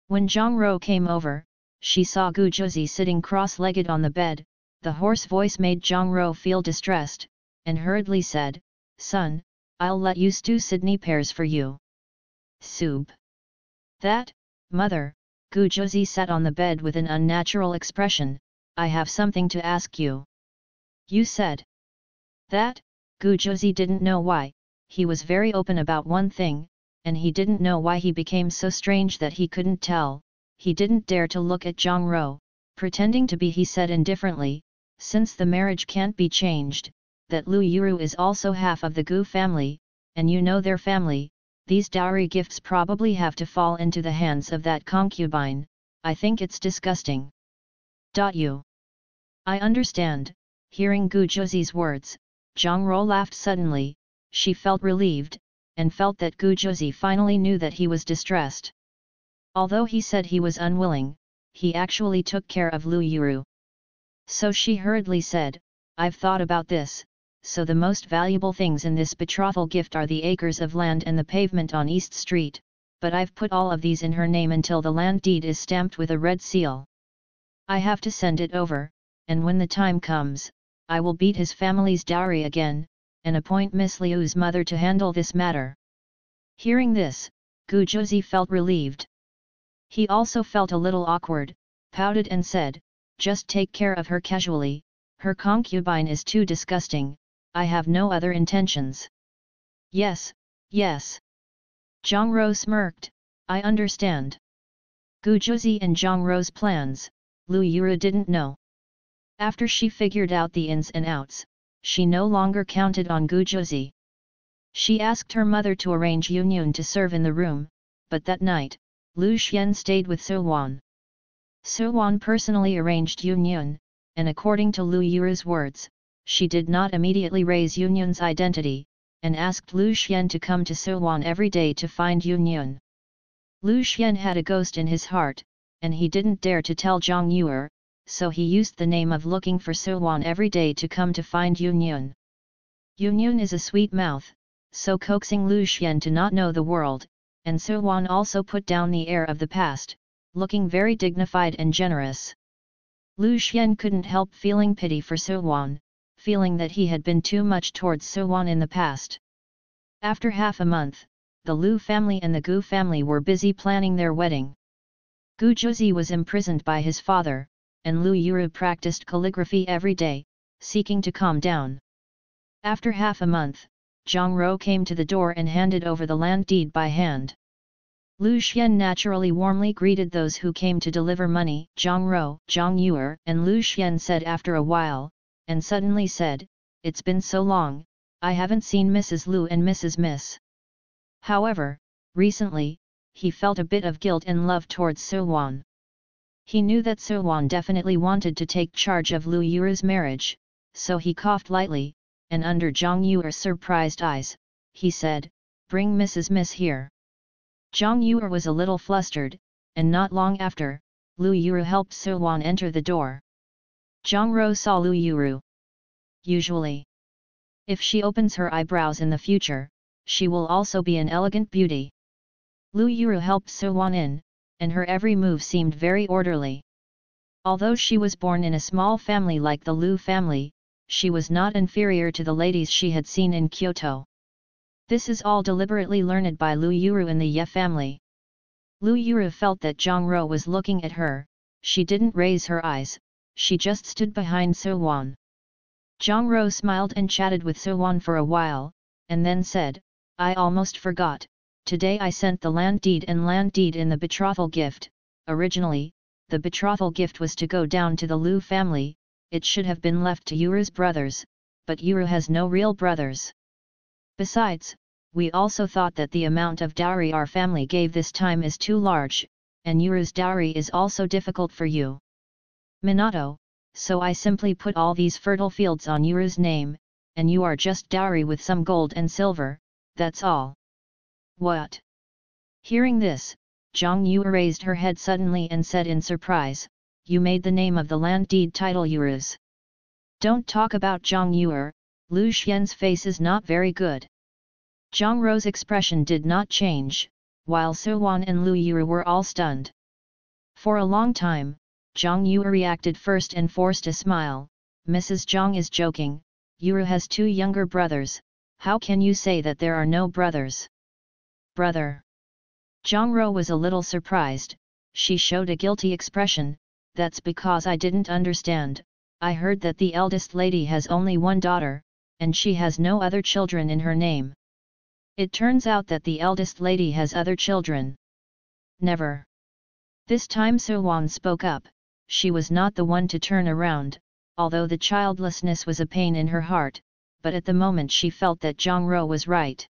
When Zhang Ro came over, she saw Gu Zhuzi sitting cross-legged on the bed. The hoarse voice made Zhang Ro feel distressed, and hurriedly said, Son, I'll let you stew Sydney pears for you. Soup. That, Mother, Gu Zhuzi sat on the bed with an unnatural expression, I have something to ask you. You said. That, Gu Zhuzi didn't know why, he was very open about one thing, and he didn't know why he became so strange that he couldn't tell. He didn't dare to look at Zhang Ro, pretending to be he said indifferently, since the marriage can't be changed, that Lu Yuru is also half of the Gu family, and you know their family, these dowry gifts probably have to fall into the hands of that concubine, I think it's disgusting. You. I understand, hearing Gu Zhuzi's words, Zhang Ro laughed suddenly, she felt relieved, and felt that Gu Zhuzi finally knew that he was distressed. Although he said he was unwilling, he actually took care of Lu Yuru. So she hurriedly said, I've thought about this, so the most valuable things in this betrothal gift are the acres of land and the pavement on East Street, but I've put all of these in her name until the land deed is stamped with a red seal. I have to send it over, and when the time comes, I will beat his family's dowry again, and appoint Miss Liu's mother to handle this matter. Hearing this, Gu Zhuzi felt relieved. He also felt a little awkward, pouted and said, just take care of her casually, her concubine is too disgusting, I have no other intentions. Yes, yes. Zhang Ro smirked, I understand. Gu Zhuzi and Zhang Ro's plans, Lu Yuru didn't know. After she figured out the ins and outs, she no longer counted on Gu Zhuzi. She asked her mother to arrange Yunyun to serve in the room, but that night, Lu Xian stayed with Su Wan. Su Wan personally arranged Yunyun, and according to Lu Yuru's words, she did not immediately raise Yunyun's identity, and asked Lu Xian to come to Su Wan every day to find Yunyun. Lu Xian had a ghost in his heart, and he didn't dare to tell Zhang Yuer, so he used the name of looking for Su Wan every day to come to find Yunyun. Yunyun is a sweet mouth, so coaxing Lu Xian to not know the world, and Su Wan also put down the air of the past, looking very dignified and generous. Lu Xian couldn't help feeling pity for Su Wan, feeling that he had been too much towards Su Wan in the past. After half a month, the Lu family and the Gu family were busy planning their wedding. Gu Zhuzi was imprisoned by his father, and Lu Yuru practiced calligraphy every day, seeking to calm down. After half a month, Zhang Ro came to the door and handed over the land deed by hand. Lu Xian naturally warmly greeted those who came to deliver money. Zhang Rou, Zhang Yuer, and Lu Xian said after a while, and suddenly said, "It's been so long, I haven't seen Mrs. Lu and Mrs. Miss." However, recently, he felt a bit of guilt and love towards Su Wan. He knew that Su Wan definitely wanted to take charge of Lu Yuer's marriage, so he coughed lightly, and under Zhang Yuer's surprised eyes, he said, "Bring Mrs. Miss here." Zhang Yuer was a little flustered, and not long after, Lu Yuru helped Su Wan enter the door. Zhang Rou saw Lu Yuru. Usually, if she opens her eyebrows in the future, she will also be an elegant beauty. Lu Yuru helped Su Wan in, and her every move seemed very orderly. Although she was born in a small family like the Lu family, she was not inferior to the ladies she had seen in Kyoto. This is all deliberately learned by Lu Yuru in the Ye family. Lu Yuru felt that Zhang Rou was looking at her. She didn't raise her eyes, she just stood behind Su Wan. Zhang Rou smiled and chatted with Su Wan for a while, and then said, "I almost forgot, today I sent the land deed and land deed in the betrothal gift. Originally, the betrothal gift was to go down to the Lu family, it should have been left to Yuru's brothers, but Yuru has no real brothers. Besides, we also thought that the amount of dowry our family gave this time is too large, and Yuru's dowry is also difficult for you, Minato, so I simply put all these fertile fields on Yuru's name, and you are just dowry with some gold and silver, that's all." "What?" Hearing this, Zhang Yu raised her head suddenly and said in surprise, "You made the name of the land deed title Yuru's." "Don't talk about Zhang Yu. Lu Xian's face is not very good." Zhang Rou's expression did not change, while Su Wan and Lu Yuru were all stunned. For a long time, Zhang Yu reacted first and forced a smile. "Mrs. Zhang is joking, Yuru has 2 younger brothers, how can you say that there are no brothers?" "Brother?" Zhang Rou was a little surprised, she showed a guilty expression. "That's because I didn't understand, I heard that the eldest lady has only one daughter, and she has no other children in her name. It turns out that the eldest lady has other children." "Never." This time Su Wan spoke up, she was not the one to turn around, although the childlessness was a pain in her heart, but at the moment she felt that Zhang Rou was right.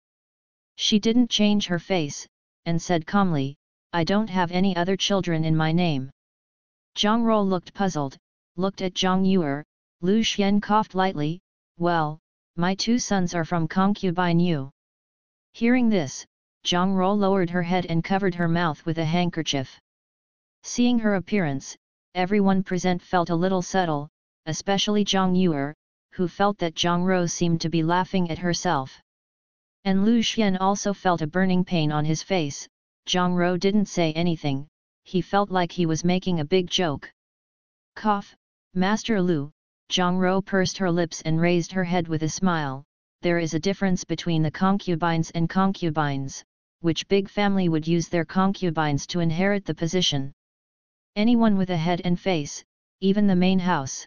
She didn't change her face, and said calmly, "I don't have any other children in my name." Zhang Rou looked puzzled, looked at Zhang Yuer. Lu Xian coughed lightly, "Well, my 2 sons are from concubine Yu." Hearing this, Zhang Rou lowered her head and covered her mouth with a handkerchief. Seeing her appearance, everyone present felt a little subtle, especially Zhang Yuer, who felt that Zhang Rou seemed to be laughing at herself. And Lu Xian also felt a burning pain on his face. Zhang Rou didn't say anything, he felt like he was making a big joke. "Cough, Master Lu." Zhang Rou pursed her lips and raised her head with a smile. "There is a difference between the concubines and concubines, which big family would use their concubines to inherit the position? Anyone with a head and face, even the main house.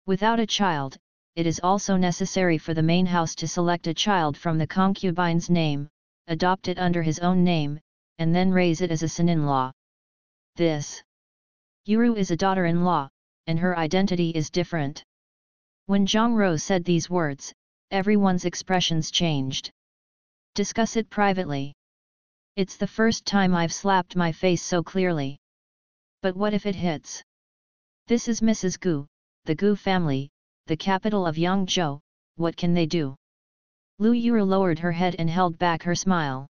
Without a child, it is also necessary for the main house to select a child from the concubine's name, adopt it under his own name, and then raise it as a son-in-law. This Yuru is a daughter-in-law, and her identity is different." When Zhang Rou said these words, everyone's expressions changed. "Discuss it privately. It's the first time I've slapped my face so clearly. But what if it hits? This is Mrs. Gu, the Gu family, the capital of Yangzhou, what can they do?" Lu Yuru lowered her head and held back her smile.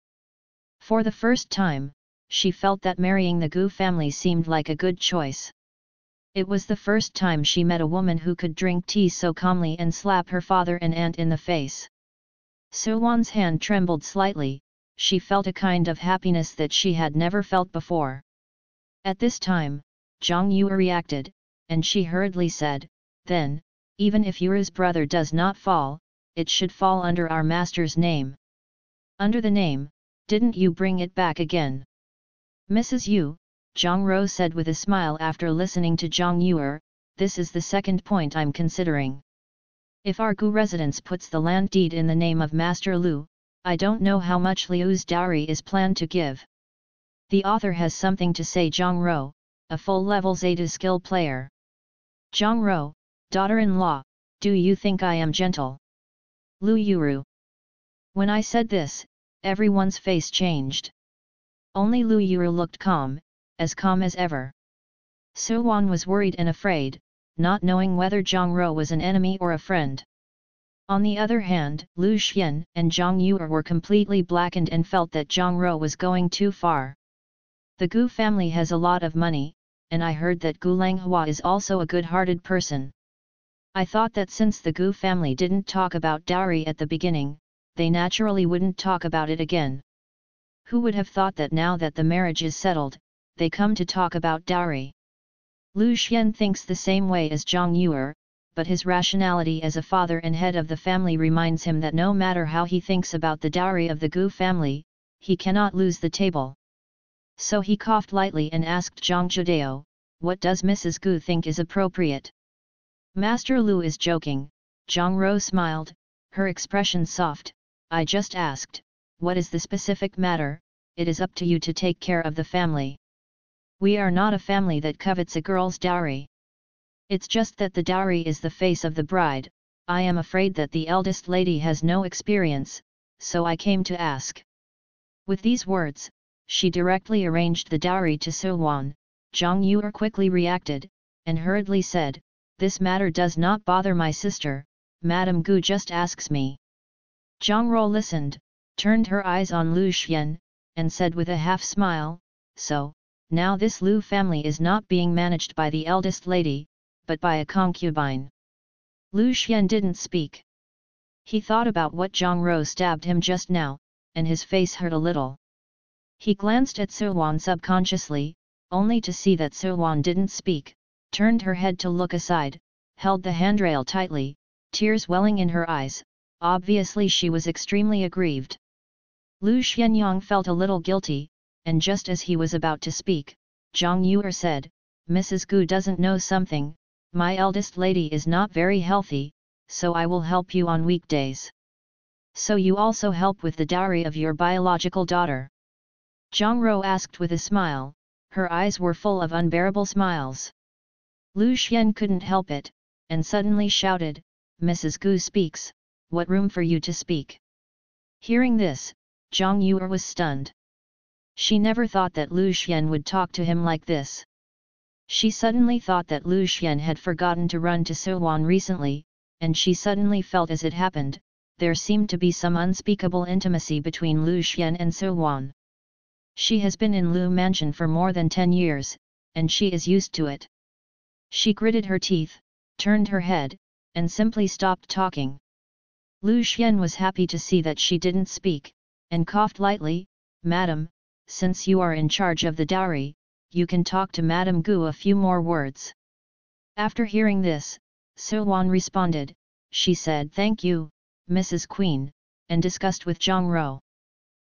For the first time, she felt that marrying the Gu family seemed like a good choice. It was the first time she met a woman who could drink tea so calmly and slap her father and aunt in the face. Su Wan's hand trembled slightly, she felt a kind of happiness that she had never felt before. At this time, Zhang Yu reacted, and she hurriedly said, "Then, even if Yuru's brother does not fall, it should fall under our master's name." "Under the name, didn't you bring it back again?" "Mrs. Yu," Zhang Rou said with a smile after listening to Zhang Yuer, "this is the second point I'm considering. If our Gu residence puts the land deed in the name of Master Lu, I don't know how much Liu's dowry is planned to give. The author has something to say. Zhang Ro, a full level Zeta skill player. Zhang Ro, daughter-in-law, do you think I am gentle? Lu Yuru. When I said this, everyone's face changed. Only Lu Yuru looked calm as ever. Su Wan was worried and afraid, not knowing whether Zhang Ro was an enemy or a friend. On the other hand, Lu Xian and Zhang Yue were completely blackened and felt that Zhang Ro was going too far. The Gu family has a lot of money, and I heard that Gu Langhua is also a good-hearted person. I thought that since the Gu family didn't talk about dowry at the beginning, they naturally wouldn't talk about it again. Who would have thought that now that the marriage is settled, they come to talk about dowry? Lu Xian thinks the same way as Zhang Yue, but his rationality as a father and head of the family reminds him that no matter how he thinks about the dowry of the Gu family, he cannot lose the table. So he coughed lightly and asked Zhang Zhidao, what does Mrs. Gu think is appropriate? Master Lu is joking, Zhang Ro smiled, her expression soft. I just asked, what is the specific matter? It is up to you to take care of the family. We are not a family that covets a girl's dowry. It's just that the dowry is the face of the bride. I am afraid that the eldest lady has no experience, so I came to ask. With these words, she directly arranged the dowry to Su Wan. Zhang Yue quickly reacted, and hurriedly said, this matter does not bother my sister, Madame Gu just asks me. Zhang Ro listened, turned her eyes on Lu Xian, and said with a half-smile, so, now this Lu family is not being managed by the eldest lady, but by a concubine. Lu Xian didn't speak. He thought about what Zhang Ro stabbed him just now, and his face hurt a little. He glanced at Su Wan subconsciously, only to see that Su Wan didn't speak, turned her head to look aside, held the handrail tightly, tears welling in her eyes, obviously she was extremely aggrieved. Lu Xianyang felt a little guilty, and just as he was about to speak, Zhang Yue said, Mrs. Gu doesn't know something, my eldest lady is not very healthy, so I will help you on weekdays. So you also help with the dowry of your biological daughter? Zhang Ro asked with a smile, her eyes were full of unbearable smiles. Lu Xian couldn't help it, and suddenly shouted, Mrs. Gu speaks, what room for you to speak? Hearing this, Zhang Yue was stunned. She never thought that Lu Xian would talk to him like this. She suddenly thought that Lu Xian had forgotten to run to Su Wan recently, and she suddenly felt as it happened, there seemed to be some unspeakable intimacy between Lu Xian and Su Wan. She has been in Lu Mansion for more than 10 years, and she is used to it. She gritted her teeth, turned her head, and simply stopped talking. Lu Xian was happy to see that she didn't speak, and coughed lightly, Madam, since you are in charge of the dowry, you can talk to Madame Gu a few more words. After hearing this, Su Wan responded, she said thank you, Mrs. Queen, and discussed with Zhang Ro.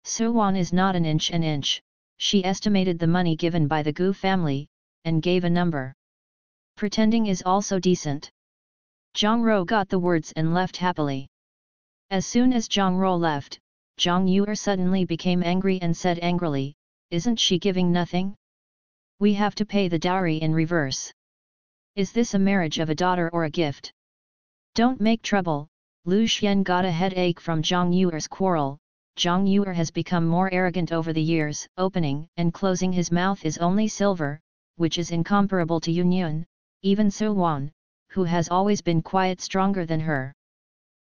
Su Wan is not an inch, she estimated the money given by the Gu family, and gave a number. Pretending is also decent. Zhang Ro got the words and left happily. As soon as Zhang Ro left, Zhang Yue suddenly became angry and said angrily, isn't she giving nothing? We have to pay the dowry in reverse. Is this a marriage of a daughter or a gift? Don't make trouble. Lu Xian got a headache from Zhang Yue's quarrel. Zhang Yue has become more arrogant over the years, opening and closing his mouth is only silver, which is incomparable to Yun, even Su Wan, who has always been quiet stronger than her.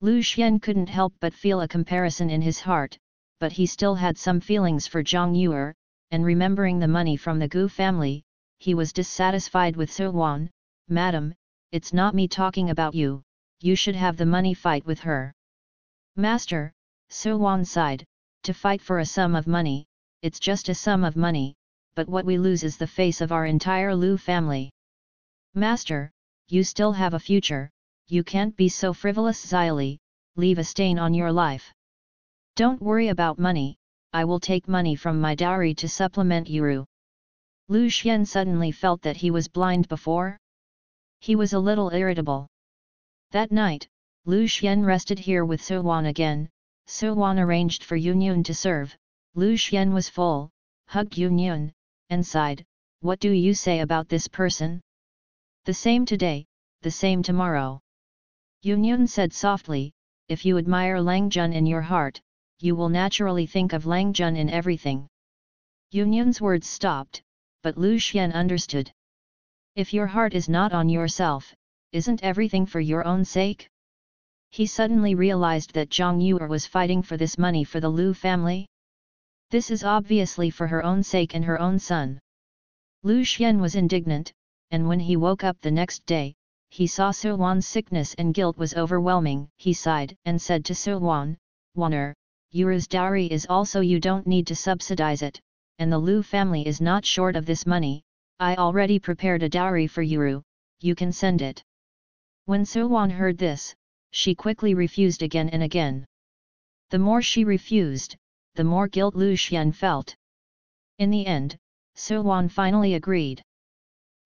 Lu Xian couldn't help but feel a comparison in his heart, but he still had some feelings for Zhang Yue, and remembering the money from the Gu family, he was dissatisfied with Su Wan. Madam, it's not me talking about you, you should have the money, fight with her. Master, Su Wan sighed, to fight for a sum of money, it's just a sum of money, but what we lose is the face of our entire Lu family. Master, you still have a future, you can't be so frivolous. Xyli, leave a stain on your life. Don't worry about money, I will take money from my dowry to supplement Yuru. Lu Xian suddenly felt that he was blind before. He was a little irritable. That night, Lu Xian rested here with Su Wan again. Su Wan arranged for Yun to serve. Lu Xian was full, hugged Yun, and sighed, "What do you say about this person? The same today, the same tomorrow." Yun said softly, "If you admire Lang Jun in your heart, you will naturally think of Lang Jun in everything." Yun's words stopped, but Lu Xian understood. If your heart is not on yourself, isn't everything for your own sake? He suddenly realized that Zhang Yuer was fighting for this money for the Lu family. This is obviously for her own sake and her own son. Lu Xian was indignant, and when he woke up the next day, he saw Su Wan's sickness and guilt was overwhelming. He sighed and said to Su Wan, "Waner, Yuru's dowry is also you don't need to subsidize it, and the Lu family is not short of this money. I already prepared a dowry for Yuru, you can send it." When Su Wan heard this, she quickly refused again and again. The more she refused, the more guilt Lu Xian felt. In the end, Su Wan finally agreed.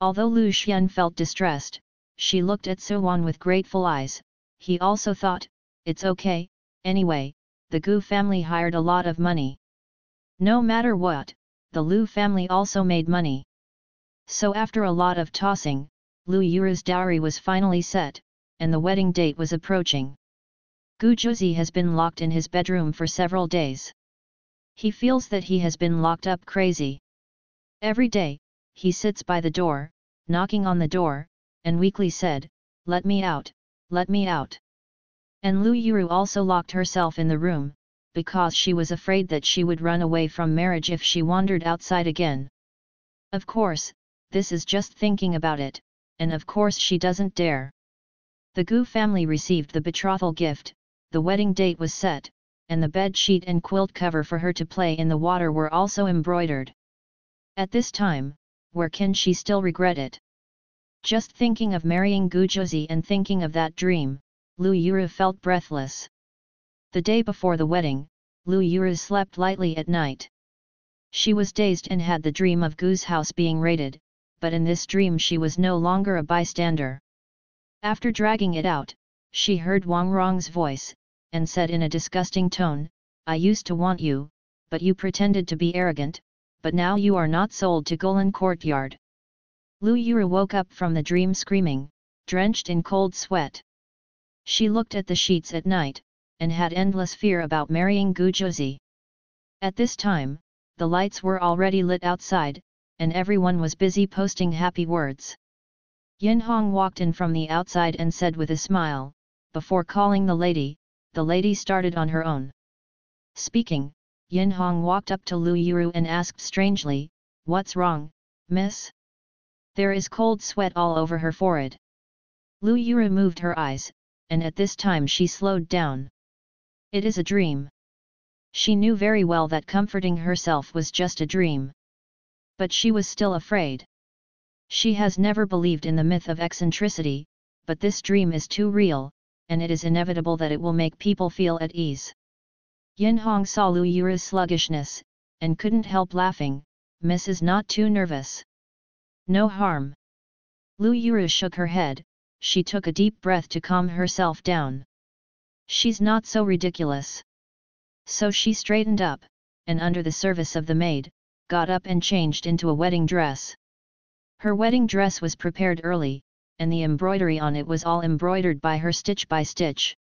Although Lu Xian felt distressed, she looked at Su Wan with grateful eyes. He also thought, "It's okay, anyway, the Gu family hired a lot of money. No matter what, the Lu family also made money." So after a lot of tossing, Lu Yuru's dowry was finally set, and the wedding date was approaching. Gu Zhuzi has been locked in his bedroom for several days. He feels that he has been locked up crazy. Every day, he sits by the door, knocking on the door, and weakly said, "Let me out, let me out." And Lu Yuru also locked herself in the room, because she was afraid that she would run away from marriage if she wandered outside again. Of course, this is just thinking about it, and of course she doesn't dare. The Gu family received the betrothal gift, the wedding date was set, and the bed sheet and quilt cover for her to play in the water were also embroidered. At this time, where can she still regret it? Just thinking of marrying Gu Zhuzi and thinking of that dream, Lu Yuru felt breathless. The day before the wedding, Lu Yuru slept lightly at night. She was dazed and had the dream of Gu's house being raided, but in this dream she was no longer a bystander. After dragging it out, she heard Wang Rong's voice, and said in a disgusting tone, "I used to want you, but you pretended to be arrogant, but now you are not sold to Golan courtyard." Lu Yuru woke up from the dream screaming, drenched in cold sweat. She looked at the sheets at night, and had endless fear about marrying Gu Zhuzi. At this time, the lights were already lit outside, and everyone was busy posting happy words. Yin Hong walked in from the outside and said with a smile, "Before calling the lady started on her own." Speaking, Yin Hong walked up to Lu Yuru and asked strangely, "What's wrong, miss?" There is cold sweat all over her forehead. Lu Yuru moved her eyes, and at this time she slowed down. It is a dream. She knew very well that comforting herself was just a dream. But she was still afraid. She has never believed in the myth of eccentricity, but this dream is too real, and it is inevitable that it will make people feel at ease. Yin Hong saw Lu Yuru's sluggishness, and couldn't help laughing. "Miss is not too nervous. No harm." Lu Yuru shook her head, she took a deep breath to calm herself down. "She's not so ridiculous." So she straightened up, and under the service of the maid, got up and changed into a wedding dress. Her wedding dress was prepared early, and the embroidery on it was all embroidered by her stitch by stitch.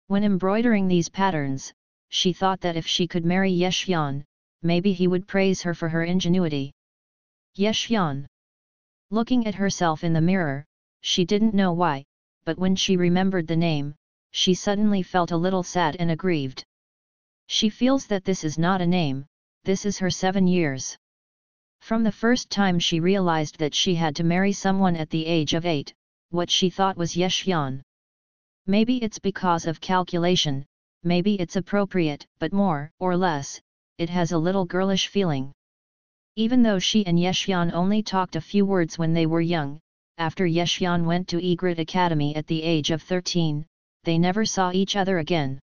When embroidering these patterns, she thought that if she could marry Yexian, maybe he would praise her for her ingenuity. Yexian. Looking at herself in the mirror, she didn't know why, but when she remembered the name, she suddenly felt a little sad and aggrieved. She feels that this is not a name, this is her 7 years. From the first time she realized that she had to marry someone at the age of 8, what she thought was Yexian. Maybe it's because of calculation, maybe it's appropriate, but more or less, it has a little girlish feeling. Even though she and Yexian only talked a few words when they were young, after Yexian went to Egret Academy at the age of 13, they never saw each other again.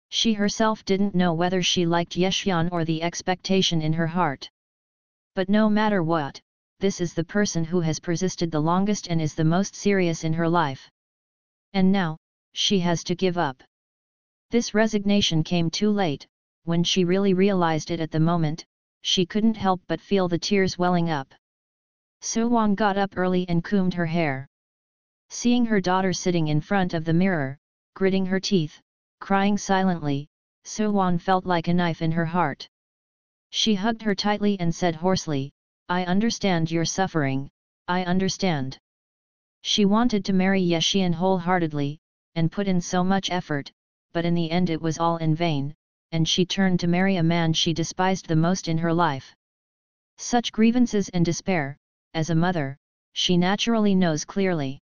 She herself didn't know whether she liked Yexian or the expectation in her heart. But no matter what, this is the person who has persisted the longest and is the most serious in her life. And now, she has to give up. This resignation came too late. When she really realized it at the moment, she couldn't help but feel the tears welling up. So-won got up early and combed her hair. Seeing her daughter sitting in front of the mirror, gritting her teeth, crying silently, So-won felt like a knife in her heart. She hugged her tightly and said hoarsely, "I understand your suffering, I understand." She wanted to marry Ye-shian wholeheartedly, and put in so much effort, but in the end it was all in vain, and she turned to marry a man she despised the most in her life. Such grievances and despair, as a mother, she naturally knows clearly.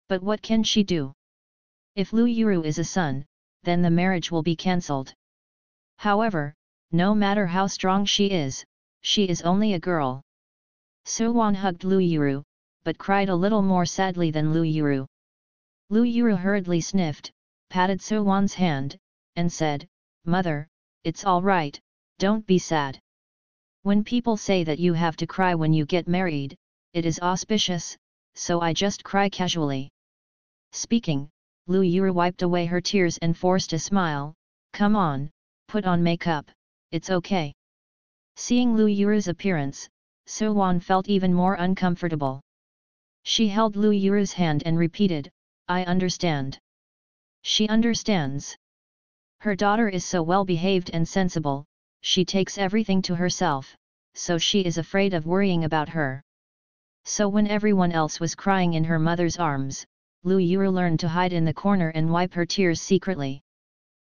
But what can she do? If Lu Yuru is a son, then the marriage will be cancelled. However, no matter how strong she is only a girl. So-won hugged Lu Yuru, but cried a little more sadly than Lu Yuru. Lu Yuru hurriedly sniffed, patted So-won's hand, and said, "Mother, it's all right, don't be sad. When people say that you have to cry when you get married, it is auspicious, so I just cry casually." Speaking, Lu Yuru wiped away her tears and forced a smile. "Come on, put on makeup, it's okay." Seeing Lu Yuru's appearance, So-won felt even more uncomfortable. She held Lu Yuru's hand and repeated, "I understand." She understands. Her daughter is so well behaved and sensible, she takes everything to herself, so she is afraid of worrying about her. So when everyone else was crying in her mother's arms, Lu Yuru learned to hide in the corner and wipe her tears secretly.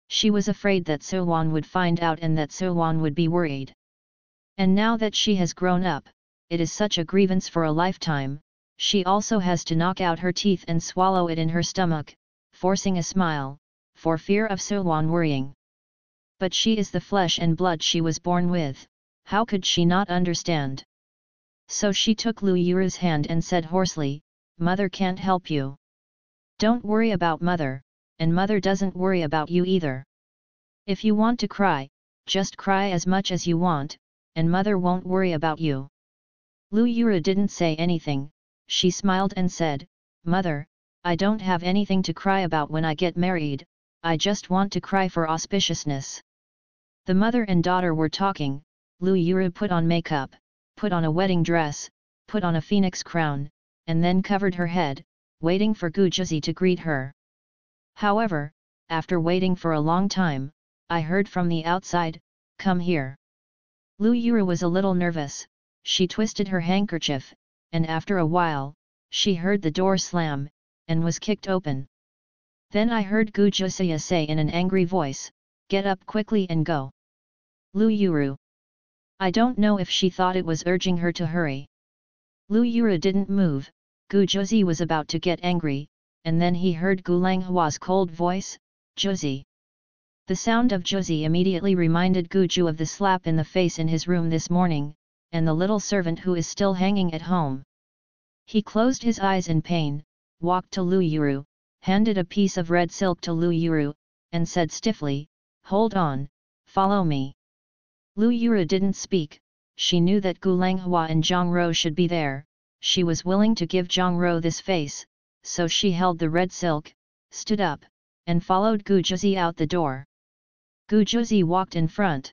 She was afraid that So-won would find out and that So-won would be worried. And now that she has grown up, it is such a grievance for a lifetime, she also has to knock out her teeth and swallow it in her stomach, forcing a smile, for fear of So-won worrying. But she is the flesh and blood she was born with, how could she not understand? So she took Lu Yuru's hand and said hoarsely, "Mother can't help you. Don't worry about mother, and mother doesn't worry about you either. If you want to cry, just cry as much as you want, and mother won't worry about you." Lu Yuru didn't say anything, she smiled and said, "Mother, I don't have anything to cry about when I get married, I just want to cry for auspiciousness." The mother and daughter were talking. Lu Yuru put on makeup, put on a wedding dress, put on a phoenix crown, and then covered her head, waiting for Gu Zhizi to greet her. However, after waiting for a long time, I heard from the outside, "Come here." Lu Yuru was a little nervous, she twisted her handkerchief, and after a while, she heard the door slam, and was kicked open. Then I heard Gu Zhizi say in an angry voice, "Get up quickly and go." Lu Yuru. I don't know if she thought it was urging her to hurry. Lu Yuru didn't move. Gu Zhizi was about to get angry, and then he heard Gu Langhua's cold voice, "Zhizi." The sound of Zhizi immediately reminded Gu Zhu of the slap in the face in his room this morning, and the little servant who is still hanging at home. He closed his eyes in pain, walked to Lu Yuru, handed a piece of red silk to Lu Yuru, and said stiffly, "Hold on, follow me." Lu Yuru didn't speak, she knew that Gu Langhua and Zhang Ro should be there, she was willing to give Zhang Ro this face, so she held the red silk, stood up, and followed Gu Zhizi out the door. Gu Zhizi walked in front.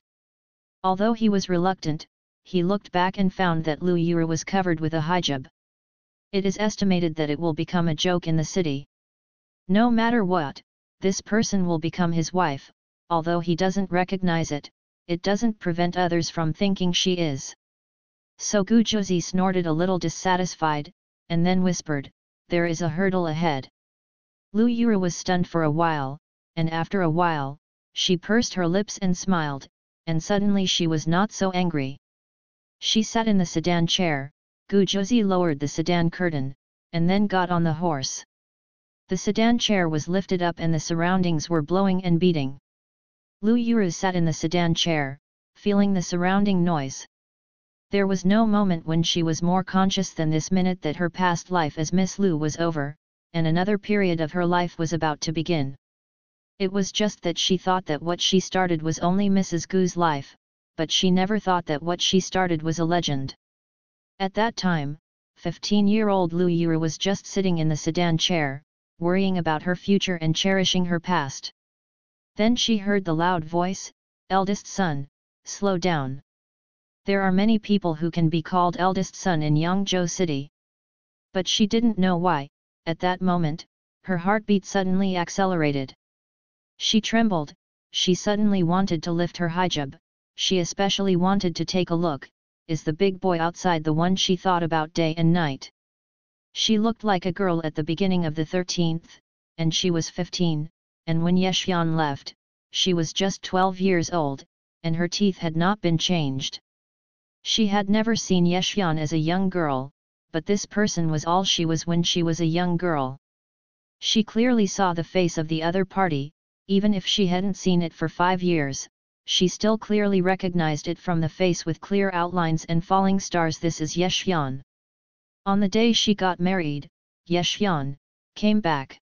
Although he was reluctant, he looked back and found that Lu Yuru was covered with a hijab. It is estimated that it will become a joke in the city. No matter what, this person will become his wife, although he doesn't recognize it, it doesn't prevent others from thinking she is. So Gu Zhizi snorted a little dissatisfied, and then whispered, "There is a hurdle ahead." Lu Yuru was stunned for a while, and after a while, she pursed her lips and smiled, and suddenly she was not so angry. She sat in the sedan chair, Gu Zhizi lowered the sedan curtain, and then got on the horse. The sedan chair was lifted up and the surroundings were blowing and beating. Lu Yuru sat in the sedan chair, feeling the surrounding noise. There was no moment when she was more conscious than this minute that her past life as Miss Lu was over, and another period of her life was about to begin. It was just that she thought that what she started was only Mrs. Gu's life, but she never thought that what she started was a legend. At that time, 15-year-old Lu Yuru was just sitting in the sedan chair, worrying about her future and cherishing her past. Then she heard the loud voice, "Eldest son, slow down." There are many people who can be called eldest son in Yangzhou City. But she didn't know why, at that moment, her heartbeat suddenly accelerated. She trembled, she suddenly wanted to lift her hijab, she especially wanted to take a look, is the big boy outside the one she thought about day and night? She looked like a girl at the beginning of the 13th, and she was 15, and when Yeshyan left, she was just 12 years old, and her teeth had not been changed. She had never seen Yeshyan as a young girl, but this person was all she was when she was a young girl. She clearly saw the face of the other party, even if she hadn't seen it for 5 years, she still clearly recognized it from the face with clear outlines and falling stars. This is Yeshyan. On the day she got married, Yeshyan came back.